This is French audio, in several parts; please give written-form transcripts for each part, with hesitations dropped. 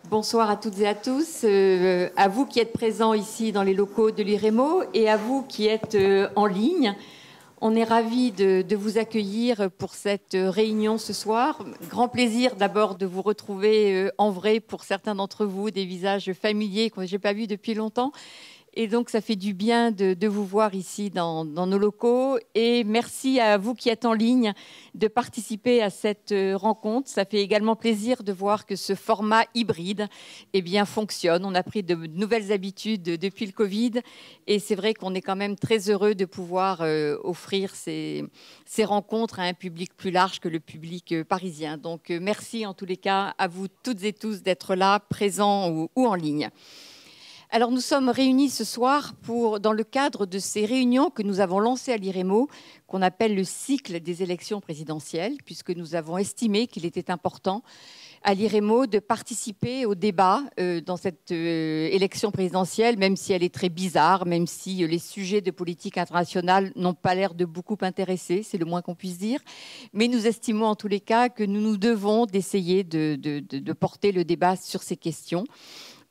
Bonsoir à toutes et à tous, à vous qui êtes présents ici dans les locaux de l'IREMO et à vous qui êtes en ligne. On est ravis de vous accueillir pour cette réunion ce soir. Grand plaisir d'abord de vous retrouver en vrai pour certains d'entre vous, des visages familiers que je n'ai pas vus depuis longtemps. Et donc, ça fait du bien de vous voir ici dans nos locaux. Et merci à vous qui êtes en ligne de participer à cette rencontre. Ça fait également plaisir de voir que ce format hybride fonctionne. On a pris de nouvelles habitudes depuis le Covid. Et c'est vrai qu'on est quand même très heureux de pouvoir offrir ces rencontres à un public plus large que le public parisien. Donc, merci en tous les cas à vous toutes et tous d'être là, présents ou en ligne. Alors, nous sommes réunis ce soir dans le cadre de ces réunions que nous avons lancées à l'IREMO, qu'on appelle le cycle des élections présidentielles, puisque nous avons estimé qu'il était important à l'IREMO de participer au débat dans cette élection présidentielle, même si elle est très bizarre, même si les sujets de politique internationale n'ont pas l'air de beaucoup intéresser, c'est le moins qu'on puisse dire. Mais nous estimons en tous les cas que nous devons d'essayer de porter le débat sur ces questions,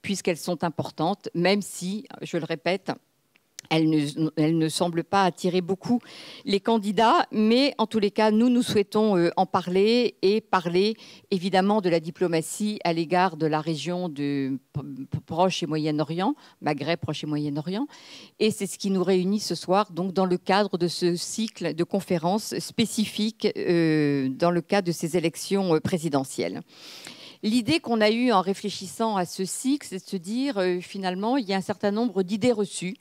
puisqu'elles sont importantes, même si, je le répète, elles ne semblent pas attirer beaucoup les candidats. Mais en tous les cas, nous souhaitons en parler et parler évidemment de la diplomatie à l'égard de la région de Proche et Moyen-Orient, Maghreb, Proche et Moyen-Orient. Et c'est ce qui nous réunit ce soir, donc dans le cadre de ce cycle de conférences spécifiques dans le cadre de ces élections présidentielles. L'idée qu'on a eue en réfléchissant à ce cycle, c'est de se dire, finalement, il y a un certain nombre d'idées reçues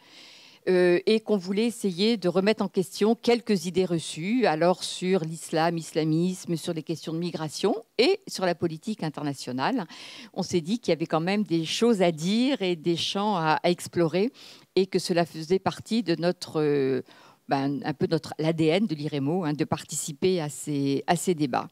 et qu'on voulait essayer de remettre en question quelques idées reçues, alors sur l'islam, islamisme, sur les questions de migration et sur la politique internationale. On s'est dit qu'il y avait quand même des choses à dire et des champs à explorer et que cela faisait partie de notre... un peu l'ADN de l'IREMO, de participer à ces débats.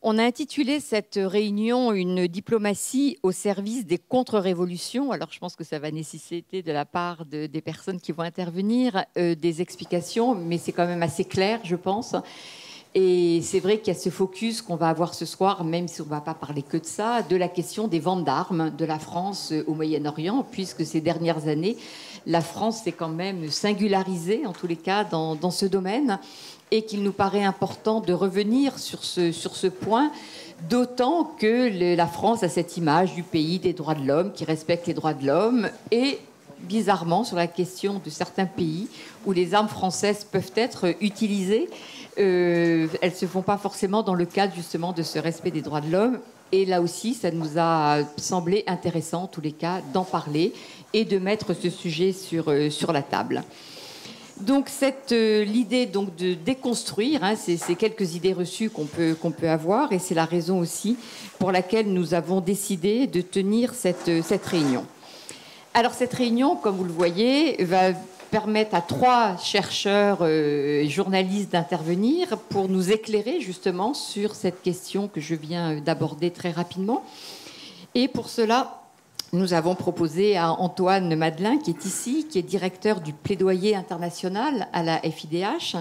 On a intitulé cette réunion « Une diplomatie au service des contre-révolutions ». Alors, je pense que ça va nécessiter de la part des personnes qui vont intervenir des explications, mais c'est quand même assez clair, je pense. Et c'est vrai qu'il y a ce focus qu'on va avoir ce soir, même si on ne va pas parler que de ça, de la question des ventes d'armes de la France au Moyen-Orient, puisque ces dernières années, la France s'est quand même singularisée, en tous les cas, dans ce domaine, et qu'il nous paraît important de revenir sur ce point, d'autant que la France a cette image du pays des droits de l'homme, qui respecte les droits de l'homme, et bizarrement, sur la question de certains pays où les armes françaises peuvent être utilisées, elles ne se font pas forcément dans le cadre justement de ce respect des droits de l'homme. Et là aussi, ça nous a semblé intéressant, en tous les cas, d'en parler et de mettre ce sujet sur la table. Donc, l'idée de déconstruire, c'est quelques idées reçues qu'on peut avoir, et c'est la raison aussi pour laquelle nous avons décidé de tenir cette réunion. Alors, cette réunion, comme vous le voyez, va permettre à 3 chercheurs et journalistes d'intervenir pour nous éclairer justement sur cette question que je viens d'aborder très rapidement. Et pour cela, nous avons proposé à Antoine Madelin, qui est ici, qui est directeur du plaidoyer international à la FIDH,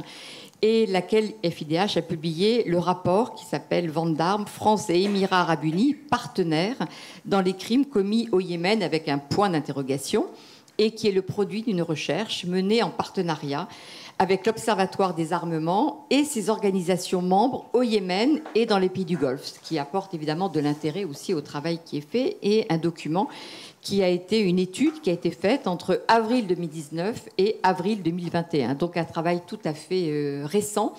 et laquelle FIDH a publié le rapport qui s'appelle « Vente d'armes, France et Émirats arabes unis, partenaires dans les crimes commis au Yémen » avec un point d'interrogation, et qui est le produit d'une recherche menée en partenariat avec l'Observatoire des armements et ses organisations membres au Yémen et dans les pays du Golfe, ce qui apporte évidemment de l'intérêt aussi au travail qui est fait, et un document qui a été une étude qui a été faite entre avril 2019 et avril 2021. Donc un travail tout à fait récent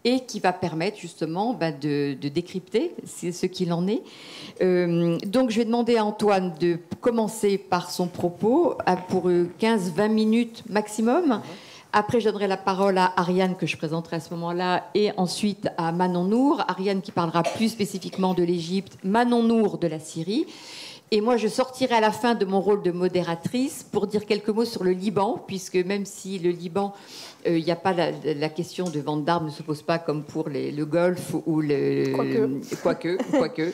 et qui va permettre justement de décrypter ce qu'il en est. Donc je vais demander à Antoine de commencer par son propos pour 15-20 minutes maximum. Après, je donnerai la parole à Ariane, que je présenterai à ce moment-là, et ensuite à Manon Nour. Ariane qui parlera plus spécifiquement de l'Égypte, Manon Nour de la Syrie. Et moi, je sortirai à la fin de mon rôle de modératrice pour dire quelques mots sur le Liban, puisque même si le Liban, il n'y a pas la question de vente d'armes ne se pose pas comme pour le Golfe ou quoique,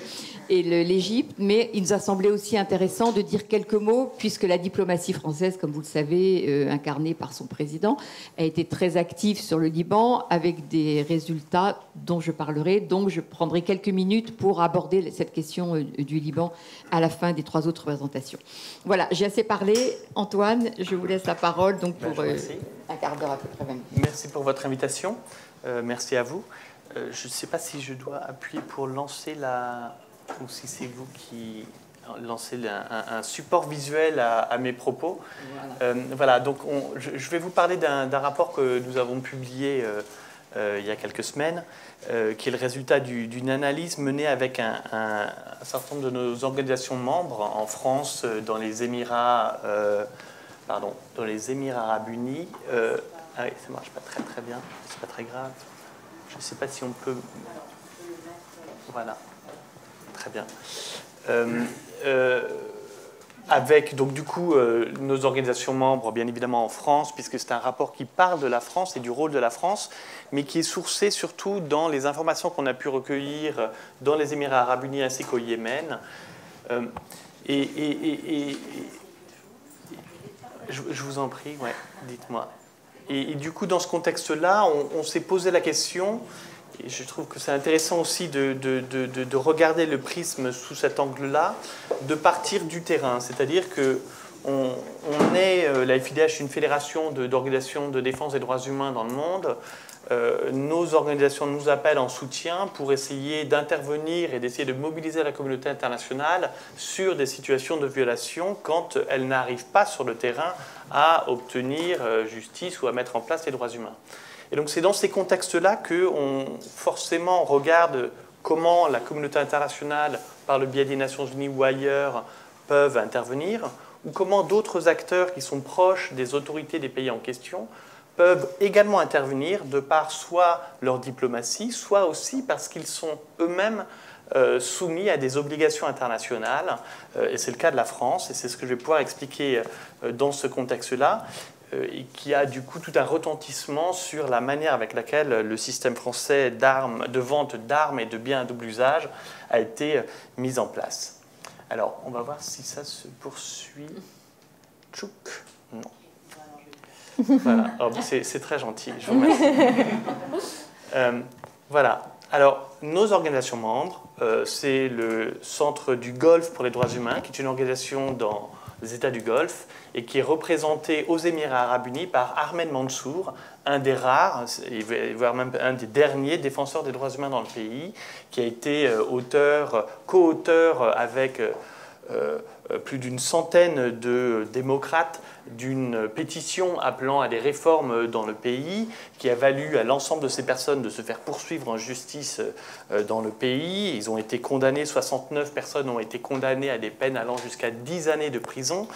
et l'Égypte, mais il nous a semblé aussi intéressant de dire quelques mots, puisque la diplomatie française, comme vous le savez, incarnée par son président, a été très active sur le Liban, avec des résultats dont je parlerai. Donc, je prendrai quelques minutes pour aborder cette question du Liban à la fin des 3 autres présentations. Voilà, j'ai assez parlé. Antoine, je vous laisse la parole donc pour un quart d'heure à peu près. 20 minutes. Merci pour votre invitation. Merci à vous. Je ne sais pas si je dois appuyer pour lancer ou si c'est vous qui lancez un support visuel à mes propos. Voilà, donc je vais vous parler d'un rapport que nous avons publié il y a quelques semaines, qui est le résultat d'une analyse menée avec un certain nombre de nos organisations membres en France, dans les Émirats, dans les Émirats arabes unis. Ah oui, ça ne marche pas très bien, c'est pas très grave. Je ne sais pas si on peut... Voilà, très bien. Avec donc du coup nos organisations membres, bien évidemment en France, puisque c'est un rapport qui parle de la France et du rôle de la France, mais qui est sourcé surtout dans les informations qu'on a pu recueillir dans les Émirats arabes unis ainsi qu'au Yémen. Je vous en prie, ouais, dites-moi. Et du coup, dans ce contexte-là, on s'est posé la question, et je trouve que c'est intéressant aussi de regarder le prisme sous cet angle-là, de partir du terrain. C'est-à-dire que la FIDH, une fédération d'organisations de défense des droits humains dans le monde. Nos organisations nous appellent en soutien pour essayer d'intervenir et d'essayer de mobiliser la communauté internationale sur des situations de violation quand elles n'arrivent pas sur le terrain à obtenir justice ou à mettre en place les droits humains. Et donc c'est dans ces contextes-là qu'on forcément regarde comment la communauté internationale, par le biais des Nations Unies ou ailleurs, peuvent intervenir, ou comment d'autres acteurs qui sont proches des autorités des pays en question peuvent également intervenir de par soit leur diplomatie, soit aussi parce qu'ils sont eux-mêmes soumis à des obligations internationales. Et c'est le cas de la France, et c'est ce que je vais pouvoir expliquer dans ce contexte-là, et qui a du coup tout un retentissement sur la manière avec laquelle le système français de vente d'armes et de biens à double usage a été mis en place. Alors, on va voir si ça se poursuit. Tchouk. Non. Voilà, oh, c'est très gentil, je vous remercie. Voilà, alors nos organisations membres, c'est le Centre du Golfe pour les droits humains, qui est une organisation dans les États du Golfe et qui est représentée aux Émirats arabes unis par Ahmed Mansour, un des rares, voire même un des derniers défenseurs des droits humains dans le pays, qui a été co-auteur avec plus d'une centaine de démocrates d'une pétition appelant à des réformes dans le pays, qui a valu à l'ensemble de ces personnes de se faire poursuivre en justice dans le pays. Ils ont été condamnés, 69 personnes ont été condamnées à des peines allant jusqu'à 10 années de prison.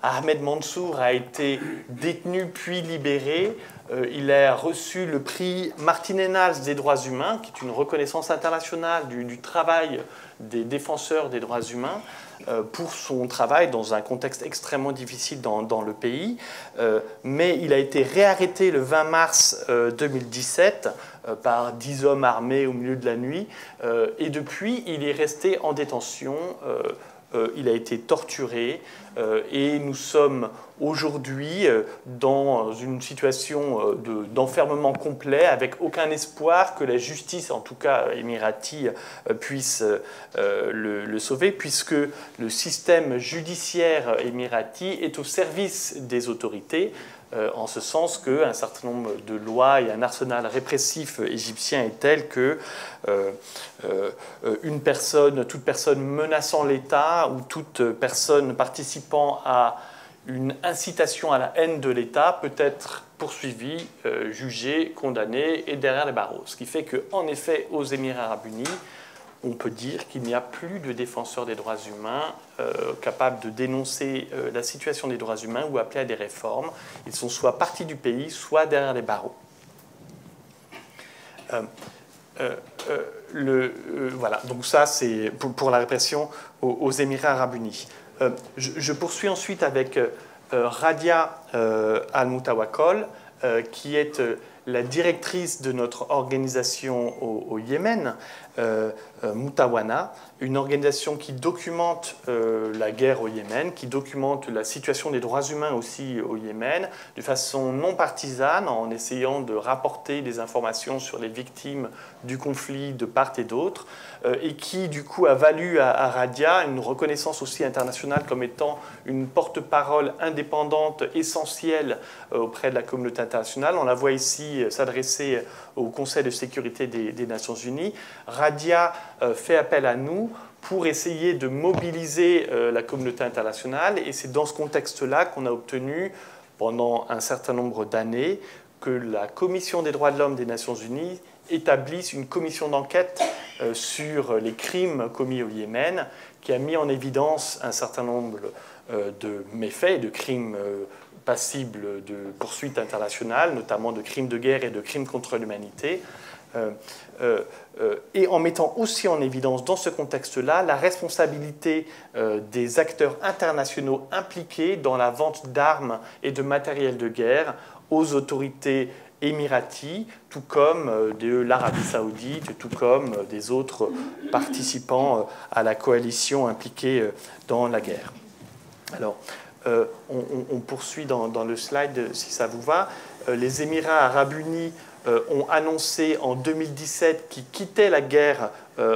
Ahmed Mansour a été détenu puis libéré. Il a reçu le prix Martinez des droits humains, qui est une reconnaissance internationale du travail des défenseurs des droits humains, pour son travail dans un contexte extrêmement difficile dans le pays. Mais il a été réarrêté le 20 mars 2017 par 10 hommes armés au milieu de la nuit. Et depuis, il est resté en détention. Il a été torturé et nous sommes aujourd'hui dans une situation d'enfermement complet avec aucun espoir que la justice, en tout cas émirati, puisse le sauver, puisque le système judiciaire émirati est au service des autorités, en ce sens qu'un certain nombre de lois et un arsenal répressif égyptien est tel que toute personne menaçant l'État ou toute personne participant à une incitation à la haine de l'État peut être poursuivie, jugée, condamnée et derrière les barreaux. Ce qui fait qu'en effet, aux Émirats arabes unis, on peut dire qu'il n'y a plus de défenseurs des droits humains capables de dénoncer la situation des droits humains ou appeler à des réformes. Ils sont soit partis du pays, soit derrière les barreaux. voilà, donc ça c'est pour la répression aux Émirats arabes unis. Je poursuis ensuite avec Radia Al-Mutawakkol, qui est la directrice de notre organisation au Yémen, Mutawana, une organisation qui documente la guerre au Yémen, qui documente la situation des droits humains aussi au Yémen, de façon non partisane, en essayant de rapporter des informations sur les victimes du conflit de part et d'autre, et qui du coup a valu à Radia une reconnaissance aussi internationale comme étant une porte-parole indépendante essentielle auprès de la communauté internationale. On la voit ici s'adresser au Conseil de sécurité des Nations Unies. Radia fait appel à nous pour essayer de mobiliser la communauté internationale, et c'est dans ce contexte-là qu'on a obtenu pendant un certain nombre d'années que la Commission des droits de l'homme des Nations Unies établisse une commission d'enquête sur les crimes commis au Yémen, qui a mis en évidence un certain nombre de méfaits et de crimes passibles de poursuites internationales, notamment de crimes de guerre et de crimes contre l'humanité, et en mettant aussi en évidence dans ce contexte-là la responsabilité des acteurs internationaux impliqués dans la vente d'armes et de matériel de guerre aux autorités émiraties, tout comme de l'Arabie saoudite, tout comme des autres participants à la coalition impliquée dans la guerre. Alors, on poursuit dans le slide, si ça vous va. Les Émirats arabes unis ont annoncé en 2017 qu'ils quittaient la guerre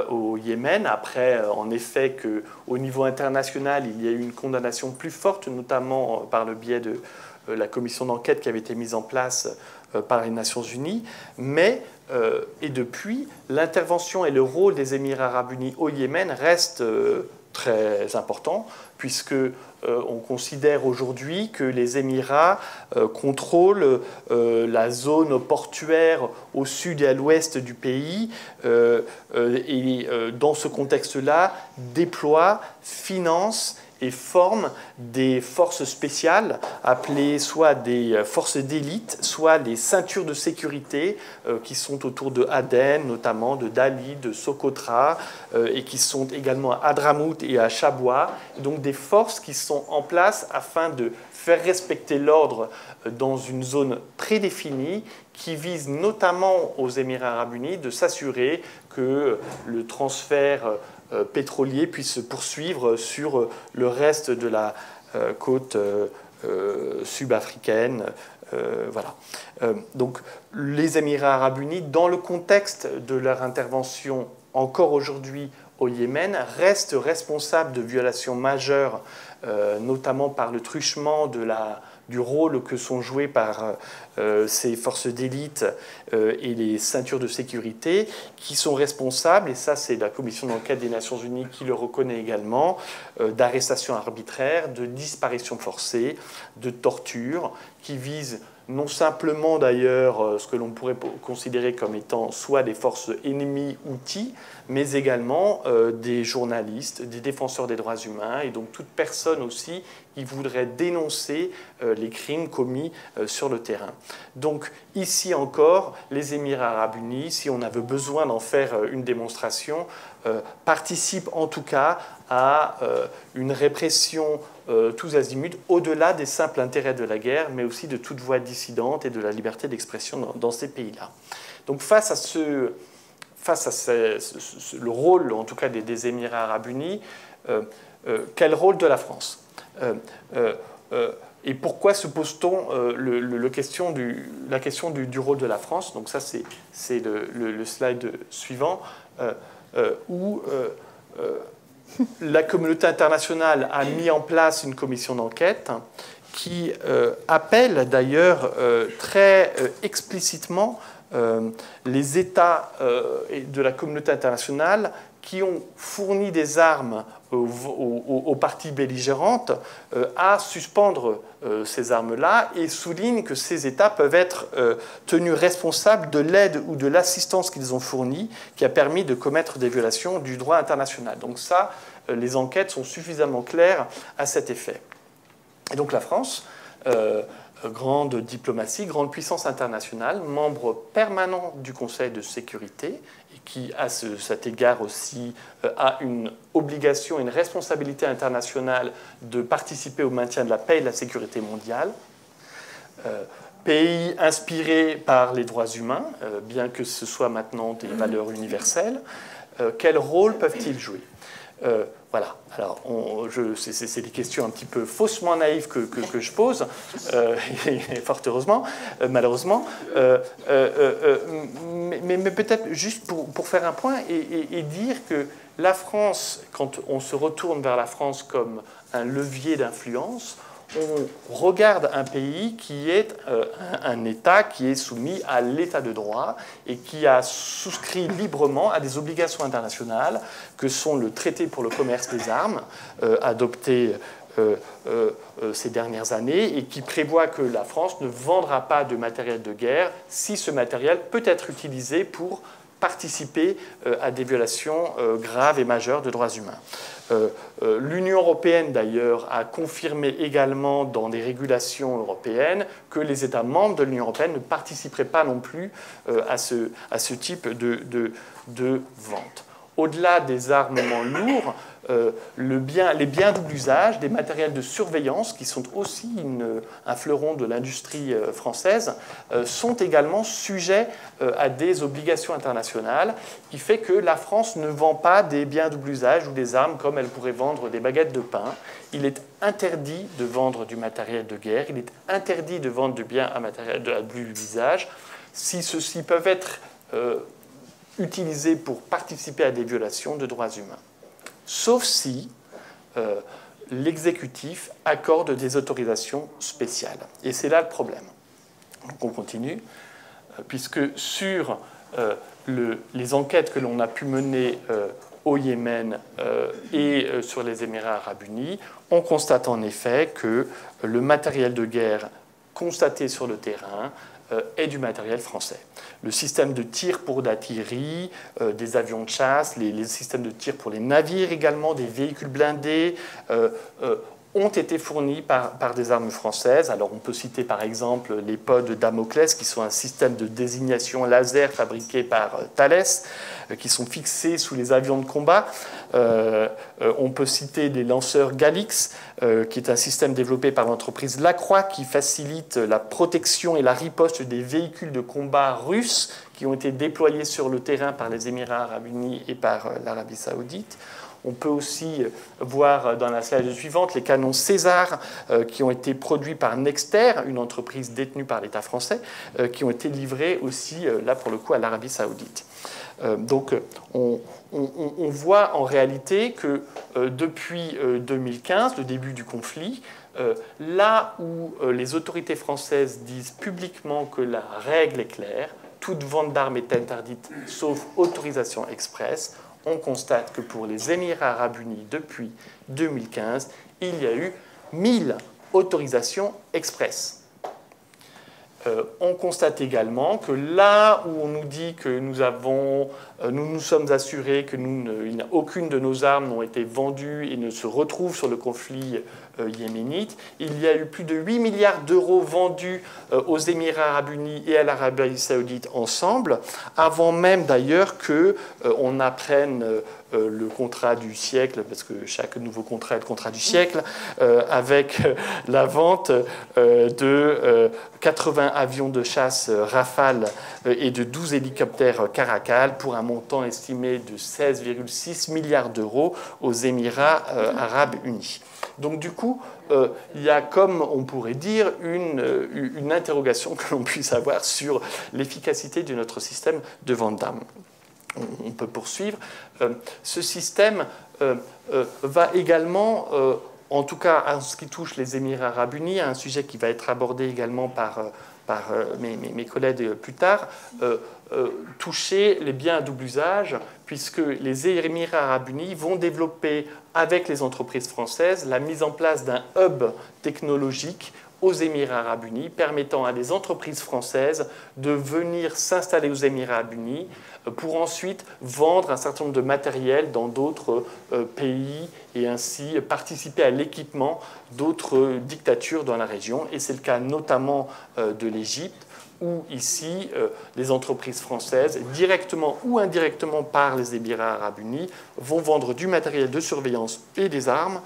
au Yémen, après en effet qu'au niveau international, il y a eu une condamnation plus forte, notamment par le biais de la commission d'enquête qui avait été mise en place par les Nations Unies. Mais, et depuis, l'intervention et le rôle des Émirats arabes unis au Yémen restent très importants, puisque on considère aujourd'hui que les Émirats contrôlent la zone portuaire au sud et à l'ouest du pays, et dans ce contexte-là, déploient, financent et forment des forces spéciales appelées soit des forces d'élite, soit les ceintures de sécurité qui sont autour de Aden, notamment de Dali, de Socotra, et qui sont également à Hadramout et à Chabwa. Donc des forces qui sont en place afin de faire respecter l'ordre dans une zone prédéfinie qui vise notamment aux Émirats arabes unis de s'assurer que le transfert pétrolier puisse se poursuivre sur le reste de la côte sud-africaine. Voilà. Donc les Émirats arabes unis, dans le contexte de leur intervention encore aujourd'hui au Yémen, restent responsables de violations majeures, notamment par le truchement du rôle que sont joués par ces forces d'élite et les ceintures de sécurité, qui sont responsables, et ça c'est la commission d'enquête des Nations Unies qui le reconnaît également, d'arrestations arbitraires, de disparitions forcées, de tortures, qui visent non simplement d'ailleurs ce que l'on pourrait considérer comme étant soit des forces ennemies outils, mais également des journalistes, des défenseurs des droits humains, et donc toute personne aussi qui voudrait dénoncer les crimes commis sur le terrain. Donc ici encore, les Émirats arabes unis, si on avait besoin d'en faire une démonstration, participent en tout cas à une répression tous azimuts, au-delà des simples intérêts de la guerre, mais aussi de toute voix dissidente et de la liberté d'expression dans ces pays-là. Donc face à le rôle, en tout cas, des Émirats arabes unis, quel rôle de la France et pourquoi se pose-t-on la question du rôle de la France? Donc ça, c'est le slide suivant, où la communauté internationale a mis en place une commission d'enquête qui appelle d'ailleurs très explicitement les États de la communauté internationale qui ont fourni des armes aux parties belligérantes à suspendre ces armes-là, et souligne que ces États peuvent être tenus responsables de l'aide ou de l'assistance qu'ils ont fournie qui a permis de commettre des violations du droit international. Donc ça, les enquêtes sont suffisamment claires à cet effet. Et donc la France grande diplomatie, grande puissance internationale, membre permanent du Conseil de sécurité, et qui, à cet égard aussi, a une obligation, une responsabilité internationale de participer au maintien de la paix et de la sécurité mondiale. Pays inspiré par les droits humains, bien que ce soit maintenant des valeurs universelles. Quel rôle peuvent-ils jouer? Voilà, alors c'est des questions un petit peu faussement naïves que je pose, fort heureusement, malheureusement, mais peut-être juste pour faire un point et dire que la France, quand on se retourne vers la France comme un levier d'influence, on regarde un pays qui est un État qui est soumis à l'État de droit et qui a souscrit librement à des obligations internationales que sont le traité pour le commerce des armes, adopté ces dernières années, et qui prévoit que la France ne vendra pas de matériel de guerre si ce matériel peut être utilisé pour participer à des violations graves et majeures de droits humains. L'Union européenne, d'ailleurs, a confirmé également dans des régulations européennes que les États membres de l'Union européenne ne participeraient pas non plus à ce type de vente. Au-delà des armements lourds, les biens double usage, des matériels de surveillance, qui sont aussi un fleuron de l'industrie française, sont également sujets à des obligations internationales, qui fait que la France ne vend pas des biens double usage ou des armes comme elle pourrait vendre des baguettes de pain. Il est interdit de vendre du matériel de guerre, il est interdit de vendre du bien à matériel de double usage, si ceux-ci peuvent être utilisés pour participer à des violations de droits humains. Sauf si l'exécutif accorde des autorisations spéciales. Et c'est là le problème. Donc on continue, puisque sur les enquêtes que l'on a pu mener au Yémen et sur les Émirats arabes unis, on constate en effet que le matériel de guerre constaté sur le terrain est du matériel français. Le système de tir pour l'artillerie, des avions de chasse, les systèmes de tir pour les navires également, des véhicules blindés, ont été fournis par des armes françaises. Alors on peut citer par exemple les pods Damoclès, qui sont un système de désignation laser fabriqué par Thales, qui sont fixés sous les avions de combat. On peut citer les lanceurs Galix, qui est un système développé par l'entreprise Lacroix, qui facilite la protection et la riposte des véhicules de combat russes qui ont été déployés sur le terrain par les Émirats arabes unis et par l'Arabie saoudite. On peut aussi voir dans la slide suivante les canons César qui ont été produits par Nexter, une entreprise détenue par l'État français, qui ont été livrés aussi, là pour le coup, à l'Arabie saoudite. Donc on voit en réalité que depuis 2015, le début du conflit, là où les autorités françaises disent publiquement que la règle est claire, toute vente d'armes est interdite sauf autorisation expresse, on constate que pour les Émirats arabes unis, depuis 2015, il y a eu 1000 autorisations expresses. On constate également que là où on nous dit que nous nous sommes assurés que aucune de nos armes n'ont été vendues et ne se retrouve sur le conflit yéménite, il y a eu plus de 8 milliards d'euros vendus aux Émirats arabes unis et à l'Arabie saoudite ensemble, avant même d'ailleurs qu'on apprenne le contrat du siècle, parce que chaque nouveau contrat est le contrat du siècle, avec la vente de 80 avions de chasse Rafale et de 12 hélicoptères Caracal pour un montant estimé de 16,6 milliards d'euros aux Émirats arabes unis. Donc du coup, il y a, comme on pourrait dire, une interrogation que l'on puisse avoir sur l'efficacité de notre système de vente d'armes. On peut poursuivre. Ce système va également, en tout cas en ce qui touche les Émirats arabes unis, un sujet qui va être abordé également par mes collègues plus tard, toucher les biens à double usage, puisque les Émirats arabes unis vont développer avec les entreprises françaises la mise en place d'un hub technologique aux Émirats arabes unis, permettant à des entreprises françaises de venir s'installer aux Émirats arabes unis pour ensuite vendre un certain nombre de matériel dans d'autres pays et ainsi participer à l'équipement d'autres dictatures dans la région. Et c'est le cas notamment de l'Égypte, où ici, les entreprises françaises, directement ou indirectement par les Émirats arabes unis, vont vendre du matériel de surveillance et des armes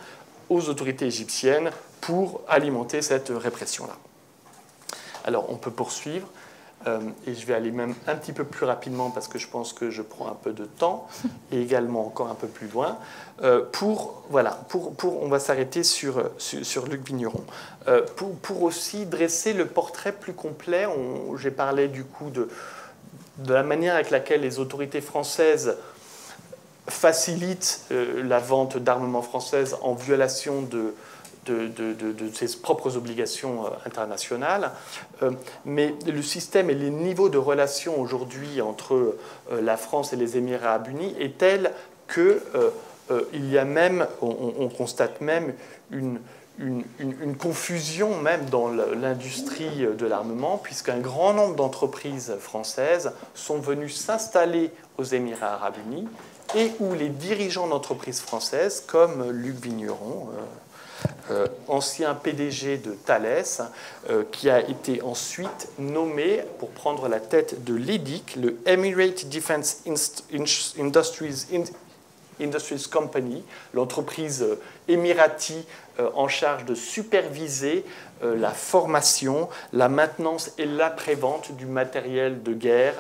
aux autorités égyptiennes pour alimenter cette répression-là. Alors, on peut poursuivre, et je vais aller même un petit peu plus rapidement parce que je pense que je prends un peu de temps, et également encore un peu plus loin. On va s'arrêter sur Luc Vigneron. Pour aussi dresser le portrait plus complet, j'ai parlé du coup de la manière avec laquelle les autorités françaises facilitent la vente d'armements françaises en violation de ses propres obligations internationales. Mais le système et les niveaux de relations aujourd'hui entre la France et les Émirats arabes unis est tel que il y a même, on constate même une confusion même dans l'industrie de l'armement, puisqu'un grand nombre d'entreprises françaises sont venues s'installer aux Émirats arabes unis et où les dirigeants d'entreprises françaises, comme Luc Vigneron, ancien PDG de Thales, qui a été ensuite nommé pour prendre la tête de l'EDIC, le Emirate Defense Industries Company, l'entreprise émirati en charge de superviser la formation, la maintenance et l'après-vente du matériel de guerre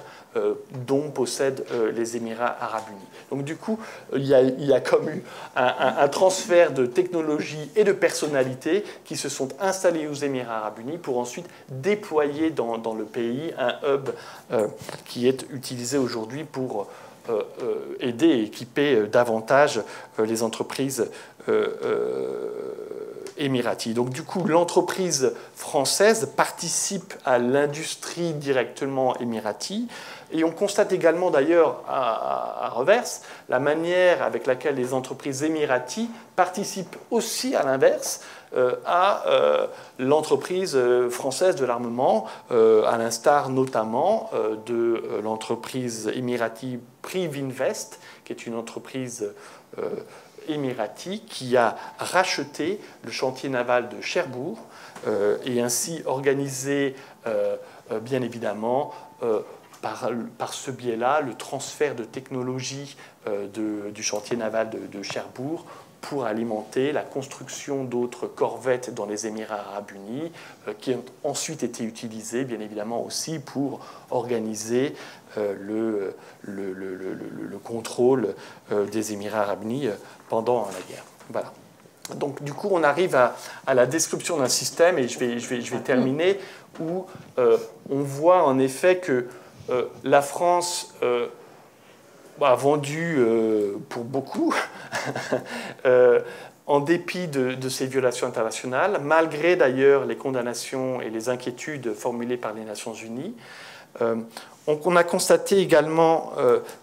dont possèdent les Émirats arabes unis. Donc du coup, il y a comme eu un transfert de technologie et de personnalités qui se sont installés aux Émirats arabes unis pour ensuite déployer dans le pays un hub qui est utilisé aujourd'hui pour aider et équiper davantage les entreprises émiraties. Donc du coup, l'entreprise française participe à l'industrie directement émiratie. Et on constate également d'ailleurs à reverse la manière avec laquelle les entreprises émiraties participent aussi à l'inverse à l'entreprise française de l'armement, à l'instar notamment de l'entreprise émiratie Privinvest, qui est une entreprise émirati qui a racheté le chantier naval de Cherbourg et ainsi organisé, bien évidemment, par ce biais-là, le transfert de technologie du chantier naval de Cherbourg pour alimenter la construction d'autres corvettes dans les Émirats arabes unis, qui ont ensuite été utilisées, bien évidemment, aussi pour organiser le contrôle des Émirats arabes unis pendant la guerre. Voilà. Donc, du coup, on arrive à la description d'un système, et je vais terminer, où on voit en effet que la France a vendu pour beaucoup, en dépit de ces violations internationales, malgré d'ailleurs les condamnations et les inquiétudes formulées par les Nations Unies. On a constaté également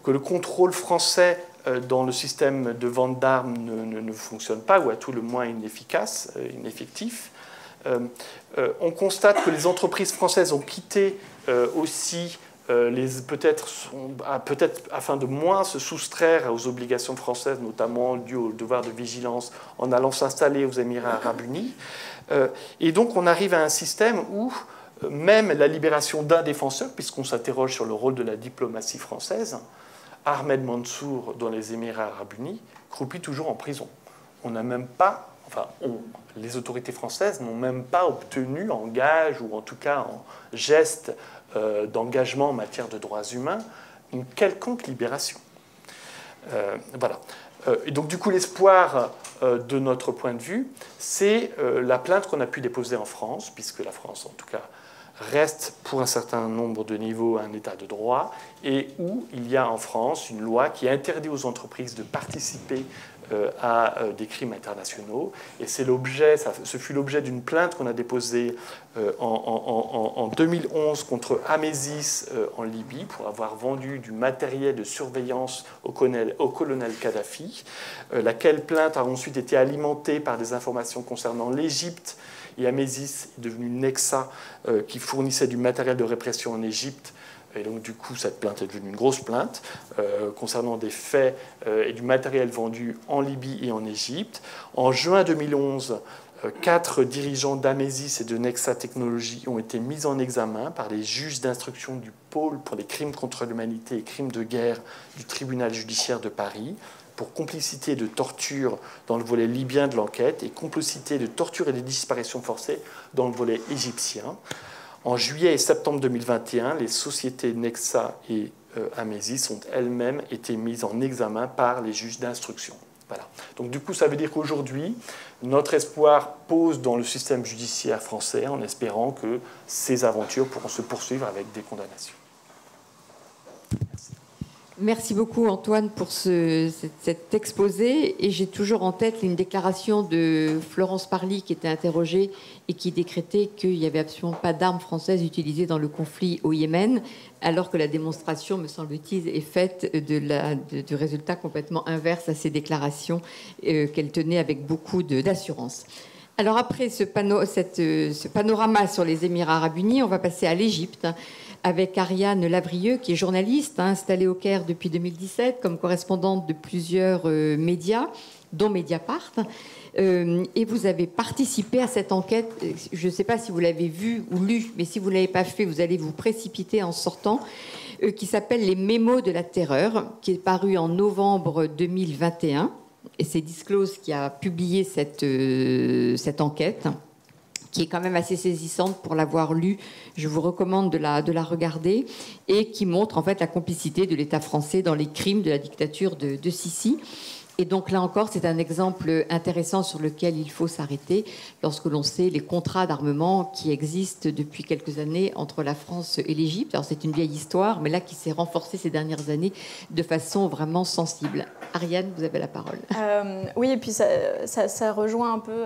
que le contrôle français dans le système de vente d'armes ne fonctionne pas, ou à tout le moins inefficace, ineffectif. On constate que les entreprises françaises ont quitté aussi peut-être afin de moins se soustraire aux obligations françaises, notamment dues au devoir de vigilance, en allant s'installer aux Émirats arabes unis. Et donc on arrive à un système où même la libération d'un défenseur, puisqu'on s'interroge sur le rôle de la diplomatie française, Ahmed Mansour dans les Émirats arabes unis, croupit toujours en prison. On n'a même pas, les autorités françaises n'ont même pas obtenu en gage, ou en tout cas en geste d'engagement en matière de droits humains, une quelconque libération. Voilà. Et donc, du coup, l'espoir de notre point de vue, c'est la plainte qu'on a pu déposer en France, puisque la France, en tout cas, reste pour un certain nombre de niveaux un état de droit, et où il y a en France une loi qui interdit aux entreprises de participer à des crimes internationaux. Et ce fut l'objet d'une plainte qu'on a déposée en 2011 contre Amesis en Libye pour avoir vendu du matériel de surveillance au colonel Kadhafi, laquelle plainte a ensuite été alimentée par des informations concernant l'Égypte et Amesis est devenu Nexa, qui fournissait du matériel de répression en Égypte. Et donc, du coup, cette plainte est devenue une grosse plainte concernant des faits et du matériel vendu en Libye et en Égypte. En juin 2011, 4 dirigeants d'Amesis et de Nexa Technologies ont été mis en examen par les juges d'instruction du pôle pour les crimes contre l'humanité et crimes de guerre du tribunal judiciaire de Paris pour complicité de torture dans le volet libyen de l'enquête et complicité de torture et de disparition forcée dans le volet égyptien. En juillet et septembre 2021, les sociétés Nexa et Amesis ont elles-mêmes été mises en examen par les juges d'instruction. Voilà. Donc du coup, ça veut dire qu'aujourd'hui, notre espoir pose dans le système judiciaire français en espérant que ces aventures pourront se poursuivre avec des condamnations. Merci. Merci beaucoup Antoine pour cet exposé. Et j'ai toujours en tête une déclaration de Florence Parly qui était interrogée et qui décrétait qu'il n'y avait absolument pas d'armes françaises utilisées dans le conflit au Yémen, alors que la démonstration, me semble-t-il, est faite du résultat complètement inverse à ces déclarations qu'elle tenait avec beaucoup d'assurance. Alors après ce panorama sur les Émirats arabes unis, on va passer à l'Égypte, avec Ariane Lavrieux, qui est journaliste, installée au Caire depuis 2017 comme correspondante de plusieurs médias, dont Mediapart. Et vous avez participé à cette enquête. Je ne sais pas si vous l'avez vue ou lue, mais si vous ne l'avez pas fait, vous allez vous précipiter en sortant, qui s'appelle « Les mémos de la terreur », qui est paru en novembre 2021. Et c'est Disclose qui a publié cette enquête, qui est quand même assez saisissante pour l'avoir lue. Je vous recommande de la regarder, et qui montre en fait la complicité de l'État français dans les crimes de la dictature de Sissi. Et donc là encore, c'est un exemple intéressant sur lequel il faut s'arrêter lorsque l'on sait les contrats d'armement qui existent depuis quelques années entre la France et l'Égypte. Alors c'est une vieille histoire, mais là qui s'est renforcée ces dernières années de façon vraiment sensible. Ariane, vous avez la parole. Oui, et puis ça rejoint un peu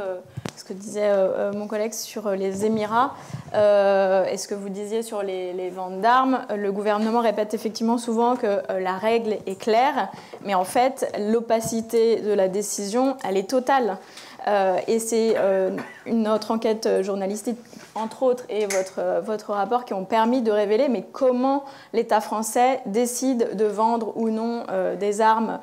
ce que disait mon collègue sur les Émirats et ce que vous disiez sur les ventes d'armes. Le gouvernement répète effectivement souvent que la règle est claire, mais en fait, l'opacité de la décision, elle est totale. Et c'est notre enquête journalistique, entre autres, et votre rapport qui ont permis de révéler mais comment l'État français décide de vendre ou non des armes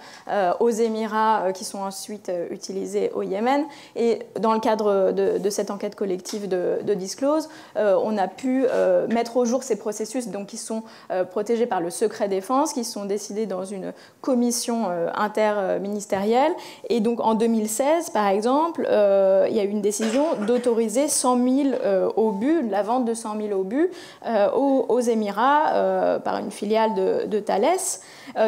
aux Émirats qui sont ensuite utilisées au Yémen. Et dans le cadre de cette enquête collective de Disclose, on a pu mettre au jour ces processus donc, qui sont protégés par le secret défense, qui sont décidés dans une commission interministérielle. Et donc en 2016, par exemple, il y a eu une décision d'autoriser 100 000 obus, la vente de 100 000 obus aux Émirats par une filiale de Thales,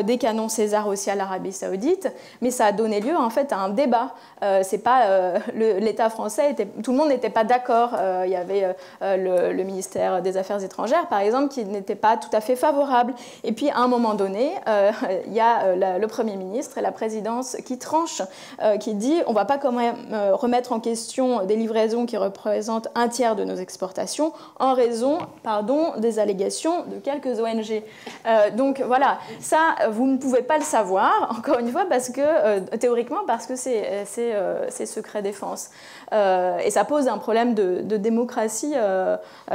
des canons César aussi à l'Arabie Saoudite, mais ça a donné lieu en fait à un débat. C'est pas l'État français, tout le monde n'était pas d'accord. Il y avait le ministère des Affaires étrangères, par exemple, qui n'était pas tout à fait favorable. Et puis à un moment donné, il y a le Premier ministre et la présidence qui tranchent, qui dit on ne va pas quand même remettre en question des livraisons qui représentent un tiers de nos exportations en raison, des allégations de quelques ONG. Donc voilà, ça, vous ne pouvez pas le savoir, encore une fois, parce que, théoriquement, parce que c'est secret défense. Et ça pose un problème de démocratie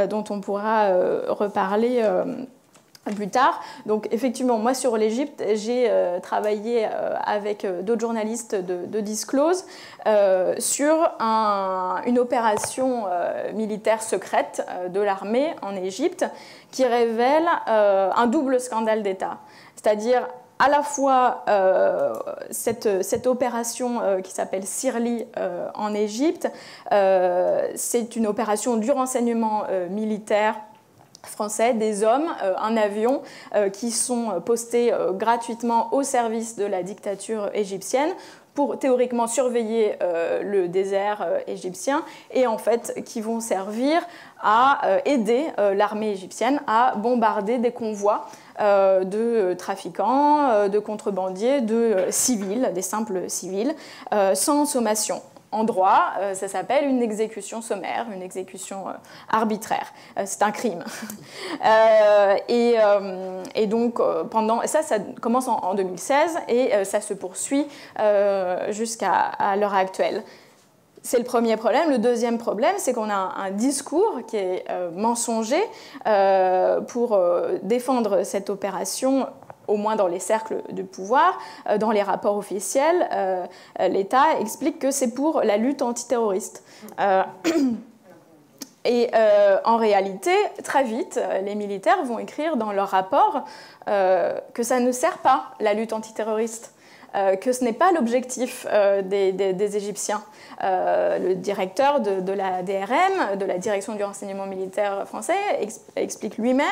dont on pourra reparler plus tard. Donc effectivement, moi sur l'Égypte, j'ai travaillé avec d'autres journalistes de Disclose sur une opération militaire secrète de l'armée en Égypte qui révèle un double scandale d'État. C'est-à-dire à la fois cette opération qui s'appelle Sirli en Égypte, c'est une opération du renseignement militaire français, des hommes, un avion qui sont postés gratuitement au service de la dictature égyptienne pour théoriquement surveiller le désert égyptien et en fait qui vont servir à aider l'armée égyptienne à bombarder des convois de trafiquants, de contrebandiers, de civils, des simples civils, sans sommation. En droit, ça s'appelle une exécution sommaire, une exécution arbitraire. C'est un crime. Et donc, ça commence en 2016 et ça se poursuit jusqu'à l'heure actuelle. c'est le premier problème. Le deuxième problème, c'est qu'on a un discours qui est mensonger pour défendre cette opération, au moins dans les cercles de pouvoir. Dans les rapports officiels, l'État explique que c'est pour la lutte antiterroriste. Et en réalité, très vite, les militaires vont écrire dans leur rapport que ça ne sert pas, la lutte antiterroriste, que ce n'est pas l'objectif des Égyptiens. Le directeur de la DRM, de la Direction du renseignement militaire français, explique lui-même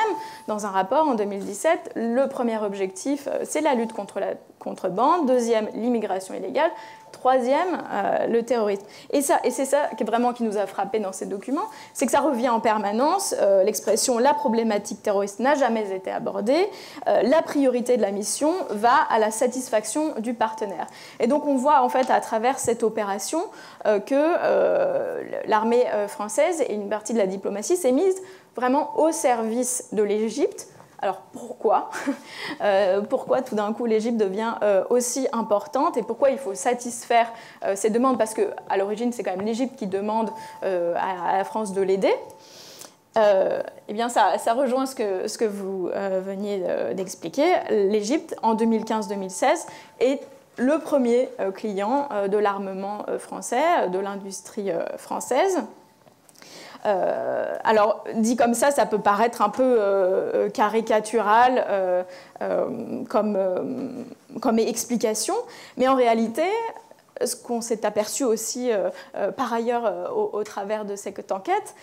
dans un rapport en 2017, le premier objectif, c'est la lutte contre la contrebande, deuxième, l'immigration illégale, troisième, le terrorisme. Et c'est ça qui nous a frappé dans ces documents, c'est que ça revient en permanence. L'expression « la problématique terroriste n'a jamais été abordée », la priorité de la mission va à la satisfaction du partenaire. Et donc on voit en fait à travers cette opération que l'armée française et une partie de la diplomatie s'est mise vraiment au service de l'Égypte. Alors pourquoi pourquoi tout d'un coup l'Égypte devient aussi importante et pourquoi il faut satisfaire ces demandes? Parce qu'à l'origine, c'est quand même l'Égypte qui demande à la France de l'aider. Eh bien ça rejoint ce que vous veniez d'expliquer. L'Égypte, en 2015-2016, est le premier client de l'armement français, de l'industrie française. Alors, dit comme ça peut paraître un peu caricatural comme explication, mais en réalité, ce qu'on s'est aperçu aussi par ailleurs au travers de cette enquête,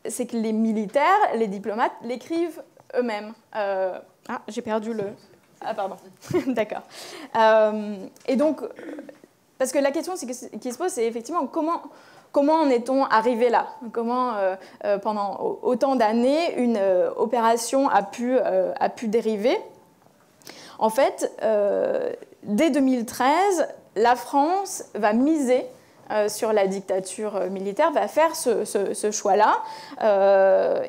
c'est que les militaires, les diplomates l'écrivent eux-mêmes. Ah, j'ai perdu le... Ah, pardon. D'accord. Et donc, parce que la question qui se pose, c'est effectivement comment en est-on arrivé là? Comment, pendant autant d'années, une opération a pu dériver? En fait, dès 2013, la France va miser sur la dictature militaire, va faire ce choix-là.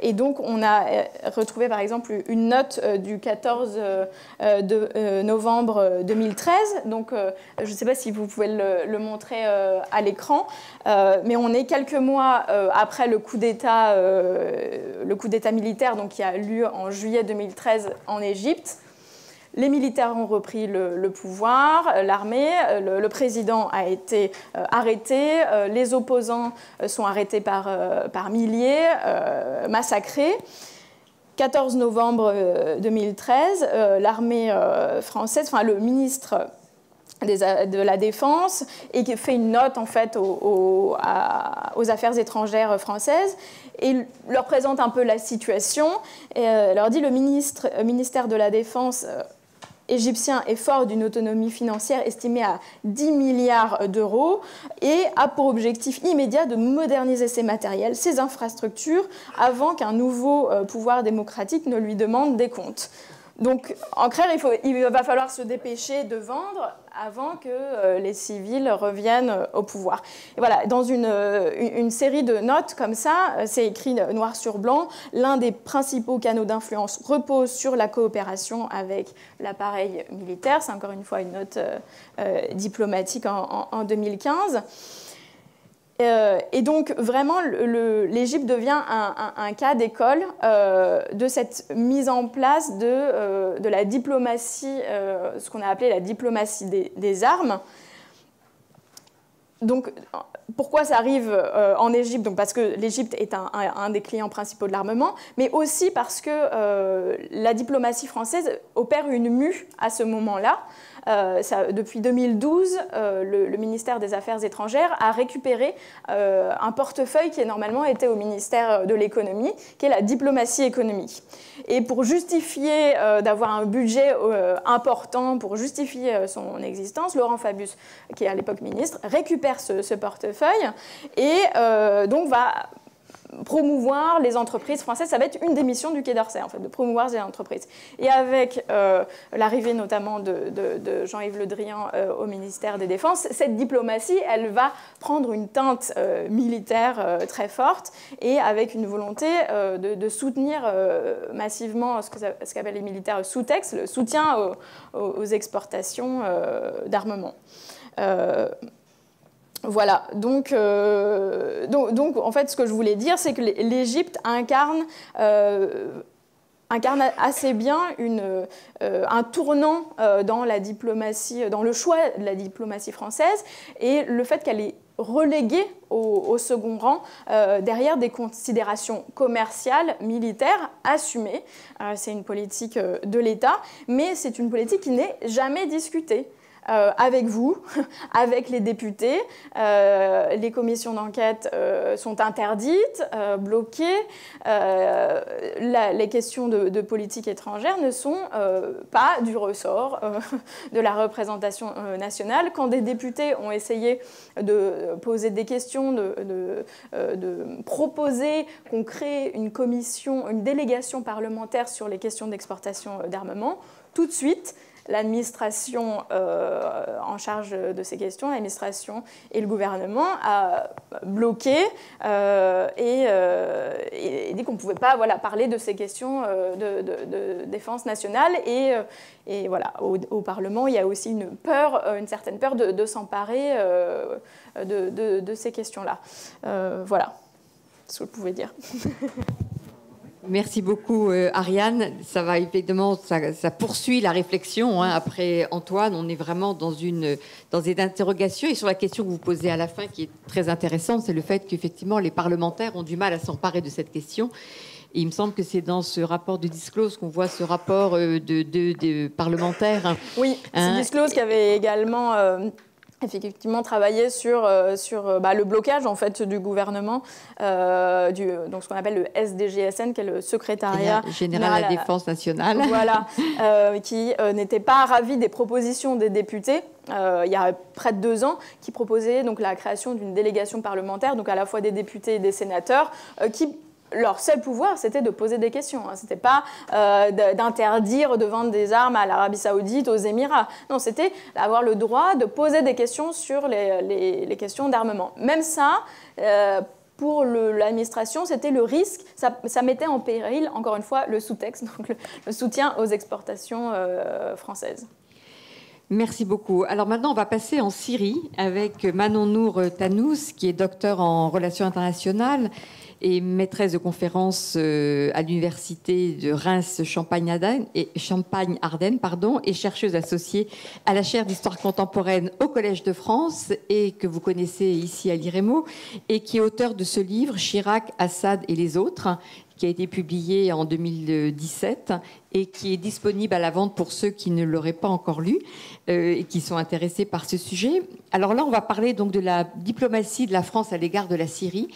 Et donc, on a retrouvé, par exemple, une note du 14 novembre 2013. Donc, je ne sais pas si vous pouvez le montrer à l'écran, mais on est quelques mois après le coup d'État militaire donc, qui a lieu en juillet 2013 en Égypte. Les militaires ont repris le pouvoir, l'armée, le président a été arrêté, les opposants sont arrêtés par milliers, massacrés. 14 novembre 2013, l'armée française, enfin le ministre de la Défense, et qui fait une note en fait aux affaires étrangères françaises et leur présente un peu la situation et leur dit le ministère de la Défense égyptien est fort d'une autonomie financière estimée à 10 milliards d'euros et a pour objectif immédiat de moderniser ses matériels, ses infrastructures, avant qu'un nouveau pouvoir démocratique ne lui demande des comptes. Donc, en clair, il va falloir se dépêcher de vendre avant que les civils reviennent au pouvoir. Et voilà, dans une série de notes comme ça, c'est écrit noir sur blanc, l'un des principaux canaux d'influence repose sur la coopération avec l'appareil militaire. C'est encore une fois une note diplomatique en 2015. Et donc, vraiment, l'Égypte devient un cas d'école de cette mise en place de la diplomatie, ce qu'on a appelé la diplomatie des armes. Donc, pourquoi ça arrive en Égypte? Donc, parce que l'Égypte est un des clients principaux de l'armement, mais aussi parce que la diplomatie française opère une mue à ce moment-là. Depuis 2012, le ministère des Affaires étrangères a récupéré un portefeuille qui normalement était au ministère de l'économie, qui est la diplomatie économique. Et pour justifier d'avoir un budget important, pour justifier son existence, Laurent Fabius, qui est à l'époque ministre, récupère ce portefeuille et donc va promouvoir les entreprises françaises. Ça va être une des missions du Quai d'Orsay, en fait, de promouvoir les entreprises. Et avec l'arrivée notamment de Jean-Yves Le Drian au ministère des Défenses, cette diplomatie, elle va prendre une teinte militaire très forte et avec une volonté de soutenir massivement ce qu'appellent les militaires sous-texte, le soutien aux exportations d'armement. Voilà, donc, en fait, ce que je voulais dire, c'est que l'Égypte incarne assez bien un tournant dans la diplomatie, dans le choix de la diplomatie française, et le fait qu'elle est reléguée au second rang derrière des considérations commerciales, militaires assumées. C'est une politique de l'État, mais c'est une politique qui n'est jamais discutée. Avec vous, avec les députés. Les commissions d'enquête sont interdites, bloquées. Les questions de politique étrangère ne sont pas du ressort de la représentation nationale. Quand des députés ont essayé de poser des questions, de proposer qu'on crée une commission, une délégation parlementaire sur les questions d'exportation d'armement, tout de suite, l'administration en charge de ces questions, l'administration et le gouvernement a bloqué et dit qu'on ne pouvait pas parler de ces questions de défense nationale. Et voilà, au Parlement, il y a aussi une certaine peur de s'emparer de ces questions-là. Voilà ce que je pouvais dire. Merci beaucoup, Ariane. Ça va évidemment, ça poursuit la réflexion. Après Antoine, on est vraiment dans des interrogations. Et sur la question que vous posez à la fin, qui est très intéressante, c'est le fait qu'effectivement, les parlementaires ont du mal à s'emparer de cette question. Et il me semble que c'est dans ce rapport de Disclose qu'on voit ce rapport de parlementaires. Oui, c'est Disclose qui avait également... effectivement travailler sur le blocage en fait du gouvernement, donc ce qu'on appelle le SDGSN, qui est le secrétariat général à la défense nationale. Voilà, qui n'était pas ravi des propositions des députés. Il y a près de 2 ans, qui proposait donc la création d'une délégation parlementaire, donc à la fois des députés et des sénateurs, qui leur seul pouvoir, c'était de poser des questions. Ce n'était pas d'interdire de vendre des armes à l'Arabie Saoudite, aux Émirats. Non, c'était d'avoir le droit de poser des questions sur les questions d'armement. Même ça, pour l'administration, c'était le risque. Ça mettait en péril, encore une fois, le sous-texte, donc le soutien aux exportations françaises. Merci beaucoup. Alors maintenant, on va passer en Syrie avec Manon Nour Tannous, qui est docteur en relations internationales et maîtresse de conférences à l'université de Reims-Champagne-Ardenne et chercheuse associée à la chaire d'histoire contemporaine au Collège de France et que vous connaissez ici à l'IREMO et qui est auteure de ce livre Chirac, Assad et les autres, qui a été publié en 2017 et qui est disponible à la vente pour ceux qui ne l'auraient pas encore lu et qui sont intéressés par ce sujet. Alors là, on va parler donc de la diplomatie de la France à l'égard de la Syrie.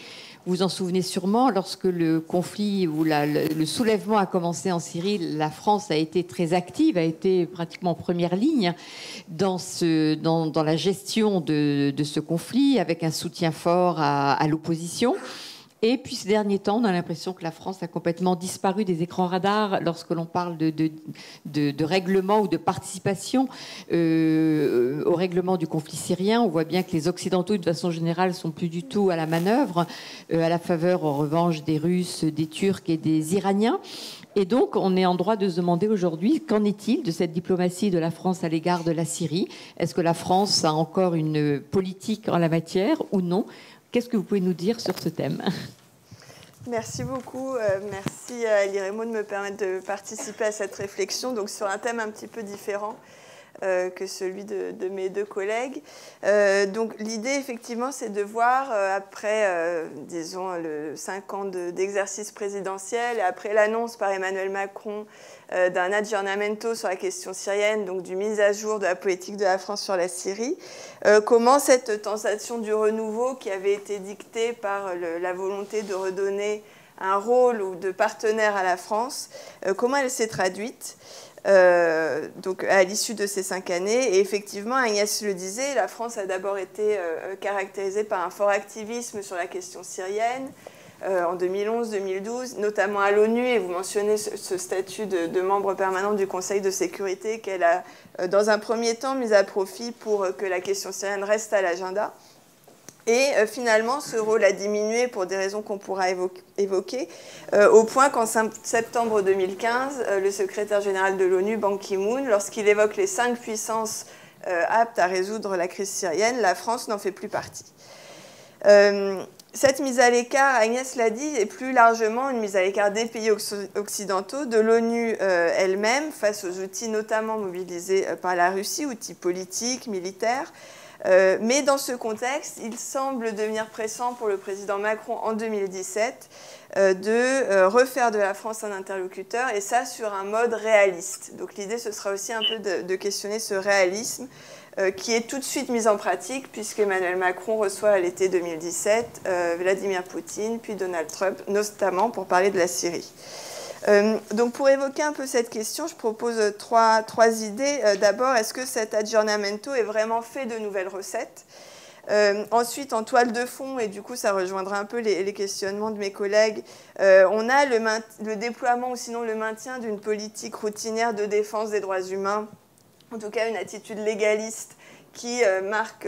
Vous vous en souvenez sûrement, lorsque le conflit ou le soulèvement a commencé en Syrie, la France a été très active, a été pratiquement en première ligne dans la gestion de ce conflit, avec un soutien fort à l'opposition. Et puis ces derniers temps, on a l'impression que la France a complètement disparu des écrans radars lorsque l'on parle de règlement ou de participation au règlement du conflit syrien. On voit bien que les Occidentaux, de façon générale, sont plus du tout à la manœuvre, à la faveur, en revanche, des Russes, des Turcs et des Iraniens. Et donc, on est en droit de se demander aujourd'hui, qu'en est-il de cette diplomatie de la France à l'égard de la Syrie? Est-ce que la France a encore une politique en la matière ou non? Qu'est-ce que vous pouvez nous dire sur ce thème? Merci beaucoup. Merci à l'IREMO de me permettre de participer à cette réflexion, donc sur un thème un petit peu différent que celui de mes 2 collègues. Donc l'idée, effectivement, c'est de voir, après, disons, 5 ans d'exercice présidentiel, et après l'annonce par Emmanuel Macron d'un aggiornamento sur la question syrienne, donc du mise à jour de la politique de la France sur la Syrie, comment cette tentation du renouveau qui avait été dictée par la volonté de redonner un rôle ou de partenaire à la France, comment elle s'est traduite donc à l'issue de ces 5 années. Et effectivement, Agnès le disait, la France a d'abord été caractérisée par un fort activisme sur la question syrienne, en 2011-2012, notamment à l'ONU, et vous mentionnez ce statut de membre permanent du Conseil de sécurité qu'elle a, dans un premier temps, mis à profit pour que la question syrienne reste à l'agenda. Et finalement, ce rôle a diminué pour des raisons qu'on pourra évoquer, au point qu'en septembre 2015, le secrétaire général de l'ONU, Ban Ki-moon, lorsqu'il évoque les 5 puissances apte à résoudre la crise syrienne. La France n'en fait plus partie. Cette mise à l'écart, Agnès l'a dit, est plus largement une mise à l'écart des pays occidentaux, de l'ONU elle-même, face aux outils notamment mobilisés par la Russie, outils politiques, militaires. Mais dans ce contexte, il semble devenir pressant pour le président Macron en 2017 de refaire de la France un interlocuteur, et ça sur un mode réaliste. Donc l'idée, ce sera aussi un peu de questionner ce réalisme qui est tout de suite mis en pratique, puisque Emmanuel Macron reçoit à l'été 2017 Vladimir Poutine, puis Donald Trump, notamment pour parler de la Syrie. Donc pour évoquer un peu cette question, je propose trois idées. D'abord, est-ce que cet aggiornamento est vraiment fait de nouvelles recettes ? Ensuite, en toile de fond, et du coup ça rejoindra un peu les questionnements de mes collègues, on a le déploiement ou sinon le maintien d'une politique routinière de défense des droits humains, en tout cas une attitude légaliste qui marque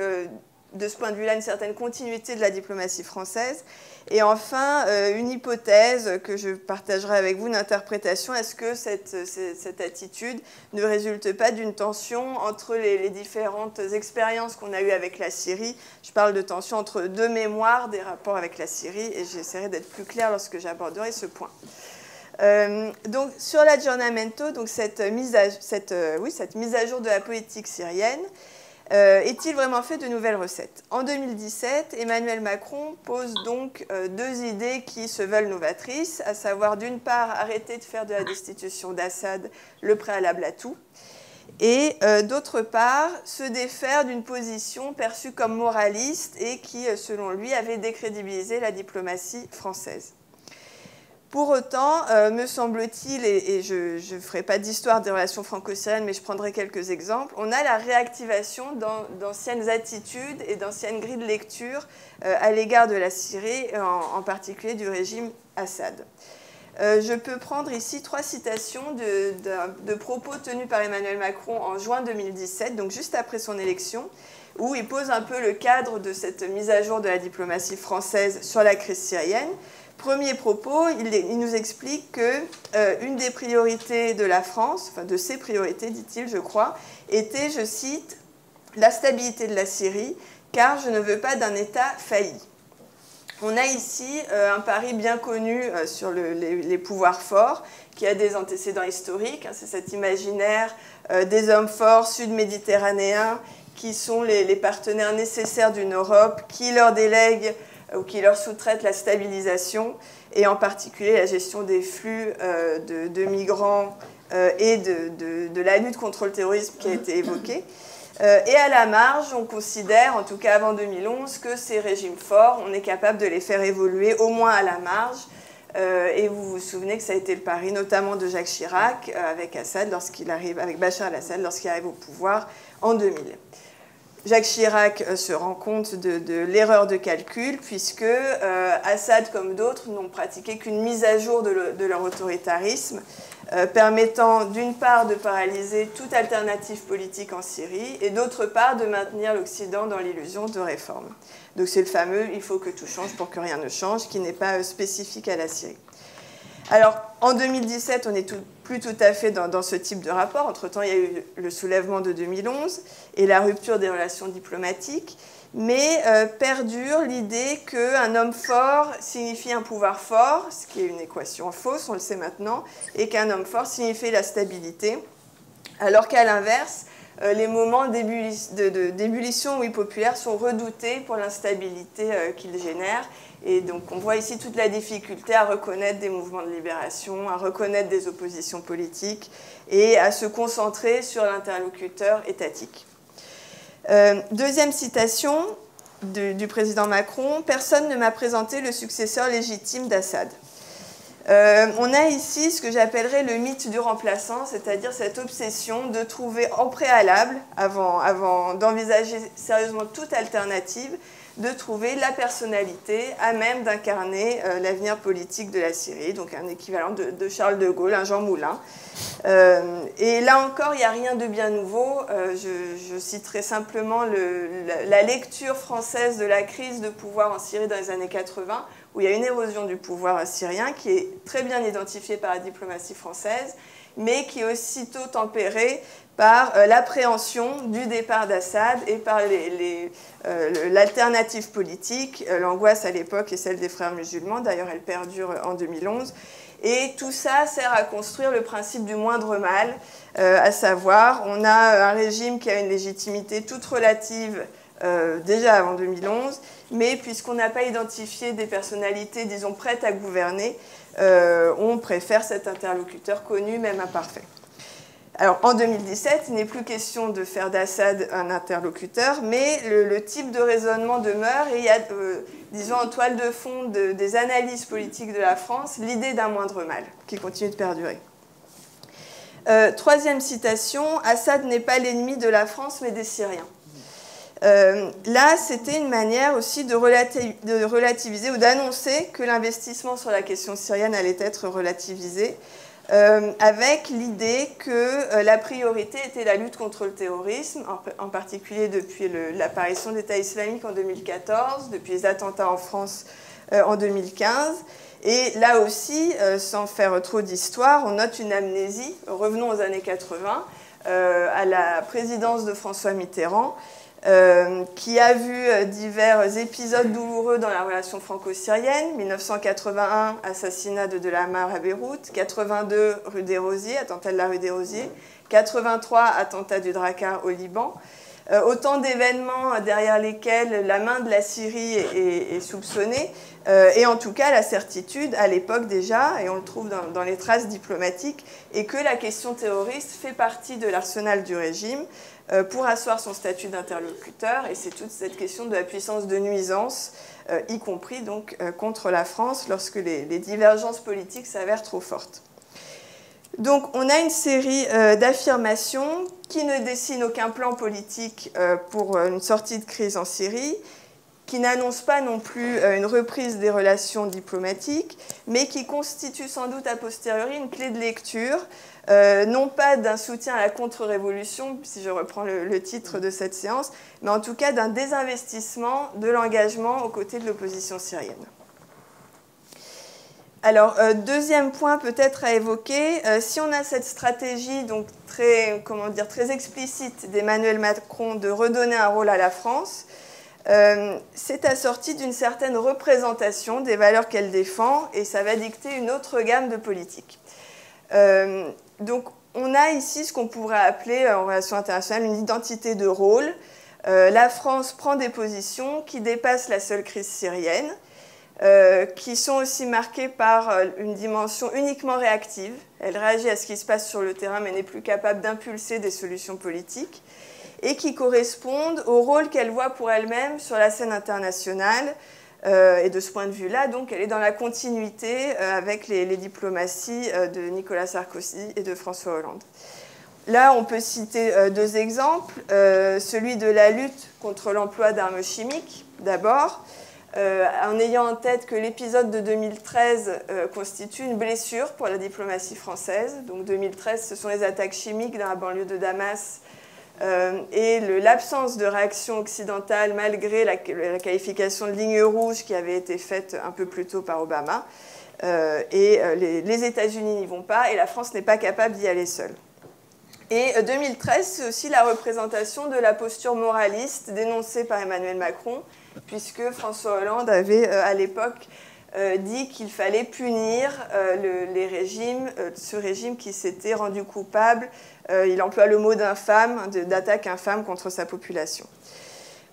de ce point de vue-là une certaine continuité de la diplomatie française. Et enfin, une hypothèse que je partagerai avec vous, une interprétation, est-ce que cette attitude ne résulte pas d'une tension entre les différentes expériences qu'on a eues avec la Syrie? Je parle de tension entre deux mémoires des rapports avec la Syrie, et j'essaierai d'être plus claire lorsque j'aborderai ce point. Donc, sur l'aggiornamento, donc cette mise à jour de la politique syrienne, est-il vraiment fait de nouvelles recettes? En 2017, Emmanuel Macron pose donc deux idées qui se veulent novatrices, à savoir d'une part arrêter de faire de la destitution d'Assad le préalable à tout, et d'autre part se défaire d'une position perçue comme moraliste et qui, selon lui, avait décrédibilisé la diplomatie française. Pour autant, me semble-t-il, et je ne ferai pas d'histoire des relations franco-syriennes, mais je prendrai quelques exemples, on a la réactivation d'anciennes attitudes et d'anciennes grilles de lecture à l'égard de la Syrie, en particulier du régime Assad. Je peux prendre ici trois citations de propos tenus par Emmanuel Macron en juin 2017, donc juste après son élection, où il pose un peu le cadre de cette mise à jour de la diplomatie française sur la crise syrienne. Premier propos, il nous explique qu'une des priorités de la France, enfin de ses priorités, dit-il, je crois, était, je cite, « la stabilité de la Syrie, car je ne veux pas d'un État failli ». On a ici un pari bien connu sur les pouvoirs forts, qui a des antécédents historiques. C'est cet imaginaire des hommes forts sud-méditerranéens qui sont les partenaires nécessaires d'une Europe, qui leur délèguent ou qui leur sous-traitent la stabilisation, et en particulier la gestion des flux de migrants et de la lutte contre le terrorisme qui a été évoquée. Et à la marge, on considère, en tout cas avant 2011, que ces régimes forts, on est capable de les faire évoluer, au moins à la marge. Et vous vous souvenez que ça a été le pari notamment de Jacques Chirac avec Assad lorsqu'il arrive, avec Bachar el-Assad lorsqu'il arrive au pouvoir en 2000. Jacques Chirac se rend compte de l'erreur de calcul, puisque Assad, comme d'autres, n'ont pratiqué qu'une mise à jour de leur autoritarisme, permettant d'une part de paralyser toute alternative politique en Syrie, et d'autre part de maintenir l'Occident dans l'illusion de réforme. Donc c'est le fameux « il faut que tout change pour que rien ne change », qui n'est pas spécifique à la Syrie. Alors, en 2017, on n'est plus tout à fait dans ce type de rapport. Entre-temps, il y a eu le soulèvement de 2011 et la rupture des relations diplomatiques. Mais perdure l'idée qu'un homme fort signifie un pouvoir fort, ce qui est une équation fausse, on le sait maintenant, et qu'un homme fort signifie la stabilité. Alors qu'à l'inverse, les moments d'ébullition populaire sont redoutés pour l'instabilité qu'ils génèrent. Et donc on voit ici toute la difficulté à reconnaître des mouvements de libération, à reconnaître des oppositions politiques et à se concentrer sur l'interlocuteur étatique. Deuxième citation du président Macron, « Personne ne m'a présenté le successeur légitime d'Assad ». On a ici ce que j'appellerais le mythe du remplaçant, c'est-à-dire cette obsession de trouver en préalable, avant d'envisager sérieusement toute alternative, de trouver la personnalité à même d'incarner l'avenir politique de la Syrie, donc un équivalent de Charles de Gaulle, un Jean Moulin. Et là encore, il n'y a rien de bien nouveau. Je citerai simplement la lecture française de la crise de pouvoir en Syrie dans les années 80, où il y a une érosion du pouvoir syrien qui est très bien identifiée par la diplomatie française, mais qui est aussitôt tempérée par l'appréhension du départ d'Assad et par l'alternative politique. L'angoisse à l'époque est celle des frères musulmans, d'ailleurs elle perdure en 2011. Et tout ça sert à construire le principe du moindre mal, à savoir, on a un régime qui a une légitimité toute relative déjà avant 2011, mais puisqu'on n'a pas identifié des personnalités, disons, prêtes à gouverner, on préfère cet interlocuteur connu, même imparfait. Alors, en 2017, il n'est plus question de faire d'Assad un interlocuteur, mais le type de raisonnement demeure et il y a, disons, en toile de fond des analyses politiques de la France, l'idée d'un moindre mal qui continue de perdurer. Troisième citation, Assad n'est pas l'ennemi de la France, mais des Syriens. Là, c'était une manière aussi de relativiser ou d'annoncer que l'investissement sur la question syrienne allait être relativisé, avec l'idée que la priorité était la lutte contre le terrorisme, en particulier depuis l'apparition de l'État islamique en 2014, depuis les attentats en France en 2015. Et là aussi, sans faire trop d'histoire, on note une amnésie, revenons aux années 80, à la présidence de François Mitterrand, qui a vu divers épisodes douloureux dans la relation franco-syrienne. 1981, assassinat de Delahamar à Beyrouth. 82, rue des Rosiers, attentat de la rue des Rosiers. 83, attentat du Drakkar au Liban. Autant d'événements derrière lesquels la main de la Syrie est soupçonnée, et en tout cas la certitude, à l'époque déjà, et on le trouve dans les traces diplomatiques, est que la question terroriste fait partie de l'arsenal du régime pour asseoir son statut d'interlocuteur, et c'est toute cette question de la puissance de nuisance, y compris donc contre la France, lorsque les divergences politiques s'avèrent trop fortes. Donc on a une série d'affirmations qui ne dessinent aucun plan politique pour une sortie de crise en Syrie, qui n'annoncent pas non plus une reprise des relations diplomatiques, mais qui constituent sans doute a posteriori une clé de lecture, non pas d'un soutien à la contre-révolution, si je reprends le titre de cette séance, mais en tout cas d'un désinvestissement de l'engagement aux côtés de l'opposition syrienne. Alors, deuxième point peut-être à évoquer, si on a cette stratégie donc très explicite d'Emmanuel Macron de redonner un rôle à la France, c'est assorti d'une certaine représentation des valeurs qu'elle défend et ça va dicter une autre gamme de politique. Donc, on a ici ce qu'on pourrait appeler en relations internationales une identité de rôle. La France prend des positions qui dépassent la seule crise syrienne, qui sont aussi marquées par une dimension uniquement réactive. Elle réagit à ce qui se passe sur le terrain, mais n'est plus capable d'impulser des solutions politiques, et qui correspondent au rôle qu'elle voit pour elle-même sur la scène internationale. Et de ce point de vue-là, donc, elle est dans la continuité avec les diplomaties de Nicolas Sarkozy et de François Hollande. Là, on peut citer deux exemples. Celui de la lutte contre l'emploi d'armes chimiques, d'abord, en ayant en tête que l'épisode de 2013 constitue une blessure pour la diplomatie française. Donc 2013, ce sont les attaques chimiques dans la banlieue de Damas et l'absence de réaction occidentale malgré la qualification de ligne rouge qui avait été faite un peu plus tôt par Obama. Les États-Unis n'y vont pas et la France n'est pas capable d'y aller seule. Et 2013, c'est aussi la représentation de la posture moraliste dénoncée par Emmanuel Macron, puisque François Hollande avait à l'époque dit qu'il fallait punir ce régime qui s'était rendu coupable, il emploie le mot d'infâme, d'attaque infâme contre sa population.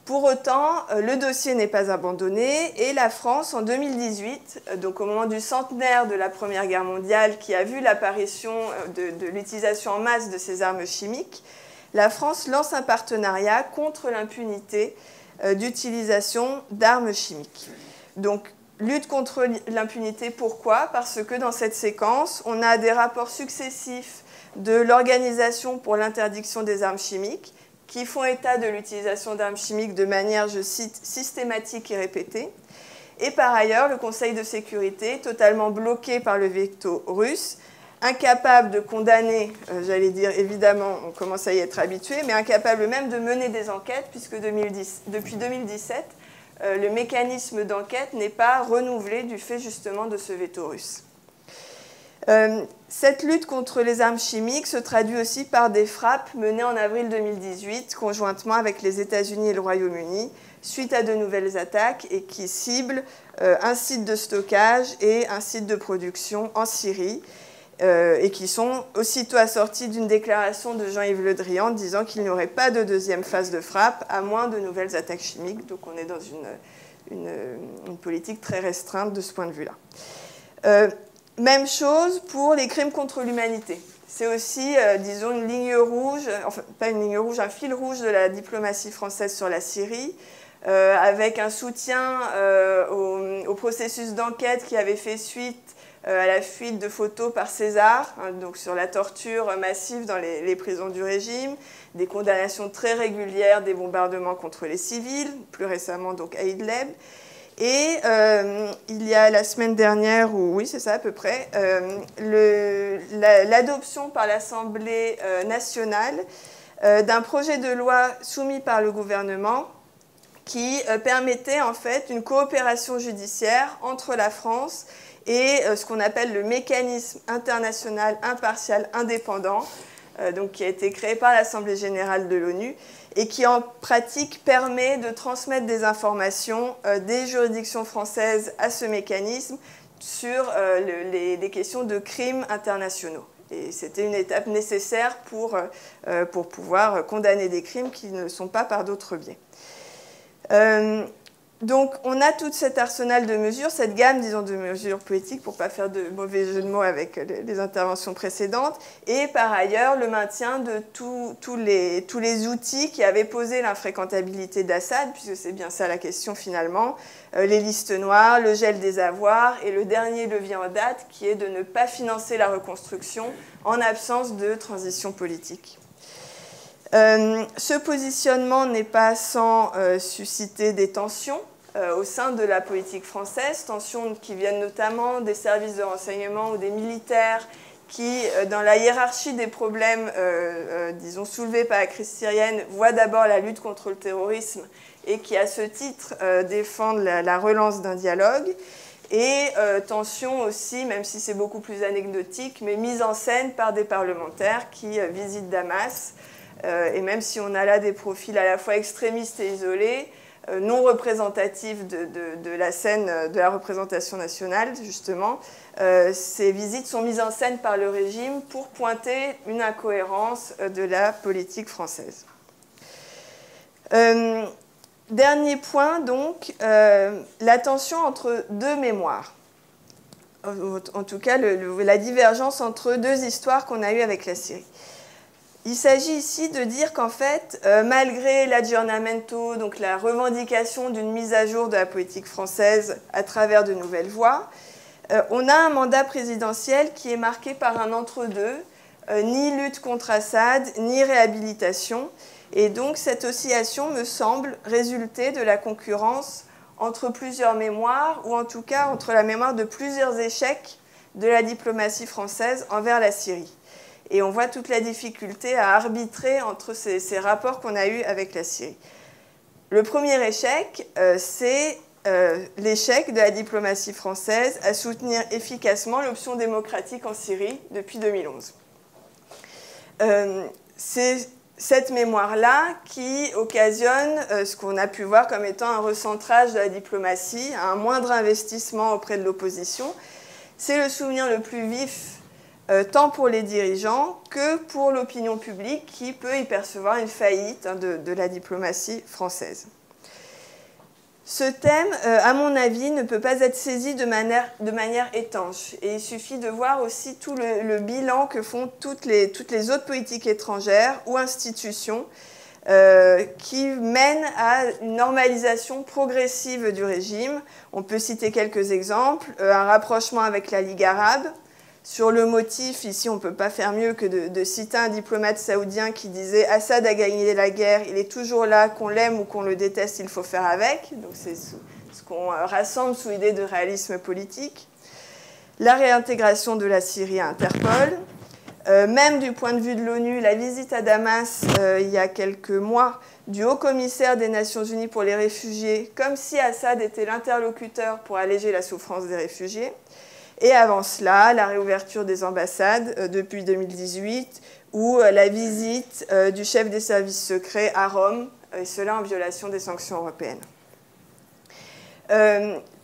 Pour autant, le dossier n'est pas abandonné et la France, en 2018, donc au moment du centenaire de la Première Guerre mondiale, qui a vu l'apparition de l'utilisation en masse de ces armes chimiques, la France lance un partenariat contre l'impunité d'utilisation d'armes chimiques. Donc, lutte contre l'impunité, pourquoi? Parce que dans cette séquence, on a des rapports successifs de l'Organisation pour l'interdiction des armes chimiques qui font état de l'utilisation d'armes chimiques de manière, je cite, systématique et répétée. Et par ailleurs, le Conseil de sécurité, totalement bloqué par le veto russe, incapable de condamner, j'allais dire évidemment, on commence à y être habitué, mais incapable même de mener des enquêtes, puisque depuis 2017, le mécanisme d'enquête n'est pas renouvelé du fait justement de ce veto russe. Cette lutte contre les armes chimiques se traduit aussi par des frappes menées en avril 2018, conjointement avec les États-Unis et le Royaume-Uni, suite à de nouvelles attaques et qui ciblent un site de stockage et un site de production en Syrie, et qui sont aussitôt assortis d'une déclaration de Jean-Yves Le Drian disant qu'il n'y aurait pas de deuxième phase de frappe à moins de nouvelles attaques chimiques. Donc on est dans une politique très restreinte de ce point de vue-là. Même chose pour les crimes contre l'humanité. C'est aussi, disons, une ligne rouge, enfin pas une ligne rouge, un fil rouge de la diplomatie française sur la Syrie, avec un soutien au processus d'enquête qui avait fait suite à la fuite de photos par César, hein, donc sur la torture massive dans les prisons du régime, des condamnations très régulières des bombardements contre les civils, plus récemment donc à Idlib. Et il y a la semaine dernière, ou oui c'est ça à peu près, l'adoption par l'Assemblée nationale d'un projet de loi soumis par le gouvernement qui permettait en fait une coopération judiciaire entre la France et ce qu'on appelle le mécanisme international impartial indépendant, donc qui a été créé par l'Assemblée générale de l'ONU et qui en pratique permet de transmettre des informations des juridictions françaises à ce mécanisme sur les questions de crimes internationaux. Et c'était une étape nécessaire pour pouvoir condamner des crimes qui ne le sont pas par d'autres biais. Donc on a tout cet arsenal de mesures, cette gamme, disons, de mesures politiques, pour ne pas faire de mauvais jeu de mots avec les interventions précédentes, et par ailleurs le maintien de tous les outils qui avaient posé l'infréquentabilité d'Assad, puisque c'est bien ça la question finalement, les listes noires, le gel des avoirs, et le dernier levier en date qui est de ne pas financer la reconstruction en absence de transition politique. Ce positionnement n'est pas sans susciter des tensions au sein de la politique française, tensions qui viennent notamment des services de renseignement ou des militaires qui, dans la hiérarchie des problèmes, disons, soulevés par la crise syrienne, voient d'abord la lutte contre le terrorisme et qui, à ce titre, défendent la relance d'un dialogue. Et tensions aussi, même si c'est beaucoup plus anecdotique, mais mise en scène par des parlementaires qui visitent Damas. Et même si on a là des profils à la fois extrémistes et isolés, non représentatifs de la scène de la représentation nationale, justement, ces visites sont mises en scène par le régime pour pointer une incohérence de la politique française. Dernier point, donc, la tension entre deux mémoires. En tout cas, la divergence entre deux histoires qu'on a eues avec la Syrie. Il s'agit ici de dire qu'en fait, malgré l'aggiornamento, donc la revendication d'une mise à jour de la politique française à travers de nouvelles voies, on a un mandat présidentiel qui est marqué par un entre-deux, ni lutte contre Assad, ni réhabilitation. Et donc cette oscillation me semble résulter de la concurrence entre plusieurs mémoires, ou en tout cas entre la mémoire de plusieurs échecs de la diplomatie française envers la Syrie. Et on voit toute la difficulté à arbitrer entre ces rapports qu'on a eus avec la Syrie. Le premier échec, c'est l'échec de la diplomatie française à soutenir efficacement l'option démocratique en Syrie depuis 2011. C'est cette mémoire-là qui occasionne ce qu'on a pu voir comme étant un recentrage de la diplomatie, un moindre investissement auprès de l'opposition. C'est le souvenir le plus vif tant pour les dirigeants que pour l'opinion publique qui peut y percevoir une faillite de la diplomatie française. Ce thème, à mon avis, ne peut pas être saisi de manière étanche. Et il suffit de voir aussi tout le bilan que font toutes les autres politiques étrangères ou institutions qui mènent à une normalisation progressive du régime. On peut citer quelques exemples. Un rapprochement avec la Ligue arabe. Sur le motif, ici, on ne peut pas faire mieux que de citer un diplomate saoudien qui disait « Assad a gagné la guerre, il est toujours là, qu'on l'aime ou qu'on le déteste, il faut faire avec ». Donc c'est ce qu'on rassemble sous l'idée de réalisme politique. La réintégration de la Syrie à Interpol. Même du point de vue de l'ONU, la visite à Damas, il y a quelques mois, du haut-commissaire des Nations Unies pour les réfugiés, comme si Assad était l'interlocuteur pour alléger la souffrance des réfugiés. Et avant cela, la réouverture des ambassades depuis 2018, ou la visite du chef des services secrets à Rome, et cela en violation des sanctions européennes.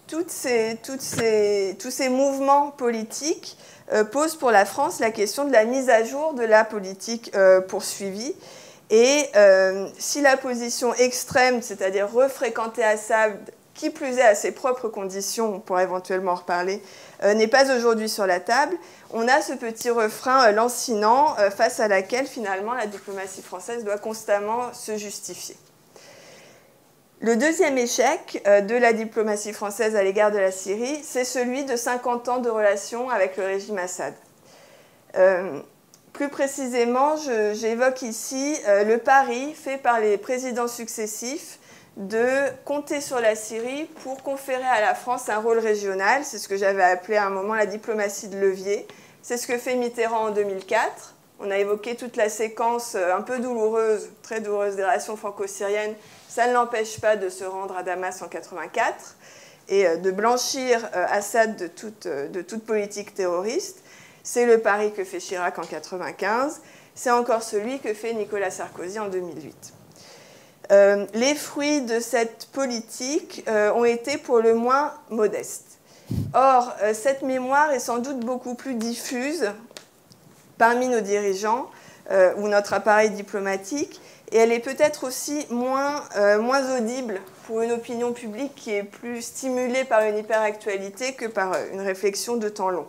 Tous ces mouvements politiques posent pour la France la question de la mise à jour de la politique poursuivie. Et si la position extrême, c'est-à-dire refréquenter Assad, qui plus est à ses propres conditions, on pourra éventuellement en reparler, n'est pas aujourd'hui sur la table, on a ce petit refrain lancinant face à laquelle finalement la diplomatie française doit constamment se justifier. Le deuxième échec de la diplomatie française à l'égard de la Syrie, c'est celui de 50 ans de relations avec le régime Assad. Plus précisément, j'évoque ici le pari fait par les présidents successifs de compter sur la Syrie pour conférer à la France un rôle régional. C'est ce que j'avais appelé à un moment la diplomatie de levier. C'est ce que fait Mitterrand en 2004. On a évoqué toute la séquence un peu douloureuse, très douloureuse des relations franco-syriennes. Ça ne l'empêche pas de se rendre à Damas en 1984 et de blanchir Assad de toute politique terroriste. C'est le pari que fait Chirac en 1995. C'est encore celui que fait Nicolas Sarkozy en 2008. Les fruits de cette politique ont été pour le moins modestes. Or, cette mémoire est sans doute beaucoup plus diffuse parmi nos dirigeants ou notre appareil diplomatique, et elle est peut-être aussi moins audible pour une opinion publique qui est plus stimulée par une hyperactualité que par une réflexion de temps long.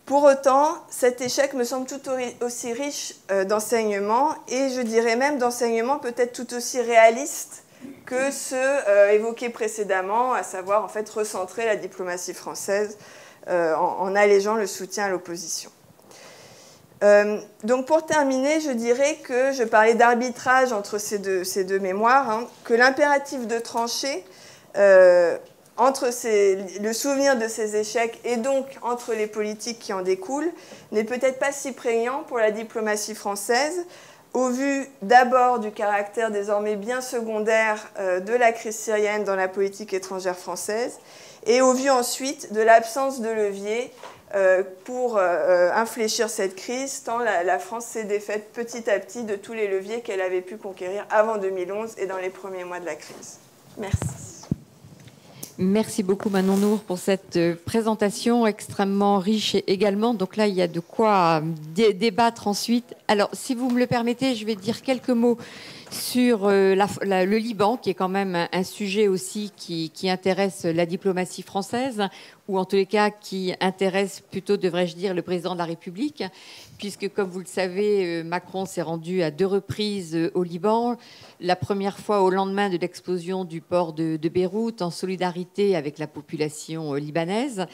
Pour autant, cet échec me semble tout aussi riche d'enseignements, et je dirais même d'enseignements peut-être tout aussi réalistes que ceux évoqués précédemment, à savoir en fait recentrer la diplomatie française en allégeant le soutien à l'opposition. Donc pour terminer, je dirais que je parlais d'arbitrage entre ces deux mémoires, que l'impératif de trancher entre le souvenir de ces échecs et donc entre les politiques qui en découlent n'est peut-être pas si prégnant pour la diplomatie française, au vu d'abord du caractère désormais bien secondaire de la crise syrienne dans la politique étrangère française, et au vu ensuite de l'absence de levier pour infléchir cette crise, tant la France s'est défaite petit à petit de tous les leviers qu'elle avait pu conquérir avant 2011 et dans les premiers mois de la crise. Merci. Merci beaucoup Manon Nour pour cette présentation extrêmement riche également. Donc là, il y a de quoi débattre ensuite. Alors, si vous me le permettez, je vais dire quelques mots sur le Liban, qui est quand même un sujet aussi qui intéresse la diplomatie française, ou en tous les cas qui intéresse plutôt, devrais-je dire, le président de la République, puisque, comme vous le savez, Macron s'est rendu à 2 reprises au Liban. La première fois au lendemain de l'explosion du port de Beyrouth, en solidarité avec la population libanaise.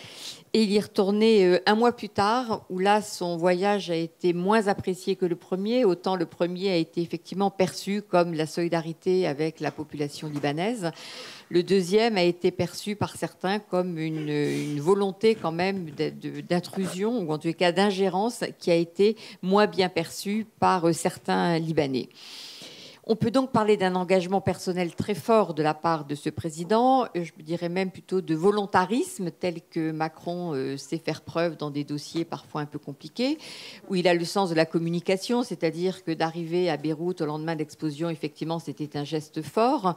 Et il y est retourné 1 mois plus tard, où là, son voyage a été moins apprécié que le premier. Autant le premier a été effectivement perçu comme la solidarité avec la population libanaise. Le deuxième a été perçu par certains comme une volonté quand même d'intrusion, ou en tout cas d'ingérence, qui a été moins bien perçue par certains Libanais. On peut donc parler d'un engagement personnel très fort de la part de ce président, je dirais même plutôt de volontarisme tel que Macron sait faire preuve dans des dossiers parfois un peu compliqués, où il a le sens de la communication, c'est-à-dire que d'arriver à Beyrouth au lendemain de l'explosion, effectivement, c'était un geste fort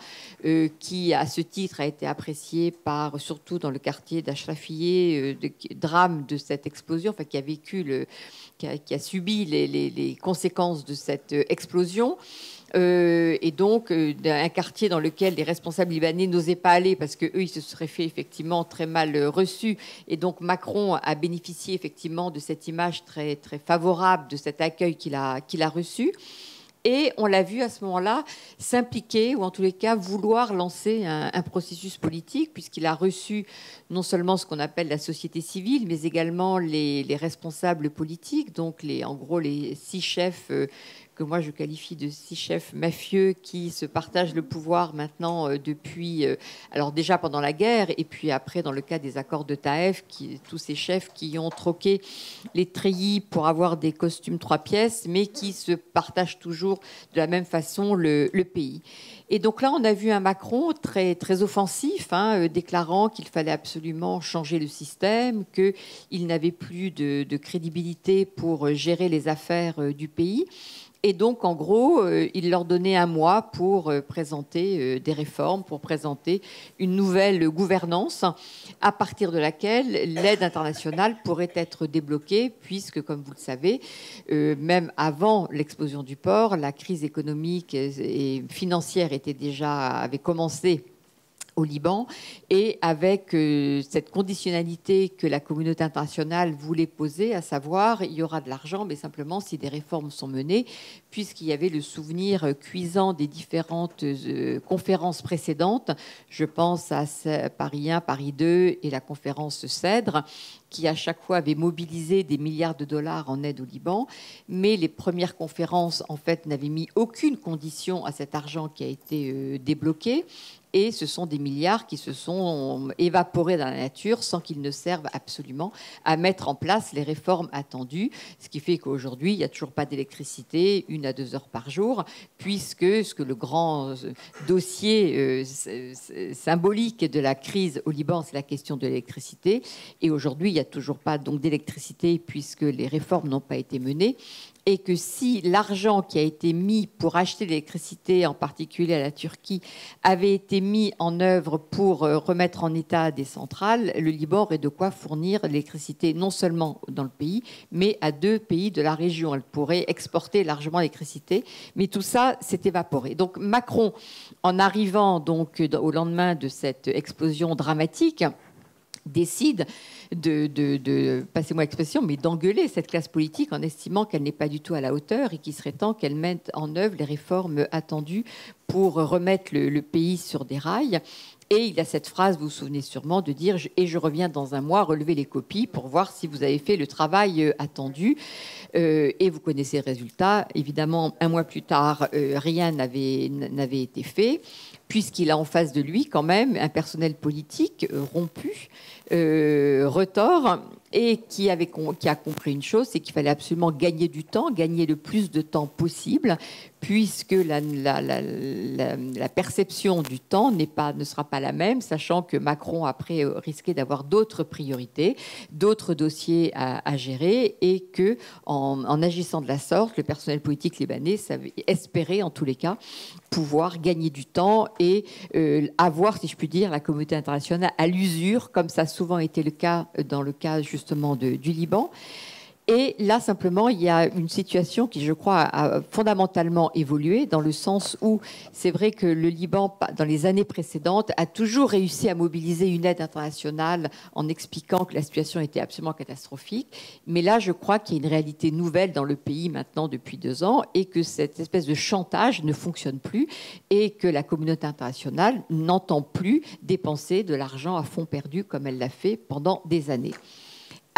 qui, à ce titre, a été apprécié par, surtout dans le quartier d'Achrafiyeh, drame de cette explosion, enfin, qui a vécu, qui a subi les conséquences de cette explosion. Et donc un quartier dans lequel les responsables libanais n'osaient pas aller parce qu'eux, ils se seraient fait effectivement très mal reçus. Et donc Macron a bénéficié effectivement de cette image très, très favorable, de cet accueil qu'il a reçu. Et on l'a vu à ce moment-là s'impliquer, ou en tous les cas vouloir lancer un processus politique, puisqu'il a reçu non seulement ce qu'on appelle la société civile, mais également les responsables politiques, donc en gros les 6 chefs que moi je qualifie de 6 chefs mafieux qui se partagent le pouvoir maintenant depuis, alors déjà pendant la guerre et puis après dans le cas des accords de Taïf, tous ces chefs qui ont troqué les treillis pour avoir des costumes 3 pièces, mais qui se partagent toujours de la même façon le pays. Et donc là, on a vu un Macron très, très offensif, déclarant qu'il fallait absolument changer le système, qu'il n'avait plus de crédibilité pour gérer les affaires du pays. Et donc, en gros, il leur donnait un mois pour présenter des réformes, pour présenter une nouvelle gouvernance, à partir de laquelle l'aide internationale pourrait être débloquée, puisque, comme vous le savez, même avant l'explosion du port, la crise économique et financière avait commencé au Liban, et avec cette conditionnalité que la communauté internationale voulait poser, à savoir il y aura de l'argent, mais simplement si des réformes sont menées, puisqu'il y avait le souvenir cuisant des différentes conférences précédentes. Je pense à Paris 1, Paris 2 et la conférence CEDRE, qui à chaque fois avait mobilisé des milliards de dollars en aide au Liban, mais les premières conférences, en fait, n'avaient mis aucune condition à cet argent qui a été débloqué. Et ce sont des milliards qui se sont évaporés dans la nature sans qu'ils ne servent absolument à mettre en place les réformes attendues. Ce qui fait qu'aujourd'hui, il n'y a toujours pas d'électricité 1 à 2 heures par jour, puisque le grand dossier symbolique de la crise au Liban, c'est la question de l'électricité. Et aujourd'hui, il n'y a toujours pas d'électricité puisque les réformes n'ont pas été menées. Et que si l'argent qui a été mis pour acheter l'électricité, en particulier à la Turquie, avait été mis en œuvre pour remettre en état des centrales, le Liban aurait de quoi fournir l'électricité non seulement dans le pays, mais à 2 pays de la région. Elle pourrait exporter largement l'électricité, mais tout ça s'est évaporé. Donc Macron, en arrivant donc au lendemain de cette explosion dramatique, décide passez-moi l'expression, mais d'engueuler cette classe politique en estimant qu'elle n'est pas du tout à la hauteur et qu'il serait temps qu'elle mette en œuvre les réformes attendues pour remettre le pays sur des rails. Et il a cette phrase, vous vous souvenez sûrement, de dire « et je reviens dans un mois relever les copies pour voir si vous avez fait le travail attendu ». Et vous connaissez le résultat. Évidemment, un mois plus tard, rien n'avait été fait, puisqu'il a en face de lui quand même un personnel politique rompu, retors, et qui a compris une chose, c'est qu'il fallait absolument gagner du temps, gagner le plus de temps possible, puisque la perception du temps ne sera pas la même, sachant que Macron après risquait d'avoir d'autres priorités, d'autres dossiers à gérer, et que en agissant de la sorte, le personnel politique libanais espérait en tous les cas pouvoir gagner du temps et avoir, si je puis dire, la communauté internationale à l'usure, comme ça a souvent été le cas dans le cas justement du Liban. Et là, simplement, il y a une situation qui, je crois, a fondamentalement évolué, dans le sens où c'est vrai que le Liban, dans les années précédentes, a toujours réussi à mobiliser une aide internationale en expliquant que la situation était absolument catastrophique. Mais là, je crois qu'il y a une réalité nouvelle dans le pays maintenant depuis 2 ans et que cette espèce de chantage ne fonctionne plus et que la communauté internationale n'entend plus dépenser de l'argent à fond perdu comme elle l'a fait pendant des années.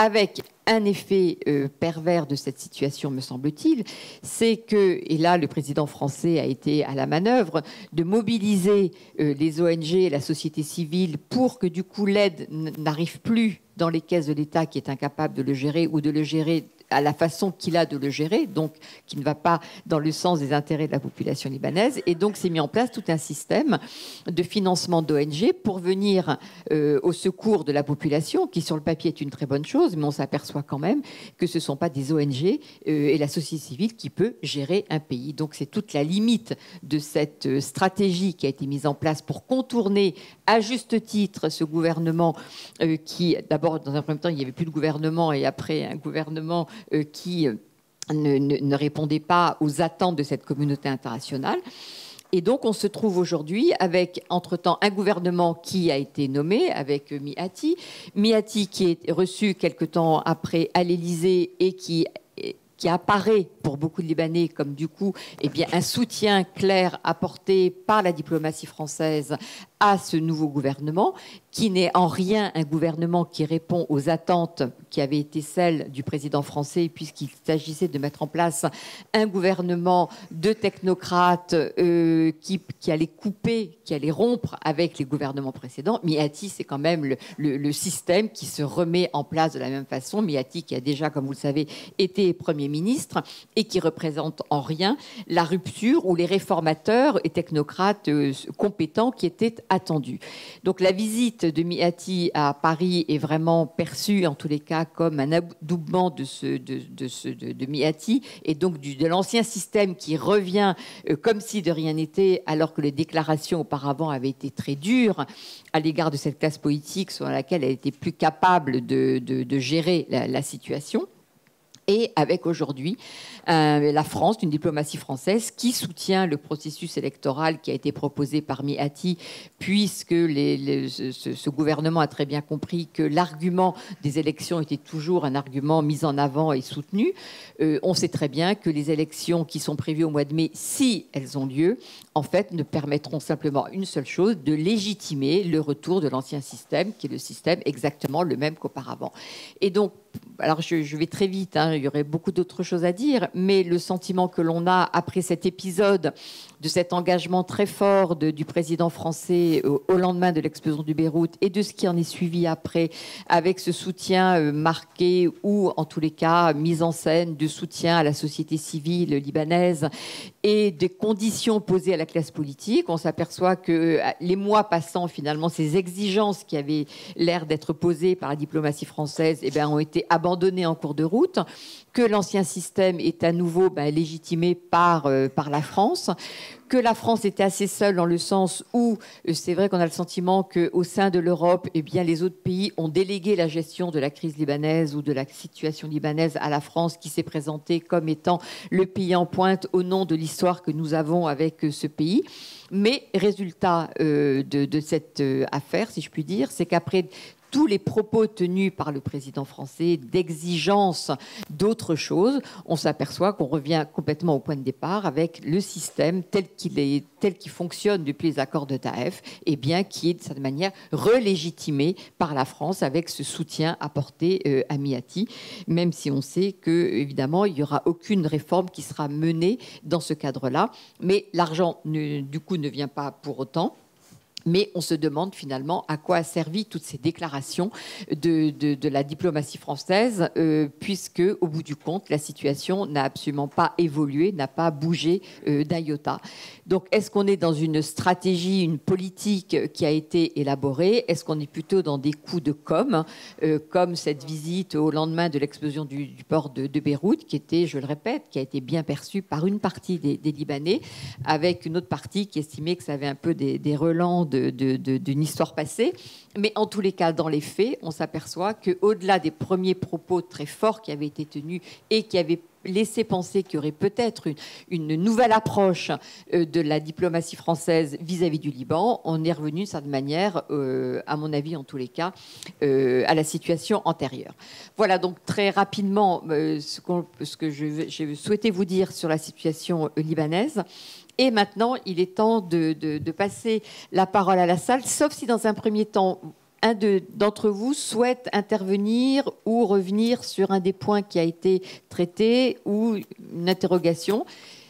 Avec un effet pervers de cette situation, me semble-t-il, c'est que, et là le président français a été à la manœuvre, de mobiliser les ONG et la société civile pour que du coup l'aide n'arrive plus dans les caisses de l'État qui est incapable de le gérer ou de le gérer à la façon qu'il a de le gérer, donc qui ne va pas dans le sens des intérêts de la population libanaise. Et donc s'est mis en place tout un système de financement d'ONG pour venir au secours de la population, qui sur le papier est une très bonne chose, mais on s'aperçoit quand même que ce ne sont pas des ONG et la société civile qui peut gérer un pays. Donc c'est toute la limite de cette stratégie qui a été mise en place pour contourner à juste titre ce gouvernement qui, d'abord, dans un premier temps, il n'y avait plus de gouvernement et après un gouvernement qui ne répondait pas aux attentes de cette communauté internationale. Et donc, on se trouve aujourd'hui avec, entre-temps, un gouvernement qui a été nommé avec Miati. Miati qui est reçu quelque temps après à l'Élysée et qui apparaît pour pour beaucoup de Libanais comme du coup eh bien, un soutien clair apporté par la diplomatie française à ce nouveau gouvernement, qui n'est en rien un gouvernement qui répond aux attentes qui avaient été celles du président français, puisqu'il s'agissait de mettre en place un gouvernement de technocrates qui allait couper, qui allait rompre avec les gouvernements précédents. Miati, c'est quand même le système qui se remet en place de la même façon. Miati, qui a déjà, comme vous le savez, été Premier ministre et qui représente en rien la rupture ou les réformateurs et technocrates compétents qui étaient attendus. Donc la visite de Miati à Paris est vraiment perçue, en tous les cas, comme un adoubement de Miati et donc de l'ancien système qui revient comme si de rien n'était, alors que les déclarations auparavant avaient été très dures à l'égard de cette classe politique sur laquelle elle était plus capable de gérer la situation. Et avec aujourd'hui la France, une diplomatie française qui soutient le processus électoral qui a été proposé par Miati, puisque ce gouvernement a très bien compris que l'argument des élections était toujours un argument mis en avant et soutenu. On sait très bien que les élections qui sont prévues au mois de mai, si elles ont lieu, en fait, ne permettront simplement une seule chose, de légitimer le retour de l'ancien système, qui est le système exactement le même qu'auparavant. Et donc, alors je vais très vite, hein, il y aurait beaucoup d'autres choses à dire, mais le sentiment que l'on a après cet épisode de cet engagement très fort du président français au lendemain de l'explosion du Beyrouth et de ce qui en est suivi après, avec ce soutien marqué ou en tous les cas mise en scène de soutien à la société civile libanaise et des conditions posées à la classe politique, on s'aperçoit que les mois passant, finalement, ces exigences qui avaient l'air d'être posées par la diplomatie française eh bien, ont été abandonnées en cours de route, que l'ancien système est à nouveau légitimé par la France, que la France était assez seule dans le sens où c'est vrai qu'on a le sentiment qu'au sein de l'Europe, eh bien, les autres pays ont délégué la gestion de la crise libanaise ou de la situation libanaise à la France, qui s'est présentée comme étant le pays en pointe au nom de l'histoire que nous avons avec ce pays. Mais résultat de cette affaire, si je puis dire, c'est qu'après tous les propos tenus par le président français d'exigence d'autre chose, on s'aperçoit qu'on revient complètement au point de départ avec le système tel qu'il fonctionne depuis les accords de Taïf, et bien qui est de cette manière relégitimé par la France avec ce soutien apporté à Miati, même si on sait que évidemment il n'y aura aucune réforme qui sera menée dans ce cadre-là, mais l'argent du coup ne vient pas pour autant. Mais on se demande finalement à quoi a servi toutes ces déclarations de la diplomatie française, puisque au bout du compte, la situation n'a absolument pas évolué, n'a pas bougé d'un iota. Donc, est-ce qu'on est dans une stratégie, une politique qui a été élaborée? Est-ce qu'on est plutôt dans des coups de com', comme cette visite au lendemain de l'explosion du port de Beyrouth, qui était, je le répète, qui a été bien perçue par une partie des Libanais, avec une autre partie qui estimait que ça avait un peu des relents d'une histoire passée. Mais en tous les cas, dans les faits, on s'aperçoit qu'au-delà des premiers propos très forts qui avaient été tenus et qui avaient laissé penser qu'il y aurait peut-être une nouvelle approche de la diplomatie française vis-à-vis du Liban, on est revenu de cette manière, à mon avis en tous les cas, à la situation antérieure. Voilà donc très rapidement ce que j'ai souhaité vous dire sur la situation libanaise. Et maintenant, il est temps de passer la parole à la salle, sauf si dans un premier temps, un d'entre vous souhaite intervenir ou revenir sur un des points qui a été traité ou une interrogation.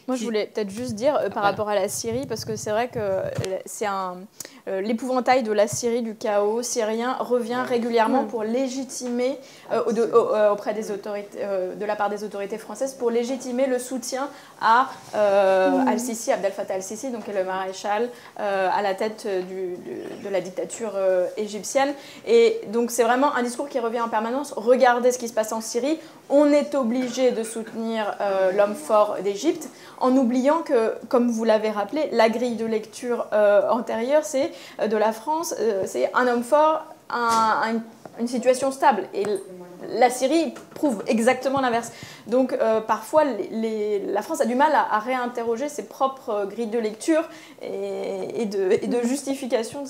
Moi, je voulais peut-être juste dire par rapport à la Syrie, parce que c'est vrai que c'est l'épouvantail de la Syrie, du chaos syrien, revient régulièrement pour légitimer, auprès des autorités, de la part des autorités françaises, pour légitimer le soutien à Al-Sisi, Abdel Fattah Al-Sisi, donc le maréchal à la tête de la dictature égyptienne. Et donc, c'est vraiment un discours qui revient en permanence. Regardez ce qui se passe en Syrie. On est obligé de soutenir l'homme fort d'Égypte, en oubliant que, comme vous l'avez rappelé, la grille de lecture antérieure de la France, c'est un homme fort, une situation stable. Et la Syrie prouve exactement l'inverse. Donc parfois, la France a du mal à réinterroger ses propres grilles de lecture et de justification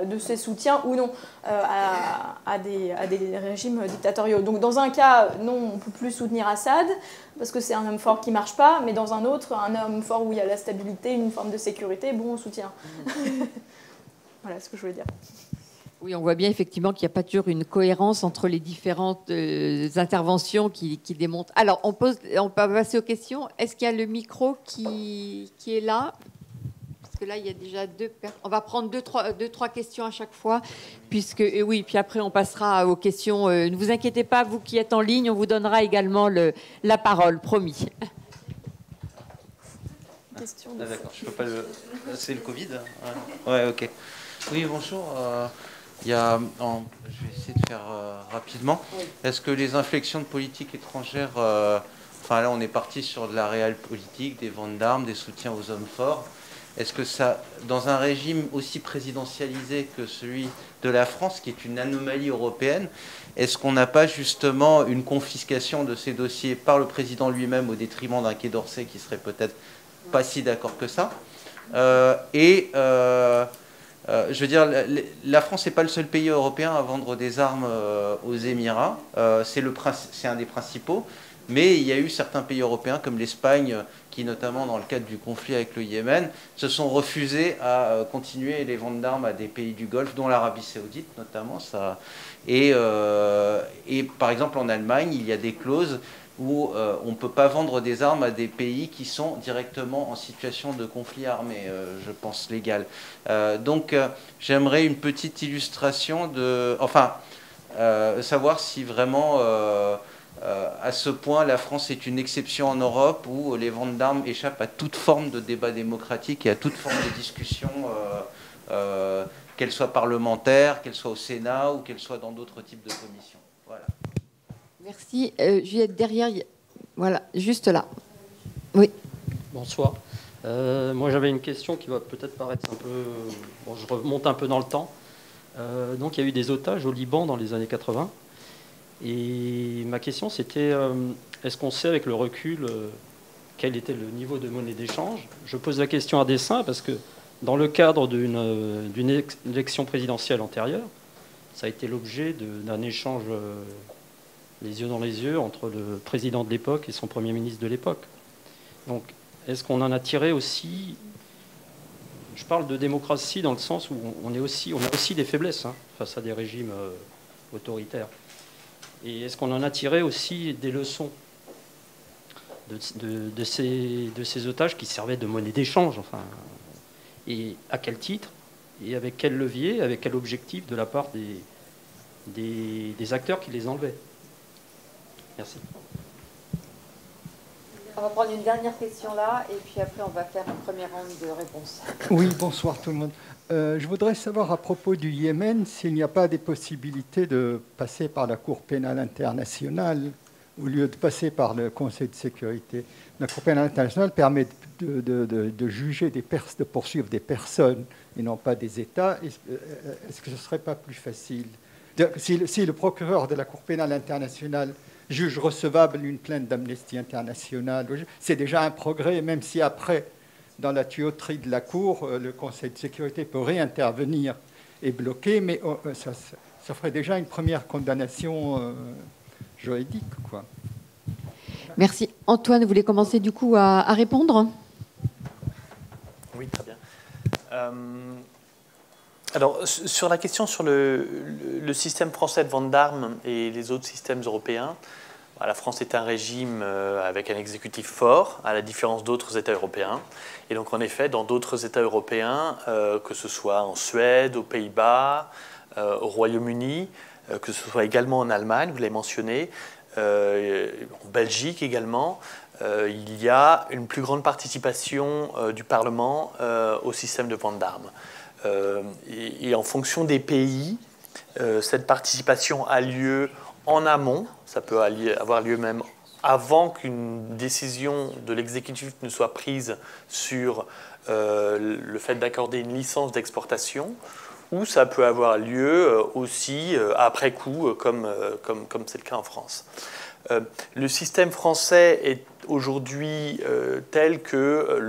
de ses soutiens ou non à des régimes dictatoriaux. Donc dans un cas, non, on ne peut plus soutenir Assad parce que c'est un homme fort qui ne marche pas, mais dans un autre, un homme fort où il y a la stabilité, une forme de sécurité, bon, on soutient. Voilà ce que je voulais dire. Oui, on voit bien effectivement qu'il n'y a pas toujours une cohérence entre les différentes interventions qui démontrent. Alors, on peut passer aux questions. Est-ce qu'il y a le micro qui est là? Parce que là, il y a déjà deux personnes. On va prendre deux, trois questions à chaque fois. Puisque, oui, puis après, on passera aux questions. Ne vous inquiétez pas, vous qui êtes en ligne, on vous donnera également la parole, promis. Question d'accord, je peux pas le... C'est le Covid. Ouais, ok. Oui, bonjour. Je vais essayer de faire rapidement. Oui. Est-ce que les inflexions de politique étrangère, enfin là on est parti sur de la réelle politique, des ventes d'armes, des soutiens aux hommes forts. Est-ce que ça, dans un régime aussi présidentialisé que celui de la France, qui est une anomalie européenne, est-ce qu'on n'a pas justement une confiscation de ces dossiers par le président lui-même au détriment d'un Quai d'Orsay qui serait peut-être pas si d'accord que ça? Je veux dire, la France n'est pas le seul pays européen à vendre des armes aux Émirats. C'est un des principaux. Mais il y a eu certains pays européens, comme l'Espagne, qui, notamment dans le cadre du conflit avec le Yémen, se sont refusés à continuer les ventes d'armes à des pays du Golfe, dont l'Arabie Saoudite, notamment. Et par exemple, en Allemagne, il y a des clauses où on ne peut pas vendre des armes à des pays qui sont directement en situation de conflit armé, je pense, légal. Donc, j'aimerais une petite illustration de... Enfin, savoir si vraiment, à ce point, la France est une exception en Europe où les ventes d'armes échappent à toute forme de débat démocratique et à toute forme de discussion, qu'elle soit parlementaire, qu'elle soit au Sénat ou qu'elle soit dans d'autres types de commissions. Voilà. Merci. Juliette, derrière, voilà, juste là. Oui. Bonsoir. Moi, j'avais une question qui va peut-être paraître un peu... Bon, je remonte un peu dans le temps. Donc, il y a eu des otages au Liban dans les années 80. Et ma question, c'était, est-ce qu'on sait avec le recul quel était le niveau de monnaie d'échange? Je pose la question à dessein parce que dans le cadre d'une élection présidentielle antérieure, ça a été l'objet d'un échange... les yeux dans les yeux entre le président de l'époque et son premier ministre de l'époque. Donc, est-ce qu'on en a tiré aussi... Je parle de démocratie dans le sens où on a aussi des faiblesses face à des régimes autoritaires. Et est-ce qu'on en a tiré aussi des leçons de ces otages qui servaient de monnaie d'échange, enfin, et à quel titre, et avec quel levier, avec quel objectif de la part des acteurs qui les enlevaient? Merci. On va prendre une dernière question là, et puis après on va faire un premier round de réponses. Oui, bonsoir tout le monde. Je voudrais savoir à propos du Yémen s'il n'y a pas des possibilités de passer par la Cour pénale internationale au lieu de passer par le Conseil de sécurité. La Cour pénale internationale permet de juger de poursuivre des personnes et non pas des États. Est-ce que ce ne serait pas plus facile si le procureur de la Cour pénale internationale juge recevable une plainte d'Amnesty International, c'est déjà un progrès, même si après, dans la tuyauterie de la Cour, le Conseil de sécurité peut réintervenir et bloquer, mais ça ferait déjà une première condamnation juridique, quoi. Merci. Antoine, vous voulez commencer du coup à répondre? Oui, très bien. Alors, sur la question sur le système français de vente d'armes et les autres systèmes européens, la France est un régime avec un exécutif fort, à la différence d'autres États européens. Et donc, en effet, dans d'autres États européens, que ce soit en Suède, aux Pays-Bas, au Royaume-Uni, que ce soit également en Allemagne, vous l'avez mentionné, en Belgique également, il y a une plus grande participation du Parlement au système de vente d'armes. Et en fonction des pays, cette participation a lieu en amont, ça peut avoir lieu même avant qu'une décision de l'exécutif ne soit prise sur le fait d'accorder une licence d'exportation, ou ça peut avoir lieu aussi après coup, comme c'est le cas en France. Le système français est aujourd'hui tel que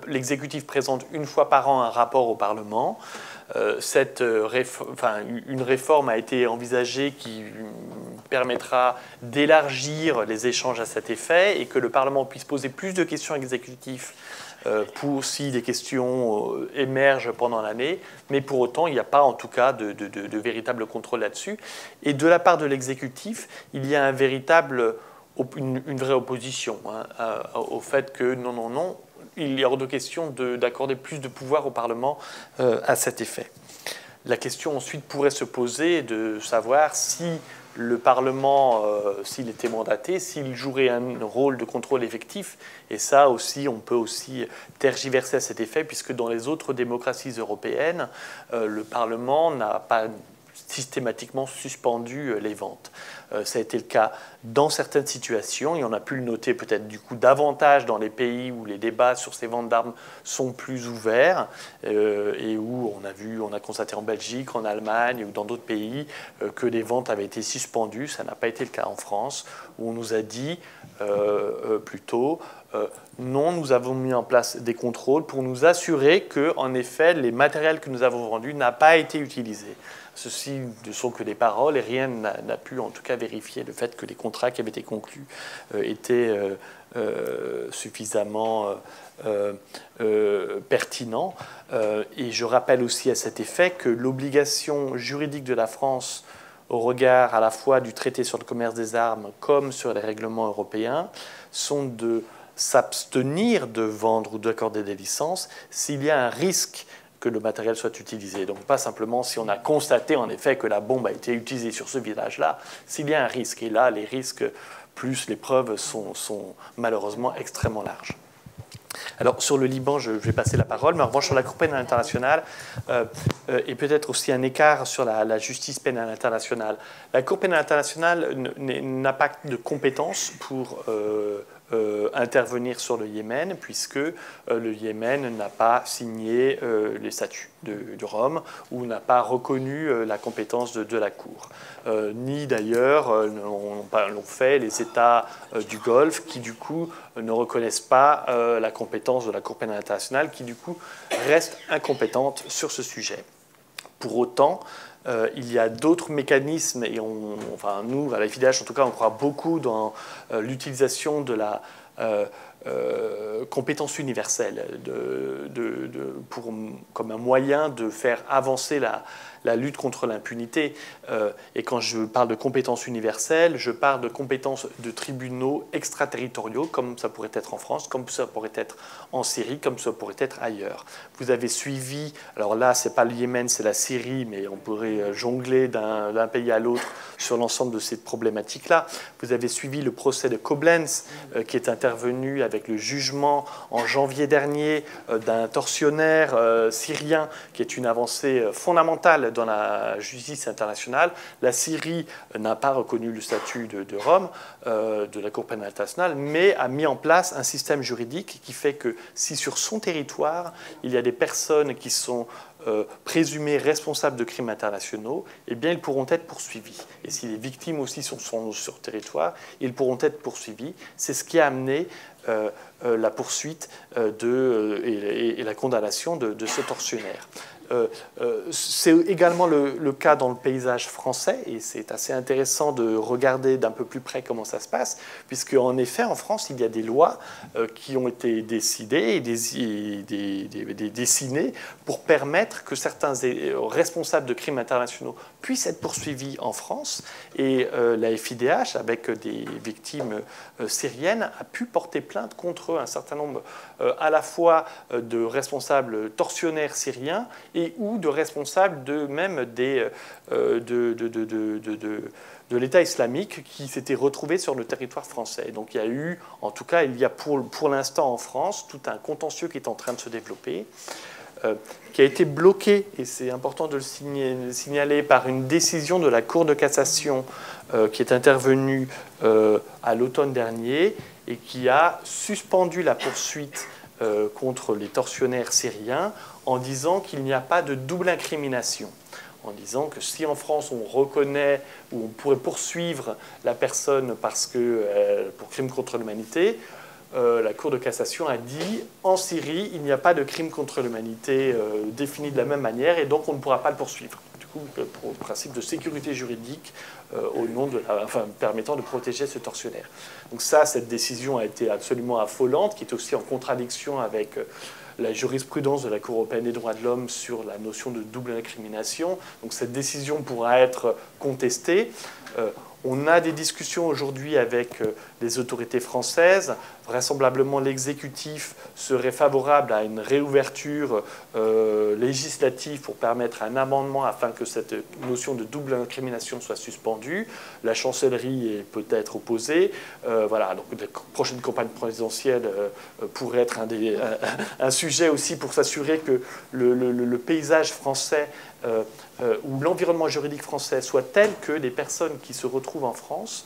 l'exécutif présente une fois par an un rapport au Parlement. Une réforme a été envisagée qui permettra d'élargir les échanges à cet effet et que le Parlement puisse poser plus de questions à l'exécutif si des questions émergent pendant l'année, mais pour autant, il n'y a pas en tout cas de véritable contrôle là-dessus. Et de la part de l'exécutif, il y a une vraie opposition au fait que non, il est hors de question d'accorder plus de pouvoir au Parlement à cet effet. La question ensuite pourrait se poser de savoir si le Parlement, s'il était mandaté, s'il jouerait un rôle de contrôle effectif. Et ça aussi, on peut aussi tergiverser à cet effet, puisque dans les autres démocraties européennes, le Parlement n'a pas systématiquement suspendu les ventes. Ça a été le cas dans certaines situations, et on a pu le noter peut-être du coup davantage dans les pays où les débats sur ces ventes d'armes sont plus ouverts, et où on a constaté en Belgique, en Allemagne ou dans d'autres pays que les ventes avaient été suspendues. Ça n'a pas été le cas en France, où on nous a dit plutôt non, nous avons mis en place des contrôles pour nous assurer que, en effet, les matériels que nous avons vendus n'ont pas été utilisés. Ceci ne sont que des paroles et rien n'a pu en tout cas vérifier le fait que les contrats qui avaient été conclus étaient suffisamment pertinents. Et je rappelle aussi à cet effet que l'obligation juridique de la France au regard à la fois du traité sur le commerce des armes comme sur les règlements européens sont de s'abstenir de vendre ou d'accorder des licences s'il y a un risque que le matériel soit utilisé. Donc pas simplement si on a constaté en effet que la bombe a été utilisée sur ce village-là, s'il y a un risque. Et là, les risques plus les preuves sont malheureusement extrêmement larges. Alors sur le Liban, je vais passer la parole, mais en revanche sur la Cour pénale internationale, et peut-être aussi un écart sur la justice pénale internationale. La Cour pénale internationale n'a pas de compétences pour intervenir sur le Yémen, puisque le Yémen n'a pas signé les statuts de Rome ou n'a pas reconnu la compétence de la Cour. Ni d'ailleurs l'ont fait les États du Golfe qui du coup ne reconnaissent pas la compétence de la Cour pénale internationale qui du coup reste incompétente sur ce sujet. Pour autant, il y a d'autres mécanismes, et nous, à la FIDH, en tout cas, on croit beaucoup dans l'utilisation de la compétence universelle comme un moyen de faire avancer la lutte contre l'impunité. Et quand je parle de compétence universelle, je parle de compétences de tribunaux extraterritoriaux, comme ça pourrait être en France, comme ça pourrait être en Syrie, comme ça pourrait être ailleurs. Vous avez suivi, alors là, ce n'est pas le Yémen, c'est la Syrie, mais on pourrait jongler d'un pays à l'autre sur l'ensemble de ces problématiques-là. Vous avez suivi le procès de Koblenz, qui est intervenu avec le jugement en janvier dernier d'un tortionnaire syrien, qui est une avancée fondamentale dans la justice internationale. La Syrie n'a pas reconnu le statut de Rome, de la Cour pénale internationale, mais a mis en place un système juridique qui fait que si sur son territoire, il y a des personnes qui sont présumées responsables de crimes internationaux, eh bien, ils pourront être poursuivis. Et si les victimes aussi sont sur le territoire, ils pourront être poursuivis. C'est ce qui a amené la poursuite et la condamnation de ce tortionnaire. C'est également le cas dans le paysage français, et c'est assez intéressant de regarder d'un peu plus près comment ça se passe, puisque en effet, en France, il y a des lois qui ont été décidées et dessinées pour permettre que certains responsables de crimes internationaux puissent être poursuivis en France, et la FIDH, avec des victimes syriennes, a pu porter plainte contre un certain nombre à la fois de responsables tortionnaires syriens et ou de responsables de l'État islamique qui s'étaient retrouvés sur le territoire français. Donc il y a eu, en tout cas, il y a pour l'instant en France, tout un contentieux qui est en train de se développer, qui a été bloqué, et c'est important de le signaler, par une décision de la Cour de cassation qui est intervenue à l'automne dernier et qui a suspendu la poursuite contre les tortionnaires syriens en disant qu'il n'y a pas de double incrimination. En disant que si en France on reconnaît ou on pourrait poursuivre la personne pour crime contre l'humanité, la Cour de cassation a dit en Syrie il n'y a pas de crime contre l'humanité défini de la même manière et donc on ne pourra pas le poursuivre. Du coup, pour le principe de sécurité juridique au nom permettant de protéger ce tortionnaire. Donc ça, cette décision a été absolument affolante, qui est aussi en contradiction avec la jurisprudence de la Cour européenne des droits de l'homme sur la notion de double incrimination. Donc cette décision pourra être contestée. On a des discussions aujourd'hui avec les autorités françaises. Vraisemblablement, l'exécutif serait favorable à une réouverture législative pour permettre un amendement afin que cette notion de double incrimination soit suspendue. La chancellerie est peut-être opposée. Voilà, donc la prochaine campagne présidentielle pourrait être un sujet aussi pour s'assurer que le paysage français ou l'environnement juridique français soit tel que les personnes qui se retrouvent en France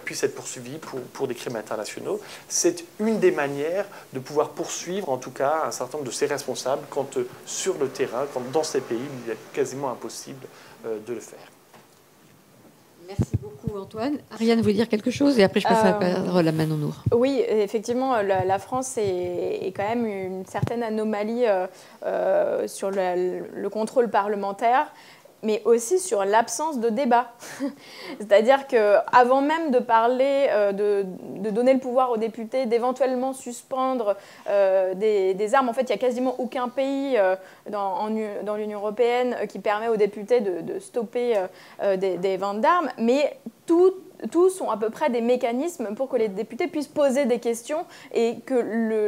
puissent être poursuivies pour des crimes internationaux. C'est une des manières de pouvoir poursuivre, en tout cas, un certain nombre de ces responsables quand sur le terrain, quand dans ces pays, il est quasiment impossible de le faire. Merci beaucoup, Antoine. Ariane, vous voulez dire quelque chose? Et après, je passe la parole à Manon Nour. Oui, effectivement, la France est quand même une certaine anomalie sur le contrôle parlementaire, mais aussi sur l'absence de débat. C'est-à-dire qu'avant même de parler, de donner le pouvoir aux députés, d'éventuellement suspendre des armes, en fait, il n'y a quasiment aucun pays dans l'Union européenne qui permet aux députés de stopper des ventes d'armes, mais tous ont à peu près des mécanismes pour que les députés puissent poser des questions et que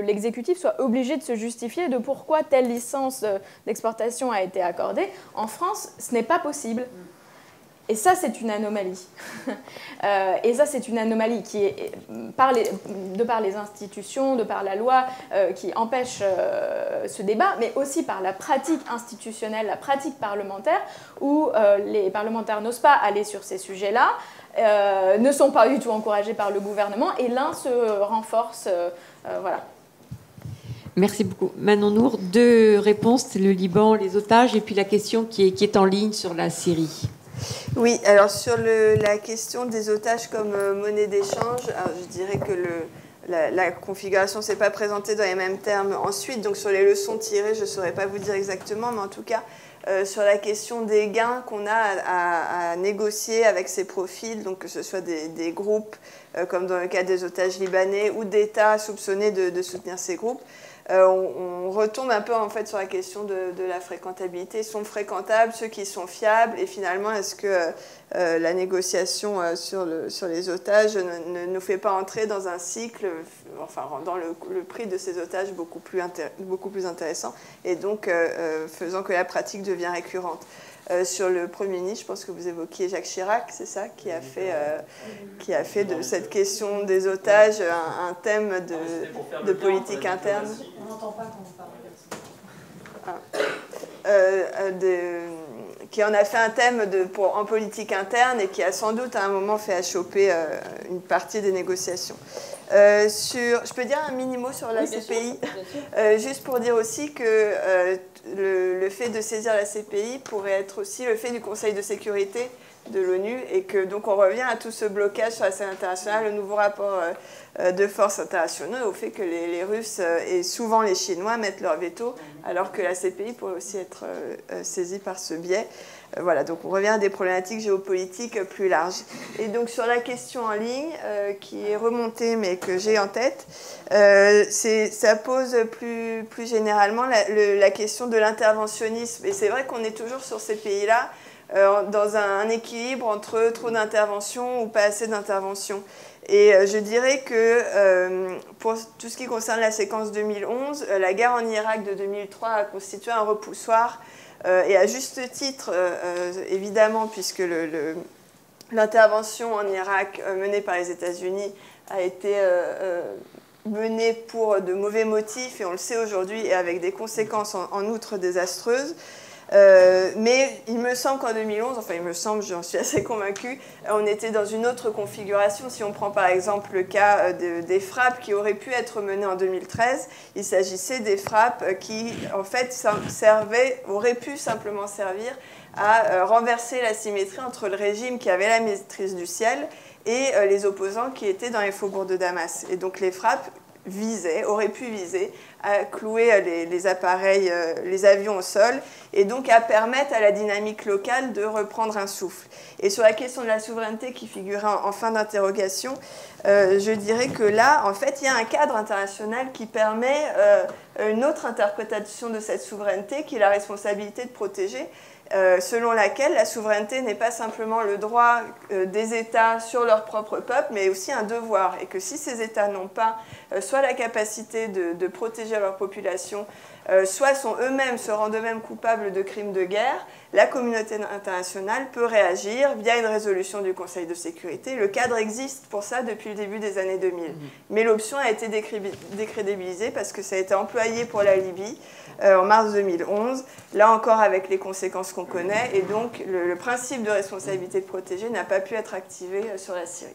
l'exécutif soit obligé de se justifier de pourquoi telle licence d'exportation a été accordée. En France, ce n'est pas possible. Et ça, c'est une anomalie. Et ça, c'est une anomalie qui est, de par les institutions, de par la loi, qui empêche ce débat, mais aussi par la pratique institutionnelle, la pratique parlementaire, où les parlementaires n'osent pas aller sur ces sujets-là, ne sont pas du tout encouragés par le gouvernement, et l'un se renforce. Voilà. Merci beaucoup. Manon Nour, 2 réponses, le Liban, les otages, et puis la question qui est en ligne sur la Syrie. Oui, alors sur la question des otages comme monnaie d'échange, je dirais que la configuration ne s'est pas présentée dans les mêmes termes ensuite, donc sur les leçons tirées, je ne saurais pas vous dire exactement, mais en tout cas, sur la question des gains qu'on a à négocier avec ces profils, donc que ce soit des groupes, comme dans le cas des otages libanais, ou d'États soupçonnés de soutenir ces groupes, on retombe un peu en fait sur la question de la fréquentabilité. Sont fréquentables ceux qui sont fiables, et finalement est-ce que la négociation sur les otages ne nous fait pas entrer dans un cycle, enfin rendant le prix de ces otages beaucoup plus intéressant, et donc faisant que la pratique devient récurrente. Sur le Premier ministre, je pense que vous évoquiez Jacques Chirac, c'est ça, qui a fait de cette question des otages un thème de politique interne. On n'entend pas quand on parle. Qui en a fait un thème en politique interne et qui a sans doute à un moment fait achoper une partie des négociations. Je peux dire un mini-mot sur la CPI, juste pour dire aussi que le fait de saisir la CPI pourrait être aussi le fait du Conseil de sécurité de l'ONU, et que donc on revient à tout ce blocage sur la scène internationale, le nouveau rapport de forces internationaux, au fait que les Russes et souvent les Chinois mettent leur veto, alors que la CPI pourrait aussi être saisie par ce biais. Voilà, donc on revient à des problématiques géopolitiques plus larges. Et donc sur la question en ligne, qui est remontée mais que j'ai en tête, ça pose plus généralement la question de l'interventionnisme. Et c'est vrai qu'on est toujours sur ces pays-là, dans un équilibre entre trop d'intervention ou pas assez d'intervention. Et je dirais que pour tout ce qui concerne la séquence 2011, la guerre en Irak de 2003 a constitué un repoussoir, et à juste titre, évidemment, puisque l'intervention en Irak menée par les États-Unis a été menée pour de mauvais motifs, et on le sait aujourd'hui, et avec des conséquences en outre désastreuses. Mais il me semble qu'en 2011, enfin il me semble, j'en suis assez convaincue, on était dans une autre configuration. Si on prend par exemple le cas des frappes qui auraient pu être menées en 2013, il s'agissait des frappes qui en fait auraient pu simplement servir à renverser la symétrie entre le régime qui avait la maîtrise du ciel et les opposants qui étaient dans les faubourgs de Damas. Et donc les frappes auraient pu viser à clouer les appareils, les avions au sol, et donc à permettre à la dynamique locale de reprendre un souffle. Et sur la question de la souveraineté qui figurait en fin d'interrogation, je dirais que là, en fait, il y a un cadre international qui permet une autre interprétation de cette souveraineté, qui est la responsabilité de protéger, selon laquelle la souveraineté n'est pas simplement le droit des États sur leur propre peuple, mais aussi un devoir. Et que si ces États n'ont pas soit la capacité de protéger leur population, soit se rendent eux-mêmes coupables de crimes de guerre, la communauté internationale peut réagir via une résolution du Conseil de sécurité. Le cadre existe pour ça depuis le début des années 2000. Mais l'option a été décrédibilisée parce que ça a été employé pour la Libye en mars 2011, là encore avec les conséquences qu'on connaît, et donc le principe de responsabilité de protéger n'a pas pu être activé sur la Syrie.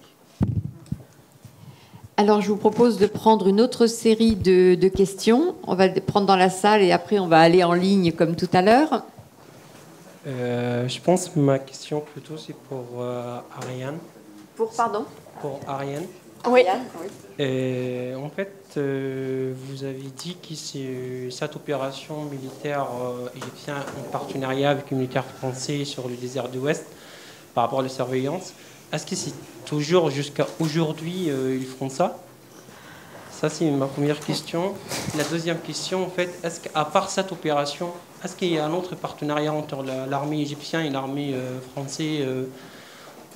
Alors, je vous propose de prendre une autre série de questions. On va les prendre dans la salle et après, on va aller en ligne comme tout à l'heure. Je pense que ma question plutôt, c'est pour Ariane. Pardon ? Pour Ariane. Oui. Et en fait, vous avez dit que cette opération militaire égyptienne en partenariat avec les militaires français sur le désert de l'Ouest par rapport à la surveillance, est-ce que c'est toujours jusqu'à aujourd'hui ils font ça? Ça, c'est ma première question. La deuxième question, en fait, est-ce qu'à part cette opération, est-ce qu'il y a un autre partenariat entre l'armée égyptienne et l'armée française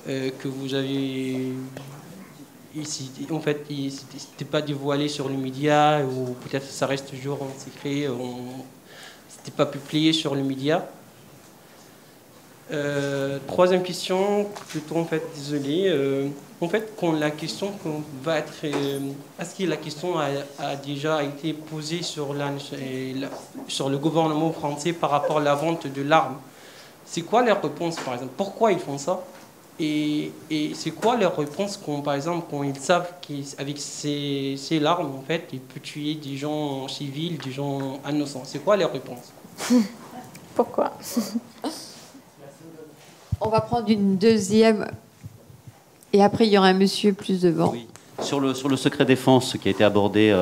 que vous avez... En fait, c'était pas dévoilé sur les médias, ou peut-être ça reste toujours en secret, c'était pas publié sur les médias. Troisième question, plutôt en fait, désolé. En fait, quand la question va être, est-ce que la question a déjà été posée sur le gouvernement français par rapport à la vente de l'arme? C'est quoi leur réponse, par exemple? Pourquoi ils font ça? Et c'est quoi leur réponse quand, par exemple, quand ils savent qu'avec ces larmes, en fait, ils peuvent tuer des gens civils, des gens innocents? C'est quoi leur réponse? Pourquoi? On va prendre une deuxième. Et après, il y aura un monsieur plus devant. Oui. Sur le secret défense qui a été abordé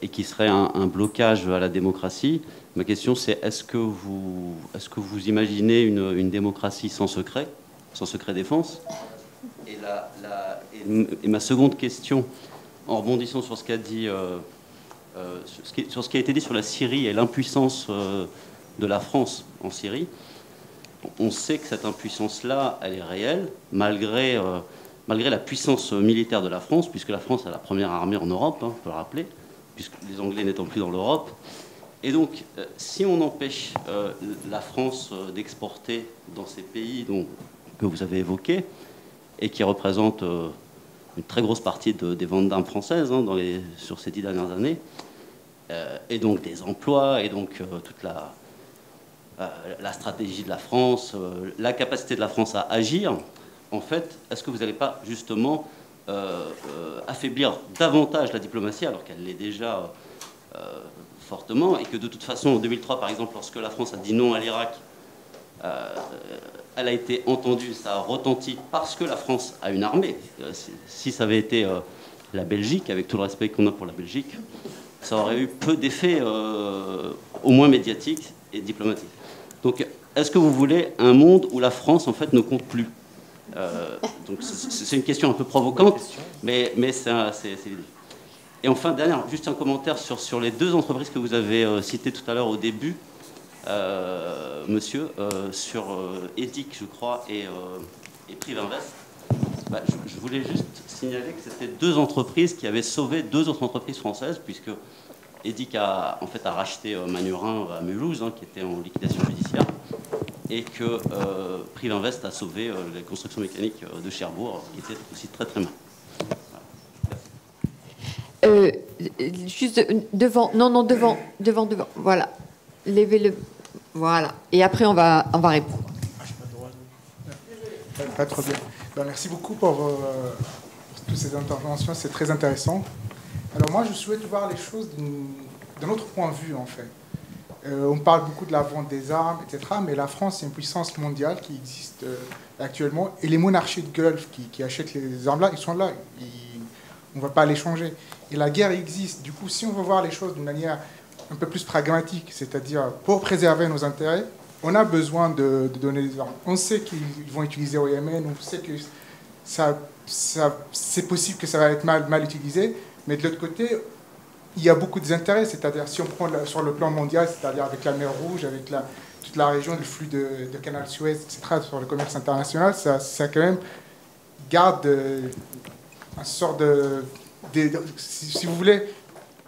et qui serait un blocage à la démocratie, ma question c'est est-ce que vous imaginez une démocratie sans secret défense? Et ma seconde question, en rebondissant sur ce qu'a dit, sur ce qui a été dit sur la Syrie et l'impuissance de la France en Syrie, on sait que cette impuissance-là, elle est réelle, malgré la puissance militaire de la France, puisque la France a la première armée en Europe, on peut le rappeler, puisque les Anglais n'étant plus dans l'Europe. Et donc, si on empêche la France d'exporter dans ces pays que vous avez évoqués, et qui représentent une très grosse partie des ventes d'armes françaises sur ces 10 dernières années, et donc des emplois, et donc toute la stratégie de la France, la capacité de la France à agir, en fait, est-ce que vous n'allez pas justement affaiblir davantage la diplomatie, alors qu'elle l'est déjà fortement, et que de toute façon, en 2003, par exemple, lorsque la France a dit non à l'Irak, elle a été entendue, ça a retenti parce que la France a une armée. Si ça avait été la Belgique, avec tout le respect qu'on a pour la Belgique, ça aurait eu peu d'effets, au moins médiatiques et diplomatiques. Donc, est-ce que vous voulez un monde où la France, en fait, ne compte plus? Donc, c'est une question un peu provocante, mais c'est l'idée. Et enfin, juste un commentaire sur les deux entreprises que vous avez citées tout à l'heure au début, monsieur, sur Edic, je crois, et Privinvest. Je voulais juste signaler que c'était deux entreprises qui avaient sauvé deux autres entreprises françaises, puisque Edic a racheté Manurin à Mulhouse, qui était en liquidation judiciaire, et que Privinvest a sauvé les constructions mécaniques de Cherbourg, qui étaient aussi très très mal. Juste devant, non, devant, voilà. Levez le... Voilà. Et après, on va répondre. Pas trop bien. Ben, merci beaucoup pour toutes ces interventions, c'est très intéressant. Alors moi, je souhaite voir les choses d'un autre point de vue, en fait. On parle beaucoup de la vente des armes, etc., mais la France, c'est une puissance mondiale qui existe actuellement, et les monarchies de Golfe qui achètent les armes-là, ils sont là, on ne va pas les changer. Et la guerre existe. Du coup, si on veut voir les choses d'une manière un peu plus pragmatique, c'est-à-dire pour préserver nos intérêts, on a besoin de donner des armes. On sait qu'ils vont utiliser au Yémen, on sait que c'est possible que ça va être mal utilisé, mais de l'autre côté, il y a beaucoup d'intérêts, c'est-à-dire si on prend sur le plan mondial, c'est-à-dire avec la mer Rouge, avec toute la région, le flux de canal Suez, etc., sur le commerce international, ça quand même garde un sort si vous voulez,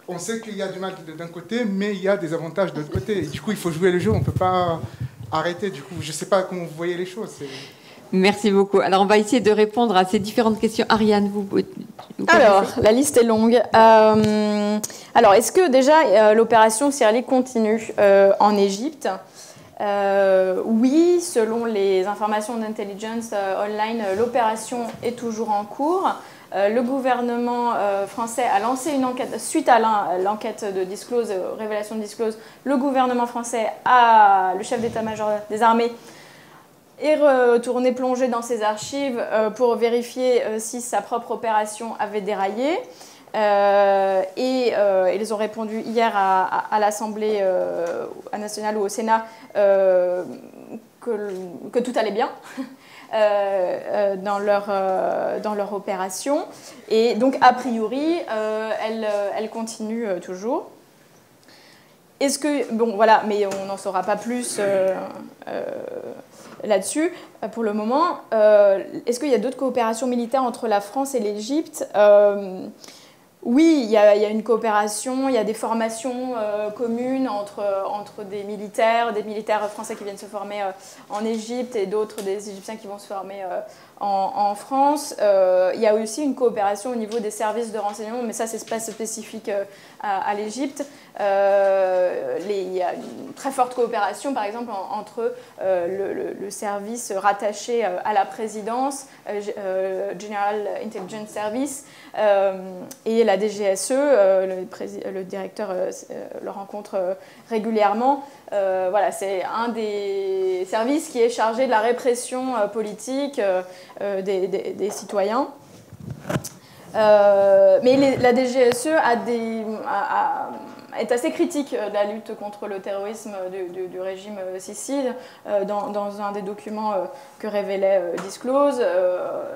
on sait qu'il y a du mal d'un côté, mais il y a des avantages de l'autre côté. Et du coup, il faut jouer le jeu, on ne peut pas arrêter. Du coup, je ne sais pas comment vous voyez les choses. Merci beaucoup. Alors, on va essayer de répondre à ces différentes questions. Ariane, vous alors, la liste est longue. Alors, est-ce que déjà l'opération Sirli continue en Égypte? Oui, selon les informations d'intelligence online, l'opération est toujours en cours. Le gouvernement français a lancé une enquête suite à l'enquête de Disclose, révélation de Disclose. Le gouvernement français, le chef d'état-major des armées, est retourné plonger dans ses archives pour vérifier si sa propre opération avait déraillé. Et ils ont répondu hier à l'Assemblée nationale ou au Sénat que tout allait bien dans leur opération. Et donc, a priori, elle continue toujours. Est-ce que... Bon, voilà, mais on n'en saura pas plus là-dessus pour le moment. Est-ce qu'il y a d'autres coopérations militaires entre la France et l'Égypte? Oui, il y a une coopération, il y a des formations communes entre des militaires français qui viennent se former en Égypte et d'autres des Égyptiens qui vont se former en France. Il y a aussi une coopération au niveau des services de renseignement, mais ça, c'est pas spécifique à l'Égypte. Il y a une très forte coopération, par exemple, entre le service rattaché à la présidence, General Intelligence Service, et la DGSE, le directeur le rencontre régulièrement. Voilà, c'est un des services qui est chargé de la répression politique des citoyens. Mais la DGSE est assez critique de la lutte contre le terrorisme du régime sicile. Dans un des documents que révélait Disclose,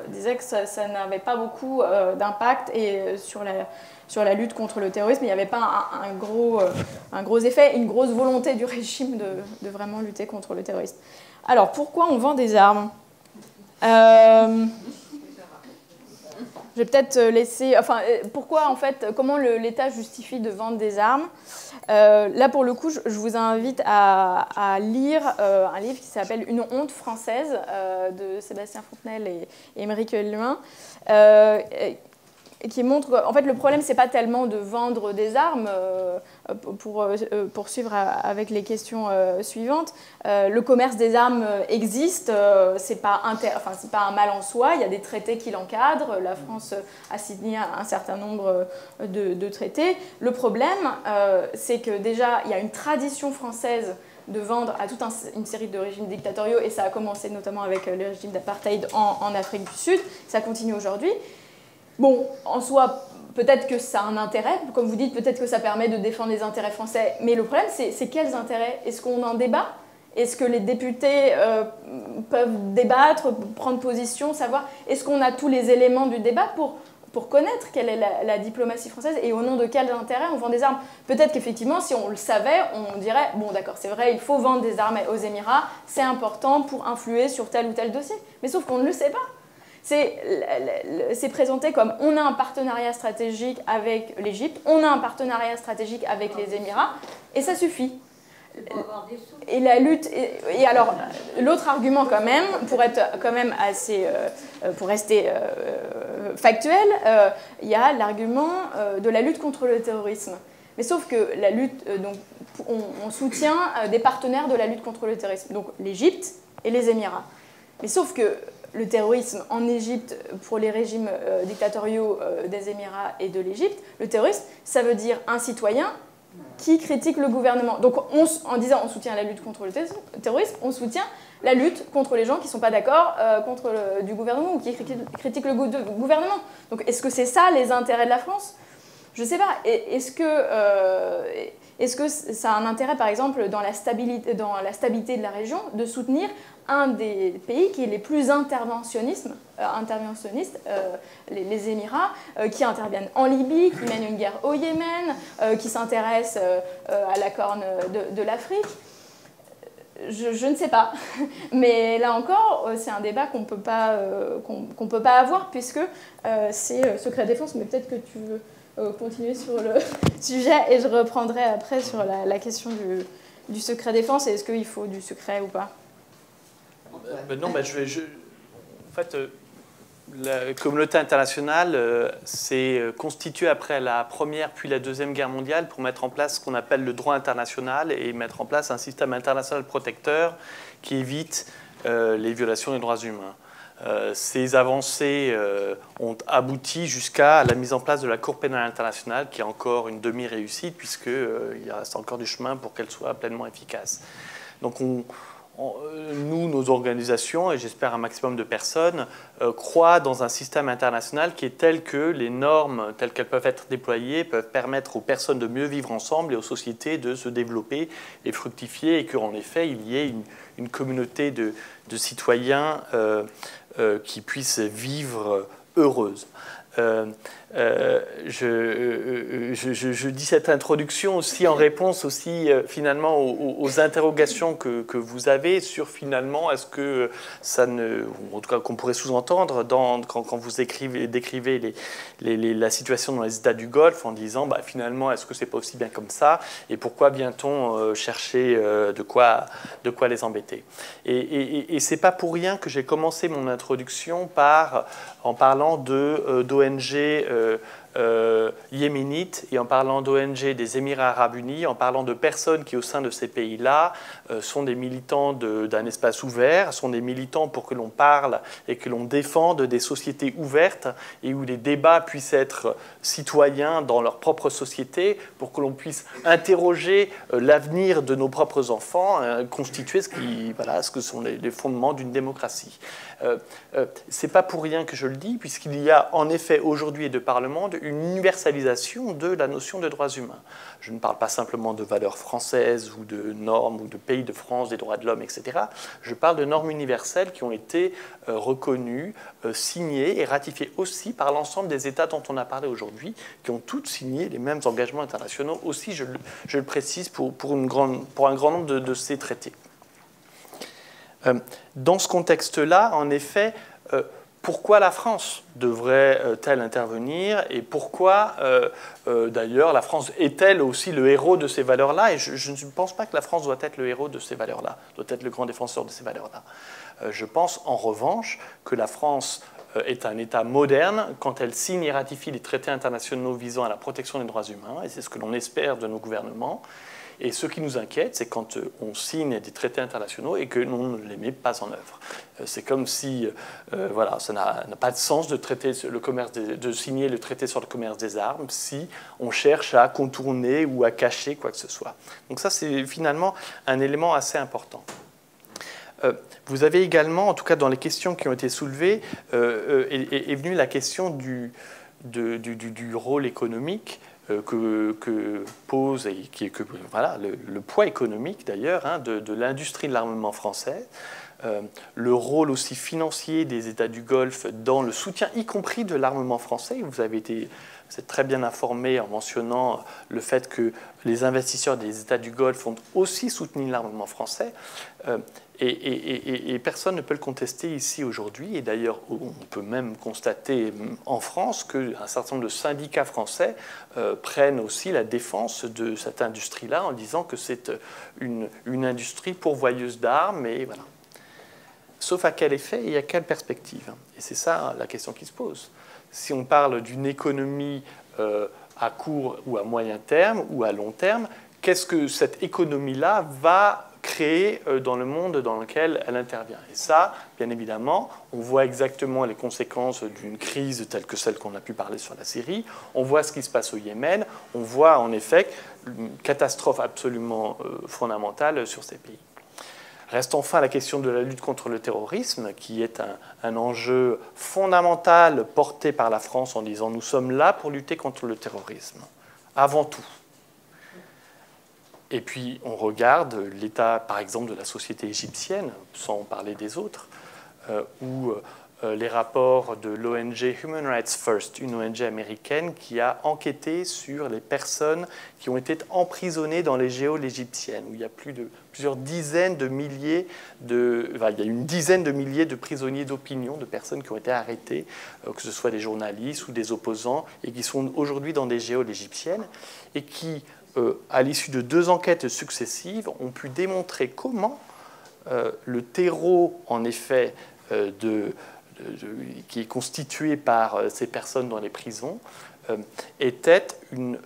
disait que ça n'avait pas beaucoup d'impact et sur la lutte contre le terrorisme, il n'y avait pas un gros effet, une grosse volonté du régime de vraiment lutter contre le terrorisme. Alors, pourquoi on vend des armes? Je vais peut-être laisser... Enfin, pourquoi, en fait, comment l'État justifie de vendre des armes? Là, pour le coup, je vous invite à lire un livre qui s'appelle « Une honte française » de Sébastien Fontenelle et Émeric Luin, qui montre qu'en fait, le problème, c'est pas tellement de vendre des armes, pour poursuivre avec les questions suivantes. Le commerce des armes existe, c'est pas un mal en soi, il y a des traités qui l'encadrent, la France a signé un certain nombre de traités. Le problème, c'est que déjà, il y a une tradition française de vendre à toute une série de régimes dictatoriaux, et ça a commencé notamment avec le régime d'apartheid en Afrique du Sud, ça continue aujourd'hui. Bon, en soi, peut-être que ça a un intérêt, comme vous dites, peut-être que ça permet de défendre les intérêts français, mais le problème, c'est quels intérêts? Est-ce qu'on en débat? Est-ce que les députés peuvent débattre, prendre position, savoir? Est-ce qu'on a tous les éléments du débat pour connaître quelle est la diplomatie française et au nom de quels intérêts on vend des armes? Peut-être qu'effectivement, si on le savait, on dirait, bon d'accord, c'est vrai, il faut vendre des armes aux Émirats, c'est important pour influer sur tel ou tel dossier. Mais sauf qu'on ne le sait pas. C'est présenté comme on a un partenariat stratégique avec l'Égypte, on a un partenariat stratégique avec les Émirats, et ça suffit. Et la lutte. Et alors, l'autre argument, quand même, pour être quand même assez. Pour rester factuel, il y a l'argument de la lutte contre le terrorisme. Mais sauf que la lutte on soutient des partenaires de la lutte contre le terrorisme, donc l'Égypte et les Émirats. Mais sauf que le terrorisme en Égypte, pour les régimes dictatoriaux des Émirats et de l'Égypte, le terrorisme, ça veut dire un citoyen qui critique le gouvernement. Donc en disant on soutient la lutte contre le terrorisme, on soutient la lutte contre les gens qui ne sont pas d'accord du gouvernement ou qui critiquent le gouvernement. Donc est-ce que c'est ça les intérêts de la France? Je ne sais pas. Est-ce que ça a un intérêt, par exemple, dans la stabilité de la région, de soutenir un des pays qui est les plus interventionnistes, les Émirats, qui interviennent en Libye, qui mènent une guerre au Yémen, qui s'intéressent à la corne de l'Afrique? Je ne sais pas. Mais là encore, c'est un débat qu'on ne peut pas avoir, puisque c'est secret défense, mais peut-être que tu veux continuer sur le sujet et je reprendrai après sur la question du secret défense et est-ce qu'il faut du secret ou pas. Non, en fait, la communauté internationale s'est constituée après la Première puis la Deuxième Guerre mondiale pour mettre en place ce qu'on appelle le droit international et mettre en place un système international protecteur qui évite les violations des droits humains. Ces avancées ont abouti jusqu'à la mise en place de la Cour pénale internationale, qui est encore une demi-réussite, puisqu'il reste encore du chemin pour qu'elle soit pleinement efficace. Donc nous, nos organisations, et j'espère un maximum de personnes, croient dans un système international qui est tel que les normes, telles qu'elles peuvent être déployées, peuvent permettre aux personnes de mieux vivre ensemble et aux sociétés de se développer et fructifier, et qu'en effet, il y ait une communauté de citoyens qui puissent vivre heureuse. Je dis cette introduction aussi en réponse aussi finalement aux interrogations que vous avez sur finalement est-ce que ça ne, ou en tout cas qu'on pourrait sous-entendre quand vous décrivez la situation dans les États du Golfe en disant bah, finalement est-ce que c'est pas aussi bien comme ça et pourquoi vient-on chercher de quoi les embêter et c'est pas pour rien que j'ai commencé mon introduction en parlant d'ONG yéménites et en parlant d'ONG des Émirats arabes unis, en parlant de personnes qui au sein de ces pays-là sont des militants d'un espace ouvert, sont des militants pour que l'on parle et que l'on défende des sociétés ouvertes et où les débats puissent être citoyens dans leur propre société, pour que l'on puisse interroger l'avenir de nos propres enfants, constituer ce que sont les fondements d'une démocratie. C'est pas pour rien que je le dis, puisqu'il y a en effet aujourd'hui et de par le monde une universalisation de la notion de droits humains. Je ne parle pas simplement de valeurs françaises ou de normes ou de pays de France, des droits de l'homme, etc. Je parle de normes universelles qui ont été reconnues, signées et ratifiées aussi par l'ensemble des États dont on a parlé aujourd'hui, qui ont toutes signé les mêmes engagements internationaux aussi, je le précise, pour un grand nombre de ces traités. Dans ce contexte-là, en effet, pourquoi la France devrait-elle intervenir et pourquoi, d'ailleurs, la France est-elle aussi le héros de ces valeurs-là? Et je ne pense pas que la France doit être le héros de ces valeurs-là, doit être le grand défenseur de ces valeurs-là. Je pense, en revanche, que la France est un État moderne quand elle signe et ratifie les traités internationaux visant à la protection des droits humains, et c'est ce que l'on espère de nos gouvernements. Et ce qui nous inquiète, c'est quand on signe des traités internationaux et que l'on ne les met pas en œuvre. C'est comme si, voilà, ça n'a pas de sens de signer le traité sur le commerce des armes si on cherche à contourner ou à cacher quoi que ce soit. Donc ça, c'est finalement un élément assez important. Vous avez également, en tout cas dans les questions qui ont été soulevées, est venue la question du rôle économique que pose et voilà, le poids économique d'ailleurs hein, de l'industrie de l'armement français, le rôle aussi financier des États du Golfe dans le soutien, y compris de l'armement français. Vous êtes très bien informé en mentionnant le fait que les investisseurs des États du Golfe ont aussi soutenu l'armement français. Et personne ne peut le contester ici aujourd'hui. Et d'ailleurs, on peut même constater en France qu'un certain nombre de syndicats français prennent aussi la défense de cette industrie-là en disant que c'est une industrie pourvoyeuse d'armes. Et voilà. Sauf à quel effet et à quelle perspective? Et c'est ça la question qui se pose. Si on parle d'une économie à court ou à moyen terme ou à long terme, qu'est-ce que cette économie-là va créer dans le monde dans lequel elle intervient. Et ça, bien évidemment, on voit exactement les conséquences d'une crise telle que celle qu'on a pu parler sur la Syrie, on voit ce qui se passe au Yémen, on voit en effet une catastrophe absolument fondamentale sur ces pays. Reste enfin la question de la lutte contre le terrorisme, qui est un enjeu fondamental porté par la France en disant « nous sommes là pour lutter contre le terrorisme, avant tout ». Et puis on regarde l'état, par exemple, de la société égyptienne, sans parler des autres, où les rapports de l'ONG Human Rights First, une ONG américaine qui a enquêté sur les personnes qui ont été emprisonnées dans les geôles égyptiennes, où il y a plusieurs dizaines de milliers il y a une dizaine de milliers de prisonniers d'opinion, de personnes qui ont été arrêtées, que ce soit des journalistes ou des opposants, et qui sont aujourd'hui dans des geôles égyptiennes, et qui, à l'issue de 2 enquêtes successives, ont pu démontrer comment le terreau, en effet, qui est constitué par ces personnes dans les prisons, était une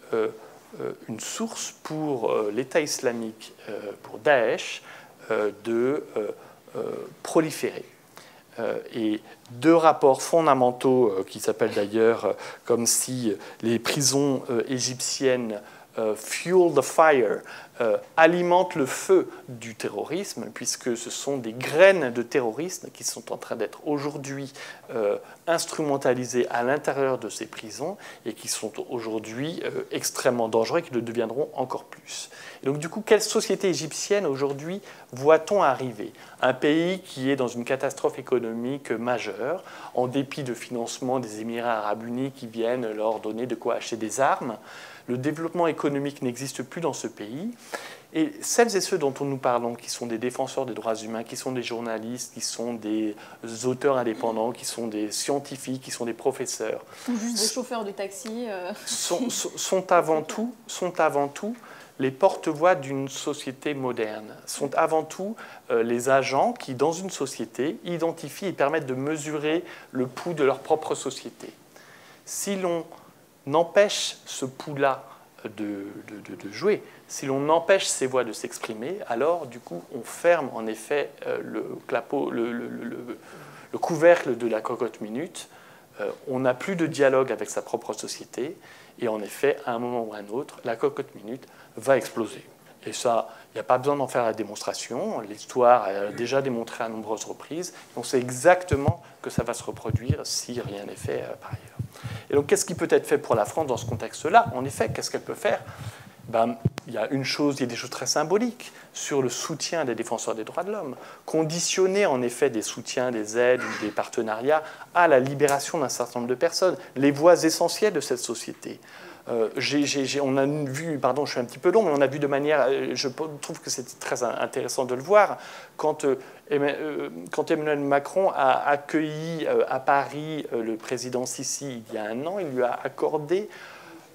source pour l'État islamique, pour Daesh, de proliférer. Et 2 rapports fondamentaux qui s'appellent d'ailleurs comme si les prisons égyptiennes fuel the fire, alimente le feu du terrorisme, puisque ce sont des graines de terrorisme qui sont en train d'être aujourd'hui instrumentalisées à l'intérieur de ces prisons et qui sont aujourd'hui extrêmement dangereux et qui le deviendront encore plus. Et donc du coup, quelle société égyptienne aujourd'hui voit-on arriver? Un pays qui est dans une catastrophe économique majeure, en dépit de financement des Émirats arabes unis qui viennent leur donner de quoi acheter des armes. Le développement économique n'existe plus dans ce pays. Et celles et ceux dont nous parlons, qui sont des défenseurs des droits humains, qui sont des journalistes, qui sont des auteurs indépendants, qui sont des scientifiques, qui sont des professeurs, ou juste des chauffeurs de taxi, sont avant tout les porte-voix d'une société moderne, sont avant tout les agents qui, dans une société, identifient et permettent de mesurer le pouls de leur propre société. Si l'on empêche ce pouls-là de jouer, si l'on empêche ces voix de s'exprimer, alors du coup on ferme en effet le couvercle de la cocotte minute, on n'a plus de dialogue avec sa propre société, et en effet, à un moment ou à un autre, la cocotte minute va exploser. Et ça, il n'y a pas besoin d'en faire la démonstration, l'histoire a déjà démontré à nombreuses reprises, on sait exactement que ça va se reproduire si rien n'est fait par ailleurs. Et donc, qu'est-ce qui peut être fait pour la France dans ce contexte-là? En effet, qu'est-ce qu'elle peut faire? Il y a des choses très symboliques sur le soutien des défenseurs des droits de l'homme, conditionner en effet des soutiens, des aides ou des partenariats à la libération d'un certain nombre de personnes, les voix essentielles de cette société. On a vu, pardon, je suis un petit peu long, mais on a vu de manière, je trouve que c'est très intéressant de le voir, quand Emmanuel Macron a accueilli à Paris le président Sisi il y a 1 an, il lui a accordé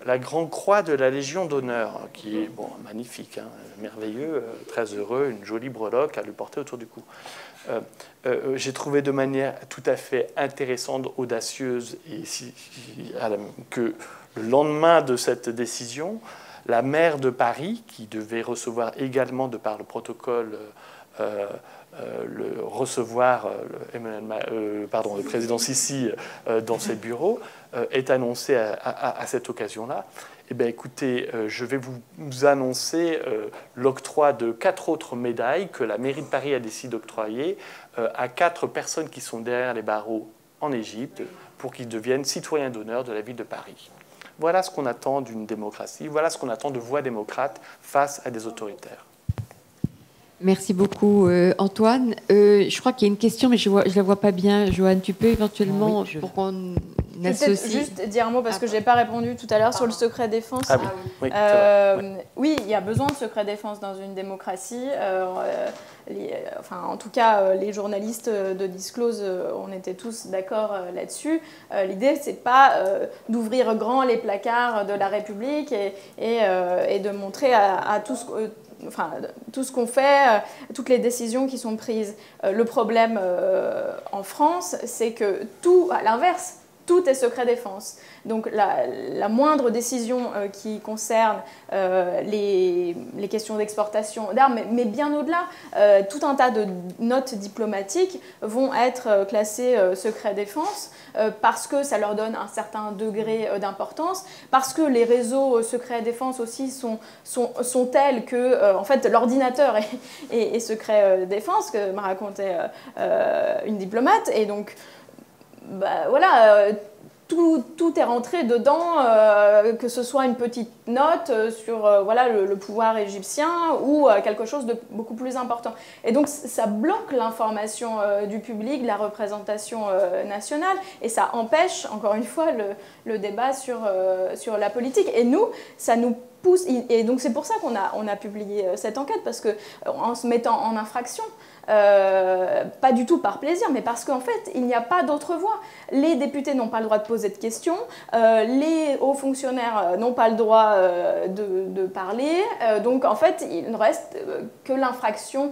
la Grande Croix de la Légion d'honneur, qui est magnifique, hein, merveilleux, très heureux, une jolie breloque à le porter autour du cou. J'ai trouvé de manière tout à fait intéressante, audacieuse, que le lendemain de cette décision, la maire de Paris, qui devait recevoir également, de par le protocole, le président Sisi dans ses bureaux, est annoncé à cette occasion-là. Eh bien, écoutez, je vais vous annoncer l'octroi de 4 autres médailles que la mairie de Paris a décidé d'octroyer à 4 personnes qui sont derrière les barreaux en Égypte pour qu'ils deviennent citoyens d'honneur de la ville de Paris. Voilà ce qu'on attend d'une démocratie, voilà ce qu'on attend de voix démocrates face à des autoritaires. Merci beaucoup, Antoine. Je crois qu'il y a une question, mais je ne la vois pas bien. Joanne, tu peux éventuellement, pour qu'on associe... Juste dire un mot, parce que je n'ai pas répondu tout à l'heure sur le secret défense. Ah oui, oui, oui, il y a besoin de secret défense dans une démocratie. En tout cas, les journalistes de Disclose, on était tous d'accord là-dessus. L'idée, ce n'est pas d'ouvrir grand les placards de la République et de montrer à tous... tout ce qu'on fait, toutes les décisions qui sont prises. Le problème en France, c'est que tout, à l'inverse, tout est secret défense. Donc la moindre décision qui concerne les questions d'exportation d'armes, mais bien au-delà, tout un tas de notes diplomatiques vont être classées secret défense parce que ça leur donne un certain degré d'importance, parce que les réseaux secret défense aussi sont tels que en fait, l'ordinateur est secret défense, que m'a raconté une diplomate, et donc voilà, tout est rentré dedans, que ce soit une petite note sur voilà, le pouvoir égyptien ou quelque chose de beaucoup plus important. Et donc ça bloque l'information du public, la représentation nationale, et ça empêche, encore une fois, le débat sur la politique. Et nous, ça nous pousse, et donc c'est pour ça qu'on a publié cette enquête, parce qu'en se mettant en infraction, pas du tout par plaisir, mais parce qu'en fait, il n'y a pas d'autre voie. Les députés n'ont pas le droit de poser de questions, les hauts fonctionnaires n'ont pas le droit de parler, donc en fait, il ne reste que l'infraction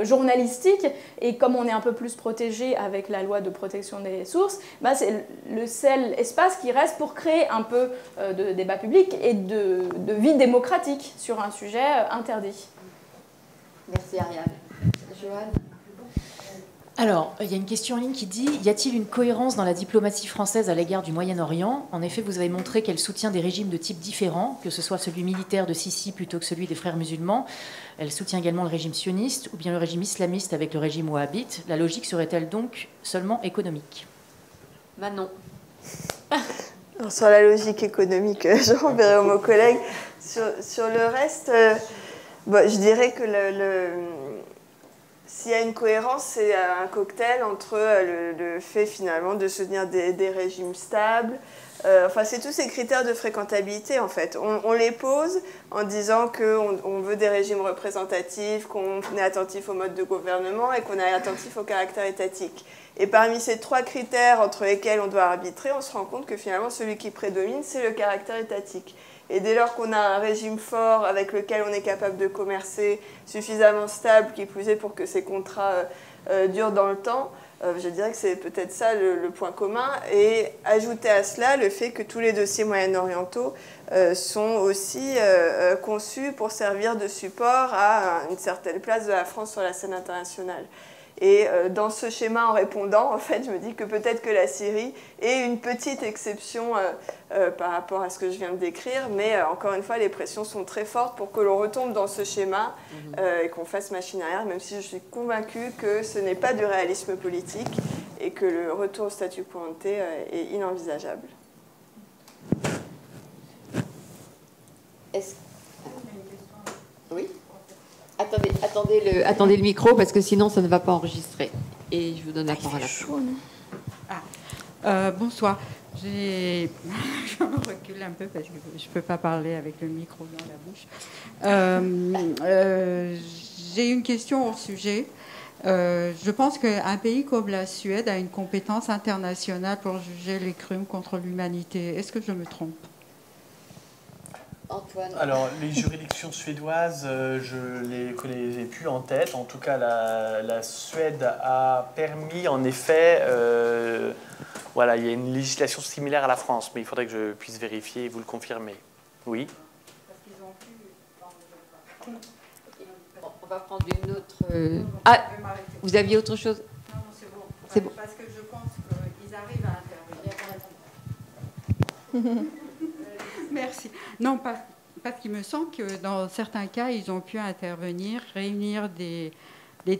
journalistique, et comme on est un peu plus protégé avec la loi de protection des sources, bah, c'est le seul espace qui reste pour créer un peu de débat public et de vie démocratique sur un sujet interdit. Merci Ariane. Joanne. Alors, il y a une question en ligne qui dit « Y a-t-il une cohérence dans la diplomatie française à l'égard du Moyen-Orient ? En effet, vous avez montré qu'elle soutient des régimes de type différents, que ce soit celui militaire de Sisi plutôt que celui des frères musulmans. Elle soutient également le régime sioniste ou bien le régime islamiste avec le régime wahhabite. La logique serait-elle donc seulement économique ?» Manon. Alors, sur la logique économique, je renverrai mon collègue. Sur le reste, je dirais que s'il y a une cohérence, c'est un cocktail entre le fait finalement de soutenir des régimes stables. Enfin, c'est tous ces critères de fréquentabilité en fait. On les pose en disant qu'on veut des régimes représentatifs, qu'on est attentif au mode de gouvernement et qu'on est attentif au caractère étatique. Et parmi ces trois critères entre lesquels on doit arbitrer, on se rend compte que finalement celui qui prédomine, c'est le caractère étatique. Et dès lors qu'on a un régime fort avec lequel on est capable de commercer, suffisamment stable, qui plus est pour que ces contrats durent dans le temps, je dirais que c'est peut-être ça le point commun. Et ajouter à cela le fait que tous les dossiers moyen-orientaux sont aussi conçus pour servir de support à une certaine place de la France sur la scène internationale. Et dans ce schéma, en répondant, en fait, je me dis que peut-être que la Syrie est une petite exception par rapport à ce que je viens de décrire, mais encore une fois, les pressions sont très fortes pour que l'on retombe dans ce schéma et qu'on fasse machine arrière, même si je suis convaincue que ce n'est pas du réalisme politique et que le retour au statu quo ante est inenvisageable. Oui. Attendez le micro parce que sinon ça ne va pas enregistrer. Et je vous donne la parole. Bonsoir. Je me recule un peu parce que je ne peux pas parler avec le micro dans la bouche. J'ai une question hors sujet. Je pense qu'un pays comme la Suède a une compétence internationale pour juger les crimes contre l'humanité. Est-ce que je me trompe ? Antoine. Alors, les juridictions suédoises, je les connais plus en tête. En tout cas, la Suède a permis, en effet, voilà, il y a une législation similaire à la France, mais il faudrait que je puisse vérifier et vous le confirmer. Oui. Parce qu'ils ont pu. On va prendre une autre. Ah, vous aviez autre chose ? Non, c'est bon. C'est bon. Parce que je pense qu'ils arrivent à intervenir. Merci. Non, parce qu'il me semble que dans certains cas, ils ont pu intervenir, réunir des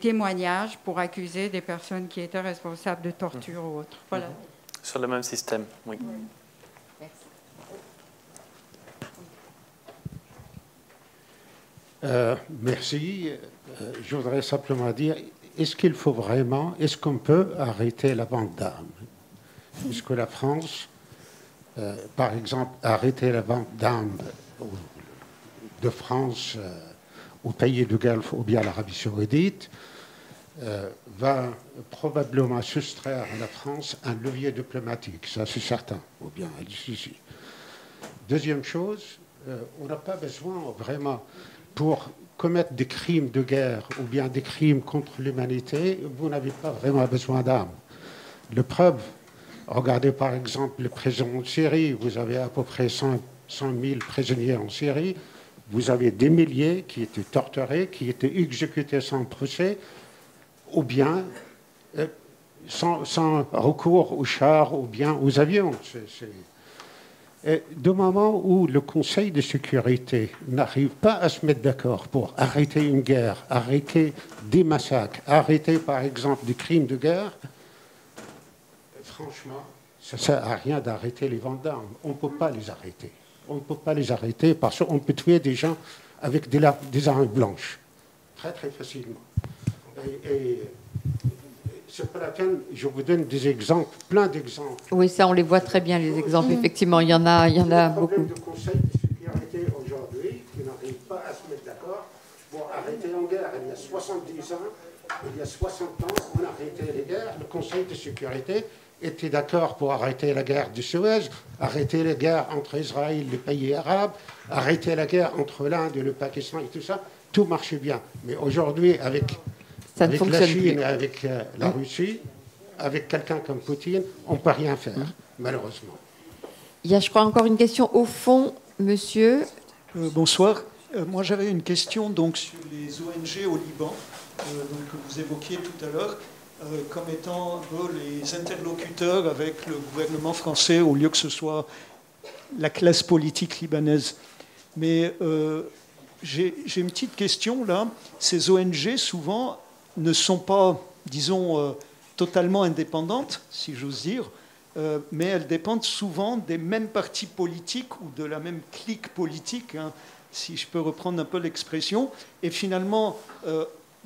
témoignages pour accuser des personnes qui étaient responsables de torture ou autre. Voilà. Sur le même système, oui. Merci. Je voudrais simplement dire, est-ce qu'on peut arrêter la vente d'armes? Est-ce que la France, par exemple, a arrêté la vente d'armes de France aux pays du Golfe ou bien à l'Arabie saoudite, va probablement soustraire à la France un levier diplomatique, ça c'est certain, ou bien à l'ICC. Deuxième chose, on n'a pas besoin vraiment, pour commettre des crimes de guerre ou bien des crimes contre l'humanité, vous n'avez pas vraiment besoin d'armes. La preuve, Regardez par exemple les prisons en Syrie. Vous avez à peu près 100 000 prisonniers en Syrie. Vous avez des milliers qui étaient torturés, qui étaient exécutés sans procès, ou bien sans recours aux chars ou bien aux avions. Du moment où le Conseil de sécurité n'arrive pas à se mettre d'accord pour arrêter une guerre, arrêter des massacres, arrêter par exemple des crimes de guerre, franchement, ça ne sert à rien d'arrêter les gendarmes. On ne peut pas les arrêter. On ne peut pas les arrêter parce qu'on peut tuer des gens avec des armes blanches, très très facilement. Et c'est pas la peine, je vous donne des exemples, plein d'exemples. Oui, ça, on les voit très bien, les exemples. Effectivement, il y en a beaucoup. Le Conseil de sécurité aujourd'hui, qui n'arrive pas à se mettre d'accord pour arrêter une guerre. Il y a 70 ans, il y a 60 ans, on a arrêté les guerres. Le Conseil de sécurité était d'accord pour arrêter la guerre de Suez, arrêter la guerre entre Israël et les pays arabes, arrêter la guerre entre l'Inde et le Pakistan et tout ça. Tout marchait bien. Mais aujourd'hui, avec la Chine, avec la Russie, avec quelqu'un comme Poutine, on ne peut rien faire, malheureusement. Il y a, je crois, encore une question au fond, monsieur. Bonsoir. Moi, j'avais une question donc, sur les ONG au Liban, donc, que vous évoquiez tout à l'heure, comme étant les interlocuteurs avec le gouvernement français, au lieu que ce soit la classe politique libanaise. Mais j'ai une petite question, là. Ces ONG, souvent, ne sont pas, disons, totalement indépendantes, si j'ose dire, mais elles dépendent souvent des mêmes partis politiques ou de la même clique politique, hein, si je peux reprendre un peu l'expression, et finalement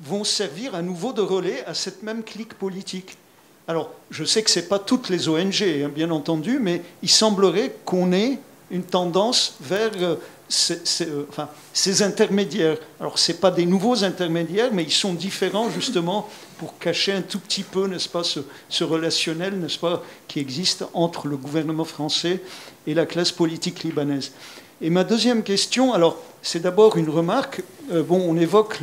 vont servir à nouveau de relais à cette même clique politique. Alors, je sais que ce n'est pas toutes les ONG, hein, bien entendu, mais il semblerait qu'on ait une tendance vers ces intermédiaires. Alors, ce n'est pas des nouveaux intermédiaires, mais ils sont différents justement pour cacher un tout petit peu, n'est-ce pas, ce relationnel, n'est-ce pas, qui existe entre le gouvernement français et la classe politique libanaise. Et ma deuxième question, alors, c'est d'abord une remarque. On évoque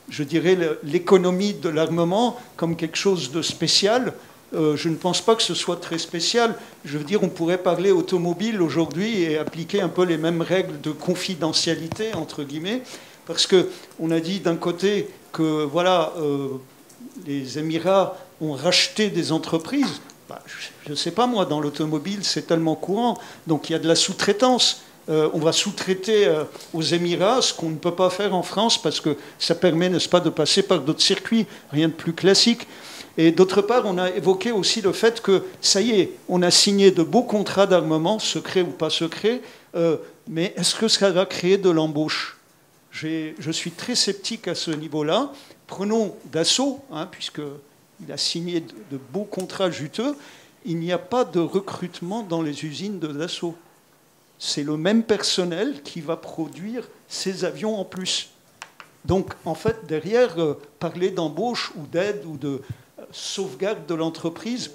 je dirais, l'économie de l'armement comme quelque chose de spécial. Je ne pense pas que ce soit très spécial. Je veux dire, on pourrait parler automobile aujourd'hui et appliquer un peu les mêmes règles de confidentialité, entre guillemets, parce qu'on a dit d'un côté que voilà, les Émirats ont racheté des entreprises. Je ne sais pas, moi, dans l'automobile, c'est tellement courant. Donc il y a de la sous-traitance. On va sous-traiter aux Émirats ce qu'on ne peut pas faire en France parce que ça permet, n'est-ce pas, de passer par d'autres circuits, rien de plus classique. Et d'autre part, on a évoqué aussi le fait que, ça y est, on a signé de beaux contrats d'armement, secrets ou pas secrets, mais est-ce que ça va créer de l'embauche ? Je suis très sceptique à ce niveau-là. Prenons Dassault, hein, puisqu'il a signé de beaux contrats juteux, il n'y a pas de recrutement dans les usines de Dassault. C'est le même personnel qui va produire ces avions en plus. Donc, en fait, derrière, parler d'embauche ou d'aide ou de sauvegarde de l'entreprise,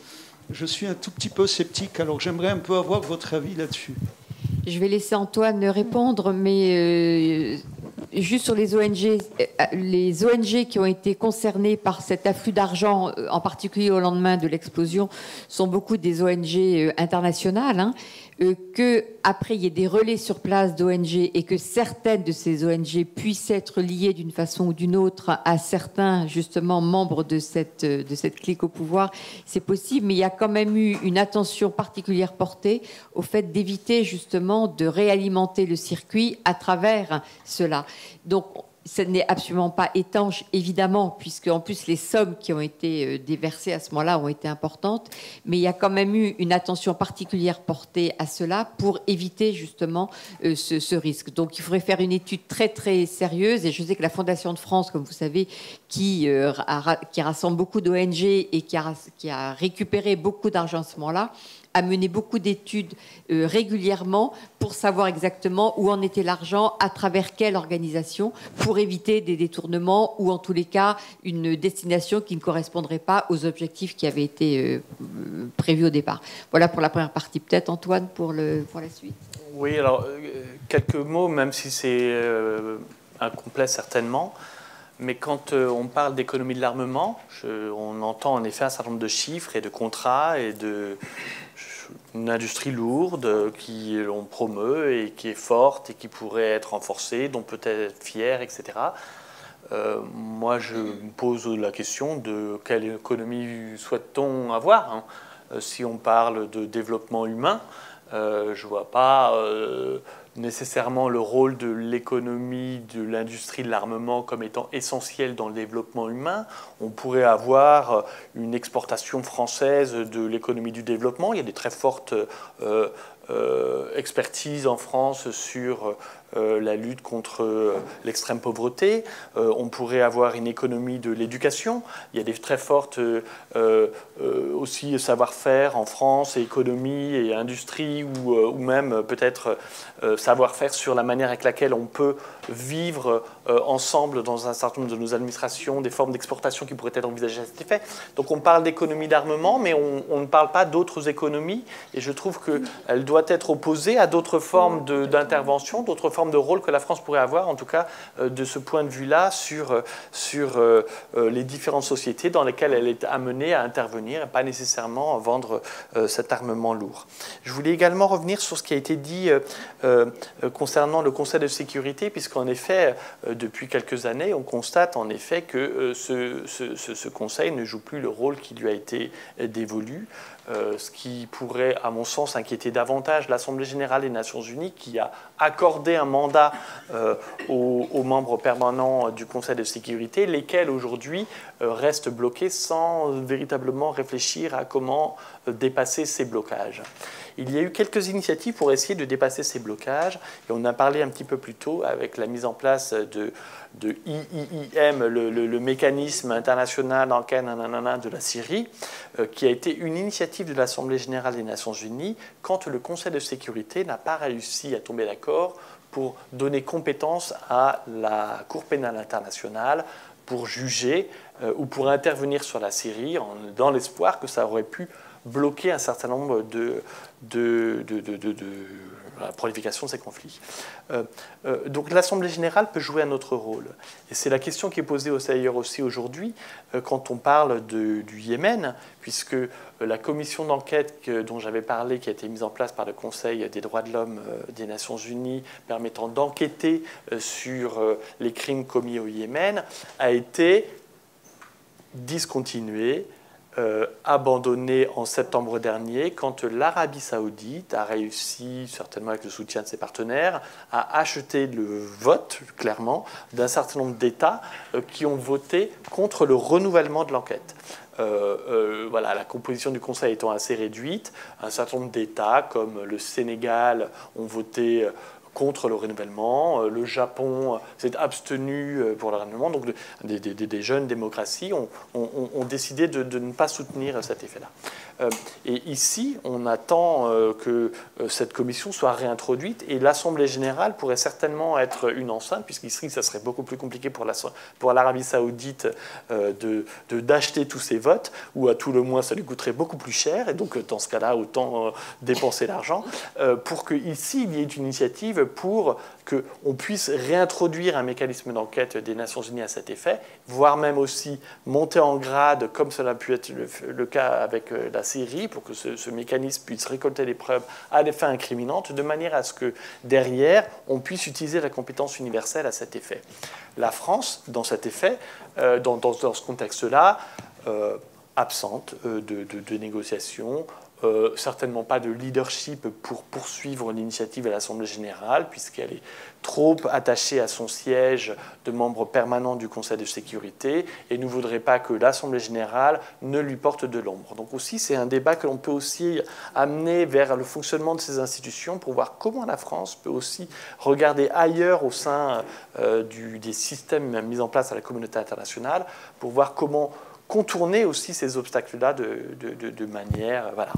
je suis un tout petit peu sceptique. Alors, j'aimerais un peu avoir votre avis là-dessus. Je vais laisser Antoine répondre, mais juste sur les ONG qui ont été concernées par cet afflux d'argent, en particulier au lendemain de l'explosion, sont beaucoup des ONG internationales, hein, qu'après il y ait des relais sur place d'ONG et que certaines de ces ONG puissent être liées d'une façon ou d'une autre à certains, justement, membres de cette clique au pouvoir, c'est possible, mais il y a quand même eu une attention particulière portée au fait d'éviter, justement, de réalimenter le circuit à travers cela. Donc, ce n'est absolument pas étanche, évidemment, puisque en plus les sommes qui ont été déversées à ce moment-là ont été importantes, mais il y a quand même eu une attention particulière portée à cela pour éviter justement ce risque. Donc il faudrait faire une étude très très sérieuse, et je sais que la Fondation de France, comme vous savez, qui rassemble beaucoup d'ONG et qui a récupéré beaucoup d'argent à ce moment-là, a mené beaucoup d'études régulièrement pour savoir exactement où en était l'argent, à travers quelle organisation, pour éviter des détournements ou en tous les cas une destination qui ne correspondrait pas aux objectifs qui avaient été prévus au départ. Voilà pour la première partie. Peut-être Antoine pour la suite. Oui, alors quelques mots, même si c'est incomplet certainement. Mais quand on parle d'économie de l'armement, on entend en effet un certain nombre de chiffres et de contrats et une industrie lourde qui l'on promeut et qui est forte et qui pourrait être renforcée, dont peut être fière, etc. Moi, je me pose la question de quelle économie souhaite-t-on avoir, hein. Si on parle de développement humain, je ne vois pas nécessairement le rôle de l'économie, de l'industrie de l'armement comme étant essentiel dans le développement humain. On pourrait avoir une exportation française de l'économie du développement. Il y a des très fortes expertises en France sur la lutte contre l'extrême pauvreté. On pourrait avoir une économie de l'éducation. Il y a des très fortes aussi savoir-faire en France, et économie et industrie, ou même peut-être savoir-faire sur la manière avec laquelle on peut vivre ensemble dans un certain nombre de nos administrations, des formes d'exportation qui pourraient être envisagées à cet effet. Donc on parle d'économie d'armement, mais on ne parle pas d'autres économies, et je trouve qu'elle doit être opposée à d'autres formes d'intervention, d'autres formes de rôle que la France pourrait avoir, en tout cas de ce point de vue-là, sur les différentes sociétés dans lesquelles elle est amenée à intervenir, et pas nécessairement vendre cet armement lourd. Je voulais également revenir sur ce qui a été dit concernant le Conseil de sécurité, puisqu'en effet, depuis quelques années, on constate en effet que ce Conseil ne joue plus le rôle qui lui a été dévolu, ce qui pourrait, à mon sens, inquiéter davantage l'Assemblée générale des Nations unies, qui a accordé un mandat aux membres permanents du Conseil de sécurité, lesquels aujourd'hui restent bloqués sans véritablement réfléchir à comment dépasser ces blocages. Il y a eu quelques initiatives pour essayer de dépasser ces blocages, et on a parlé un petit peu plus tôt avec la mise en place de IIIM, le mécanisme international d'enquête de la Syrie, qui a été une initiative de l'Assemblée générale des Nations unies quand le Conseil de sécurité n'a pas réussi à tomber d'accord pour donner compétence à la Cour pénale internationale pour juger ou pour intervenir sur la Syrie, dans l'espoir que ça aurait pu bloquer un certain nombre de la prolifération de ces conflits. Donc l'Assemblée générale peut jouer un autre rôle. Et c'est la question qui est posée d'ailleurs aussi aujourd'hui quand on parle du Yémen, puisque la commission d'enquête dont j'avais parlé, qui a été mise en place par le Conseil des droits de l'homme des Nations unies, permettant d'enquêter sur les crimes commis au Yémen, a été discontinuée, abandonné en septembre dernier, quand l'Arabie saoudite a réussi, certainement avec le soutien de ses partenaires, à acheter le vote, clairement, d'un certain nombre d'États qui ont voté contre le renouvellement de l'enquête. Voilà, la composition du Conseil étant assez réduite, un certain nombre d'États, comme le Sénégal, ont voté contre le renouvellement. Le Japon s'est abstenu pour le renouvellement. Donc des jeunes démocraties ont décidé de ne pas soutenir cet effet-là. Et ici, on attend que cette commission soit réintroduite, et l'Assemblée générale pourrait certainement être une enceinte, puisqu'ici, ça serait beaucoup plus compliqué pour l'Arabie saoudite d'acheter tous ces votes, ou à tout le moins, ça lui coûterait beaucoup plus cher, et donc dans ce cas-là, autant dépenser l'argent, pour qu'ici, il y ait une initiative pour qu'on puisse réintroduire un mécanisme d'enquête des Nations unies à cet effet, voire même aussi monter en grade, comme cela a pu être le cas avec la Syrie, pour que ce mécanisme puisse récolter des preuves à des fins incriminantes, de manière à ce que derrière, on puisse utiliser la compétence universelle à cet effet. La France, dans cet effet, dans ce contexte-là, absente de négociations, certainement pas de leadership pour poursuivre l'initiative à l'Assemblée générale, puisqu'elle est trop attachée à son siège de membre permanent du Conseil de sécurité, et ne voudrait pas que l'Assemblée générale ne lui porte de l'ombre. Donc aussi, c'est un débat que l'on peut aussi amener vers le fonctionnement de ces institutions, pour voir comment la France peut aussi regarder ailleurs au sein des systèmes mis en place à la communauté internationale, pour voir comment contourner aussi ces obstacles-là de manière, voilà,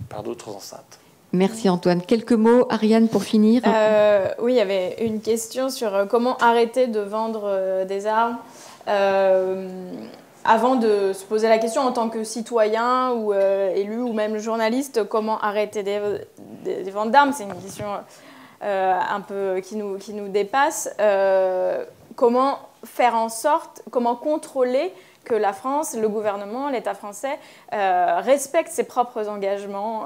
par d'autres enceintes. Merci Antoine. Quelques mots, Ariane, pour finir. Oui, il y avait une question sur comment arrêter de vendre des armes. Avant de se poser la question en tant que citoyen ou élu ou même journaliste, comment arrêter des ventes d'armes, c'est une question un peu qui nous dépasse. Comment faire en sorte, comment contrôler que la France, le gouvernement, l'État français respecte ses propres engagements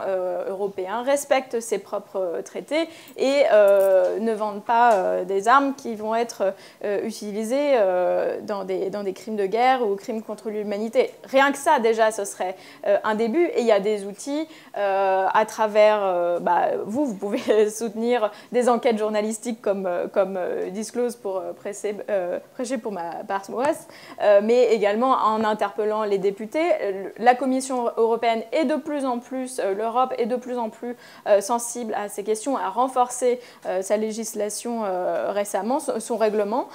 européens, respecte ses propres traités et ne vendent pas des armes qui vont être utilisées dans des crimes de guerre ou crimes contre l'humanité. Rien que ça, déjà, ce serait un début. Et il y a des outils à travers... vous pouvez soutenir des enquêtes journalistiques comme Disclose pour prêcher pour ma paroisse, mais également en interpellant les députés. La Commission européenne est de plus en plus, l'Europe est de plus en plus sensible à ces questions, a renforcé sa législation récemment, son règlement.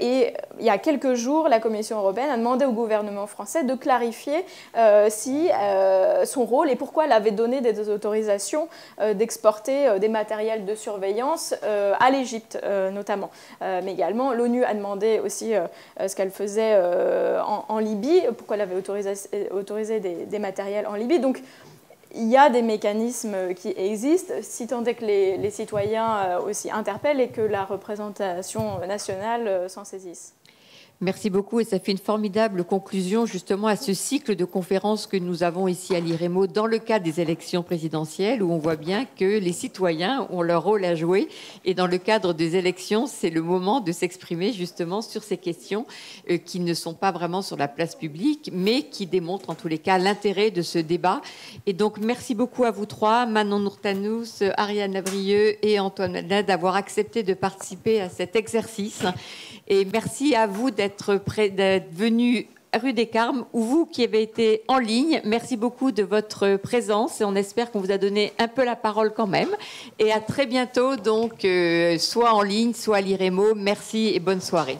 Et il y a quelques jours, la Commission européenne a demandé au gouvernement français de clarifier son rôle et pourquoi elle avait donné des autorisations d'exporter des matériels de surveillance à l'Égypte notamment. Mais également, l'ONU a demandé aussi ce qu'elle faisait en Libye, pourquoi elle avait autorisé des matériels en Libye. Donc, il y a des mécanismes qui existent, si tant est que les citoyens aussi interpellent et que la représentation nationale s'en saisisse. Merci beaucoup et ça fait une formidable conclusion justement à ce cycle de conférences que nous avons ici à l'IREMO dans le cadre des élections présidentielles où on voit bien que les citoyens ont leur rôle à jouer et dans le cadre des élections, c'est le moment de s'exprimer justement sur ces questions qui ne sont pas vraiment sur la place publique mais qui démontrent en tous les cas l'intérêt de ce débat. Et donc merci beaucoup à vous trois, Manon Nourtanous, Ariane Lavrieux et Antoine Madeleine d'avoir accepté de participer à cet exercice. Et merci à vous d'être venus rue des Carmes, ou vous qui avez été en ligne. Merci beaucoup de votre présence et on espère qu'on vous a donné un peu la parole quand même. Et à très bientôt, donc, soit en ligne, soit à l'IREMO. Merci et bonne soirée.